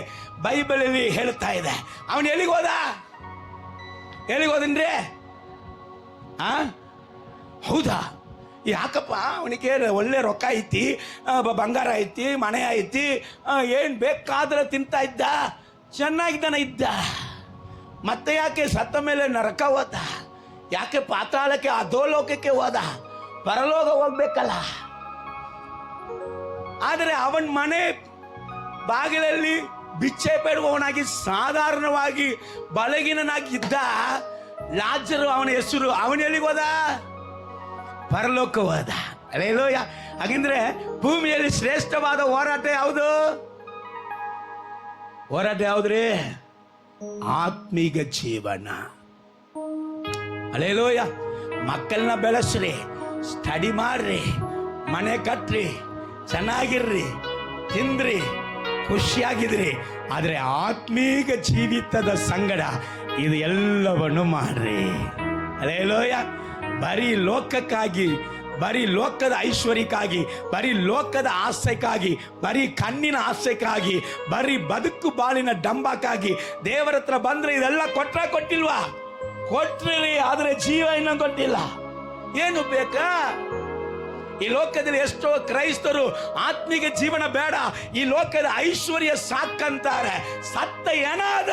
ಬೈಬಲಲ್ಲಿ ಹೇಳ್ತಾ ಇದೆ. ಅವನು ಎಲ್ಲಿಗೋದ? ಎಲ್ಲಿಗೋದನ್ರಿ? ಹೌದಾ? ಯಾಕಪ್ಪ? ಅವನಿಗೆ ಒಳ್ಳೆ ರೊಕ್ಕ ಐತಿ, ಬಂಗಾರ ಐತಿ, ಮನೆ ಐತಿ, ಏನ್ ಬೇಕಾದ್ರೆ ತಿಂತಾ ಇದ್ದ, ಚೆನ್ನಾಗಿದ್ದಾನ ಇದ್ದ. ಮತ್ತೆ ಯಾಕೆ ಸತ್ತ ಮೇಲೆ ನರಕ ಹೋದ? ಯಾಕೆ ಪಾತಾಳಕ್ಕೆ, ಅಧೋಲೋಕಕ್ಕೆ ಹೋದ? ಪರಲೋಕ ಹೋಗ್ಬೇಕಲ್ಲ. ಆದರೆ ಅವನ ಮನೆ ಬಾಗಿಲಲ್ಲಿ ಬಿಚ್ಚೆ ಬೇಡುವವನಾಗಿ ಸಾಧಾರಣವಾಗಿ ಬಲಗಿನನಾಗಿದ್ದ ಲಾಜರು, ಅವನ ಹೆಸರು, ಅವನ ಎಲ್ಲಿಗೆ ಹೋದ? ಪರಲೋಕ ಹೋದ. ಅಲ್ಲೇಲೋಯ. ಹಾಗಿದ್ರೆ ಭೂಮಿಯಲ್ಲಿ ಶ್ರೇಷ್ಠವಾದ ಹೋರಾಟ ಯಾವುದು? ಹೋರಾಟ ಯಾವ್ದ್ರಿ? ಆತ್ಮೀಗ ಜೀವನ. ಅಲ್ಲೇಲೋಯ. ಮಕ್ಕಳನ್ನ ಬೆಳೆಸ್ರಿ, ಸ್ಟಡಿ ಮಾಡ್ರಿ, ಮನೆ ಕಟ್ರಿ, ಚೆನ್ನಾಗಿರ್ರಿ, ತಿಂದ್ರಿ, ಖುಷಿಯಾಗಿದ್ರಿ. ಆದರೆ ಆತ್ಮೀಕ ಜೀವಿತದ ಸಂಗಡ ಇದು ಎಲ್ಲವನ್ನು ಮಾಡ್ರಿ. ಅಲ್ಲೇಲೋಯ. ಬರೀ ಲೋಕಕ್ಕಾಗಿ, ಬರೀ ಲೋಕದ ಐಶ್ವರ್ಯಕ್ಕಾಗಿ, ಬರೀ ಲೋಕದ ಆಸೆಕ್ಕಾಗಿ, ಬರೀ ಕಣ್ಣಿನ ಆಸೆಕ್ಕಾಗಿ, ಬರೀ ಬದುಕು ಬಾಳಿನ ಡಂಬಕ್ಕಾಗಿ ದೇವರ ಹತ್ರ ಬಂದ್ರೆ ಇದೆಲ್ಲ ಕೊಟ್ಟಿಲ್ವಾ? ಕೊಟ್ರಿ, ಆದರೆ ಜೀವ ಇನ್ನೂ ಕೊಟ್ಟಿಲ್ಲ. ಏನು ಬೇಕಾ? ಈ ಲೋಕದಲ್ಲಿ ಎಷ್ಟೋ ಕ್ರೈಸ್ತರು ಆತ್ಮಿಕ ಜೀವನ ಬೇಡ, ಈ ಲೋಕದ ಐಶ್ವರ್ಯ ಸಾಕಂತಾರೆ. ಸತ್ತ ಏನಾದ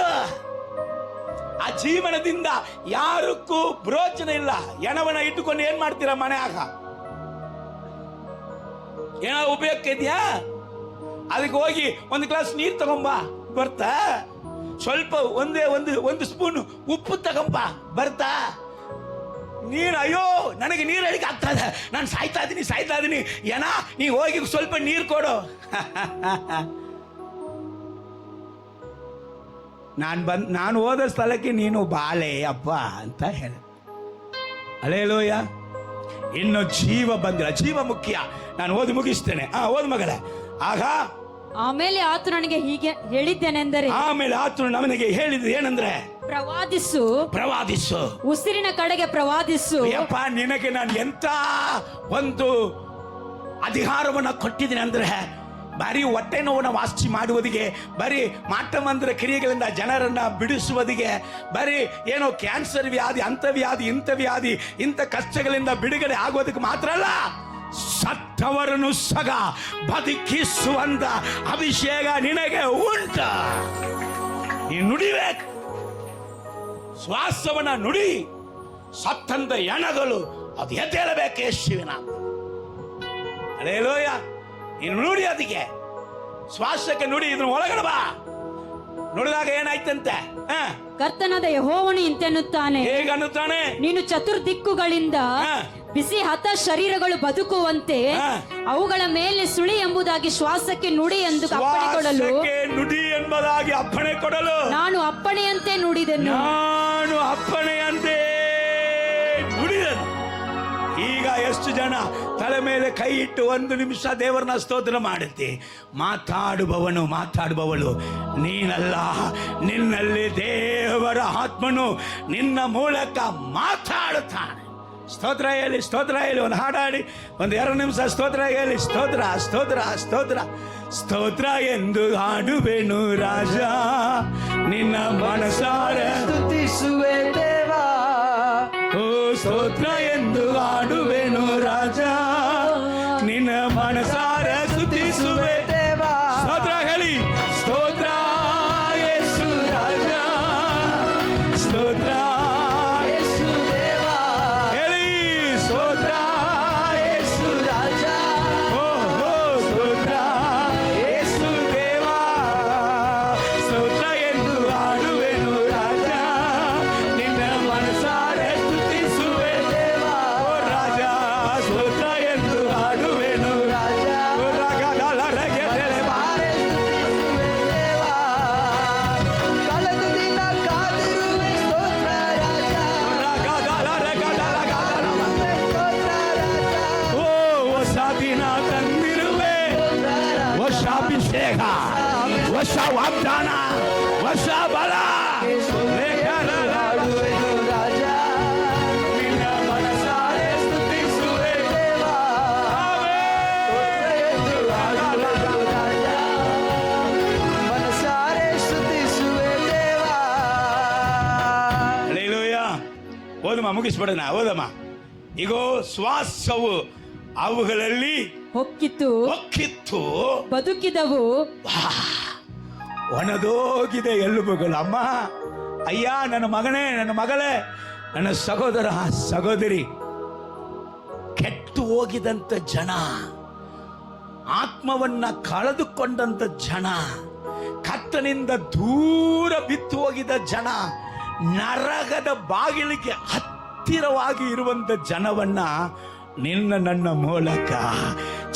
ಆ ಜೀವನದಿಂದ ಯಾರಕ್ಕೂ ಪ್ರೋಚನ ಇಲ್ಲ. ಎಣವನ್ನ ಇಟ್ಟುಕೊಂಡು ಏನ್ ಮಾಡ್ತೀರಾ? ಮನೆಯಾಗ ಏನೋ ಉಪಯೋಗಕ್ಕೆ ಇದೆಯಾ? ಅದಕ್ಕೆ ಹೋಗಿ ಒಂದು ಗ್ಲಾಸ್ ನೀರು ತಗೊಂಬ ಬರ್ತಾ, ಸ್ವಲ್ಪ ಒಂದು ಸ್ಪೂನ್ ಉಪ್ಪು ತಗೊಂಬ ಬರ್ತಾ. ನೀರು, ಅಯ್ಯೋ ನನಗೆ ನೀರು ಅಡಿಗೆ ಆಗ್ತಾ ಇದೆ, ನಾನು ಸಾಯ್ತಾ ಇದ್ದೀನಿ, ಏನ ನೀ ಹೋಗಿ ಸ್ವಲ್ಪ ನೀರು ಕೊಡು. ನಾನು ಹೋದ ಸ್ಥಳಕ್ಕೆ ನೀನು ಬಾಳೆ ಅಪ್ಪ ಅಂತ ಹೇಳ. ಅಲ್ಲೇಲೂಯ. ಇನ್ನು ಜೀವ ಬಂದಿಲ್ಲ, ಜೀವ ಮುಖ್ಯ. ನಾನು ಓದಿ ಮುಗಿಸ್ತೇನೆ. ಓದ್ ಮಗಳೇ. ಆಮೇಲೆ ಆತ ನನಗೆ ಹೀಗೆ ಹೇಳಿದ್ದೇನೆಂದರೆ, ಆಮೇಲೆ ಆತನು ನಮಗೆ ಹೇಳಿದ್ದು ಏನಂದ್ರೆ, ಪ್ರವಾದಿಸು, ಉಸಿರಿನ ಕಡೆಗೆ ಪ್ರವಾದಿಸು. ಯಪ್ಪ, ನಿನಗೆ ನಾನು ಎಂತ ಒಂದು ಅಧಿಕಾರವನ್ನ ಕೊಟ್ಟಿದ್ದೀನಿ ಅಂದ್ರೆ, ಬರೀ ಹೊಟ್ಟೆ ನೋವನ್ನ ವಾಸಿ ಮಾಡುವುದಿಗೆ, ಬರೀ ಮಾಟಮಂತ್ರ ಕ್ರಿಯೆಗಳಿಂದ ಜನರನ್ನ ಬಿಡಿಸುವುದಿಗೆ, ಬರೀ ಏನೋ ಕ್ಯಾನ್ಸರ್ ವ್ಯಾಧಿ, ಇಂಥ ವ್ಯಾಧಿ, ಇಂಥ ಕಷ್ಟಗಳಿಂದ ಬಿಡುಗಡೆ ಆಗೋದಕ್ಕೆ ಮಾತ್ರ ಅಲ್ಲ, ಸತ್ತವರನ್ನು ಸಗ ಬದುಕಿಸುವಂತ ಅಭಿಷೇಕ ನಿನಗೆ ಉಂಟ. ನೀನು ನುಡಿಬೇಕು, ಶ್ವಾಸವನ್ನ ನುಡಿ. ಸತ್ತಂತ ಎಣಗಳು ಅದು ಎದ್ದೇಳಬೇಕು ಯೇಸುವಿನ. ಹಲ್ಲೆಲೂಯಾ. ನೀನು ನುಡಿ, ಅದಕ್ಕೆ ಶ್ವಾಸಕ್ಕೆ ನುಡಿ. ಇದ್ರ ಒಳಗಡೆ ಬಾ. ನುಡಿದಾಗ ಏನಾಯ್ತಂತೆ? ಕರ್ತನಾದ ಯೆಹೋವನು ಇಂತೆನ್ನುತ್ತಾನೆ, ಹೇಗನ್ನುತ್ತಾನೆ? ನೀನು ಚತುರ್ದಿಕ್ಕುಗಳಿಂದ ಬಿಸಿ ಹತ ಶರೀರಗಳು ಬದುಕುವಂತೆ ಅವುಗಳ ಮೇಲೆ ಸುಳಿ ಎಂಬುದಾಗಿ ಶ್ವಾಸಕ್ಕೆ ನುಡಿ ಎಂದು ಅಪ್ಪಣೆ ಕೊಡಲು, ನುಡಿ ಎಂಬುದಾಗಿ ಅಪ್ಪಣೆ ಕೊಡಲು ನಾನು ಅಪ್ಪಣೆಯಂತೆ ನುಡಿದೆನು. ನಾನು ಅಪ್ಪಣೆಯಂತೆ ನುಡಿದೆನು. ಈಗ ಎಷ್ಟು ಜನ ತಲೆ ಮೇಲೆ ಕೈ ಇಟ್ಟು ಒಂದು ನಿಮಿಷ ದೇವರನ್ನ ಸ್ತೋತ್ರ ಮಾಡುತ್ತೆ. ಮಾತಾಡುವವಳು ನೀನಲ್ಲ, ನಿನ್ನಲ್ಲಿ ದೇವರ ಆತ್ಮನು ನಿನ್ನ ಮೂಲಕ ಮಾತಾಡುತ್ತಾನೆ. ಸ್ತೋತ್ರ ಹೇಳಿ ಒಂದು ಹಾಡಾಡಿ ಒಂದು 2 ನಿಮಿಷ ಸ್ತೋತ್ರ ಹೇಳಿ. ಸ್ತೋತ್ರ ಸ್ತೋತ್ರ ಸ್ತೋತ್ರ ಸ್ತೋತ್ರ ಎಂದು ಹಾಡುವೆನು ರಾಜ ನಿನ್ನ ಮನಸಾರೆ ಸ್ತುತಿಸುವೆ ದೇವಾ, ಓ ಸ್ತೋತ್ರ ಎಂದು ಹಾಡುವೆನು ರಾಜ ನಿನ್ನ ಮನಸಾರೆ ಸ್ತುತಿಸುವೆ ದೇವಾ. ಸ್ತೋತ್ರ ಹೇಳಿ. ಸ್ತೋತ್ರ ಯೇಸು ರಾಜ ಸ್ತೋತ್ರ ಯೇಸು ದೇವಾ, ಹೇಳಿ. ಸ್ತೋತ್ರ ಯೇಸು ರಾಜ, ಓ ಸ್ತೋತ್ರ ಯೇಸು ದೇವಾ, ಸ್ತೋತ್ರ ಎಂದು ಹಾಡುವೆನು ರಾಜ ನಿನ್ನ ಮನಸಾರೆ ಸ್ತುತಿಸುವೆ ದೇವಾ, ಓ ರಾಜ. ಸ್ತೋತ್ರ ಎಂದು ಹಾಡುವೆನು ರಾಜ, ಓ ರಾಗದೊಳಗೆ ತೆರೆಬಾ. ಸ್ತುತಿಸುವೆ ದೇವಾ. ಕಳೆದ ದಿನ ಕಾದಿರುವೆ ಸ್ತೋತ್ರ ರಾಜ, ಸ್ತೋತ್ರ ರಾಜ, ಓ ಹೊಸ ದಿನ ತಂದಿರುವೆ, ಹೊಸ ಅಭಿಷೇಕ, ಹೊಸ ವಾಗ್ದಾನ, ಹೊಸ ಬಲ. ಹಾಡುವೆನು ರಾಜ, ನಿನ್ನ ಮನಸಾರೆ ಸ್ತುತಿಸುವೆ ದೇವಾ. ಎಂದು ಹಾಡುವೆನು ರಾಜ, ಮನಸಾರೆ ಸ್ತುತಿಸುವೆ ದೇವಾ. ಹಲ್ಲೆಲೂಯ. ಓದಮ್ಮ, ಮುಗಿಸ್ಬಿಡೋಣ. ಓದಮ್ಮ. ಈಗೋ ಶ್ವಾಸವು ಅವುಗಳಲ್ಲಿ ಹೊಕ್ಕಿತು, ಹೊಕ್ಕಿತ್ತು, ಬದುಕಿದವು, ಒಣದೋಗಿದೆ ಎಲುಬುಗಳು. ಅಮ್ಮ, ಅಯ್ಯ, ನನ್ನ ಮಗನೇ, ನನ್ನ ಮಗಳೇ, ನನ್ನ ಸಹೋದರ ಸಹೋದರಿ, ಕೆಟ್ಟು ಹೋಗಿದಂತ ಜನ, ಆತ್ಮವನ್ನ ಕಳೆದುಕೊಂಡಂತ ಜನ, ಕರ್ತನಿಂದ ದೂರ ಬಿತ್ತು ಹೋಗಿದ ಜನ, ನರಕದ ಬಾಗಿಲಿಗೆ ಹತ್ತಿರವಾಗಿ ಇರುವಂತ ಜನವನ್ನ ನಿನ್ನ ನನ್ನ ಮೂಲಕ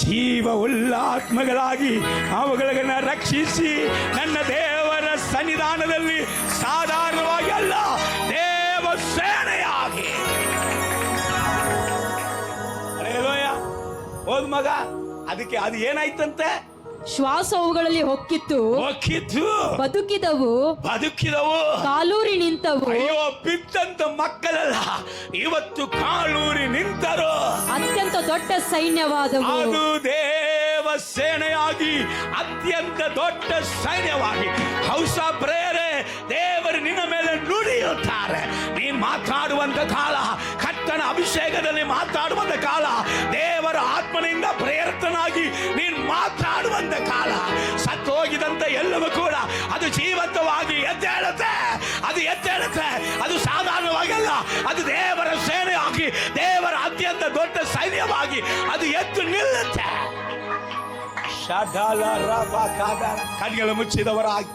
ಜೀವ ಉಲ್ಲಾತ್ಮಗಳಾಗಿ ಅವುಗಳನ್ನ ರಕ್ಷಿಸಿ ನನ್ನ ದೇವರ ಸನ್ನಿಧಾನದಲ್ಲಿ ಸಾಧಾರಣವಾಗಿ ಅಲ್ಲ, ದೇವ ಸೇನೆಯಾಗಿ. ಹಲ್ಲೆಲೂಯ. ಹೋದ್ ಮಗ, ಅದಕ್ಕೆ ಅದು ಏನಾಯ್ತಂತೆ? ಶ್ವಾಸ ಅವುಗಳಲ್ಲಿ ಹೊಕ್ಕಿತ್ತು, ಹೊಕ್ಕಿತ್ತು, ಬದುಕಿದವು, ಬದುಕಿದವು, ಕಾಲೂರಿ ನಿಂತವು, ಅಯ್ಯೋ ಬಿತ್ತಂತ ಮಕ್ಕಳೆಲ್ಲ ಇವತ್ತು ಕಾಲೂರಿ ನಿಂತರು. ಅತ್ಯಂತ ದೊಡ್ಡ ಸೈನ್ಯವಾದವು. ಅದು ದೇವ ಸೇನೆಯಾಗಿ, ಅತ್ಯಂತ ದೊಡ್ಡ ಸೈನ್ಯವಾಗಿ. ಹೌಸ ಪ್ರೇರೆ, ದೇವರು ನಿನ್ನ ಮೇಲೆ ನುಡಿಯುತ್ತಾರೆ. ನೀನ್ ಮಾತಾಡುವಂತ ಕಾಲ, ಕರ್ತನ ಅಭಿಷೇಕದಲ್ಲಿ ಮಾತಾಡುವಂತ ಕಾಲ, ದೇವರ ಆತ್ಮನಿಂದ ಪ್ರೇರಿತನಾಗಿ ನೀನ್ ಮಾತಾಡುವಂತ ಕಾಲ. ಸತ್ತೋಗಿದಂತ ಎಲ್ಲವೂ ಕೂಡ ಅದು ಜೀವಂತವಾಗಿ ಎದ್ದೇಳುತ್ತೆ. ಅದು ಎದ್ದೇಳುತ್ತೆ. ಅದು ಸಾಧಾರಣವಾಗಲ್ಲ, ಅದು ದೇವರ ಸೇನೆಯಾಗಿ, ದೇವರ ಅತ್ಯಂತ ದೊಡ್ಡ ಸೈನ್ಯವಾಗಿ ಅದು ಎದ್ದು ನಿಲ್ಲುತ್ತೆ. ಕಣ್ಗಳು ಮುಚ್ಚಿದವರಾಗಿ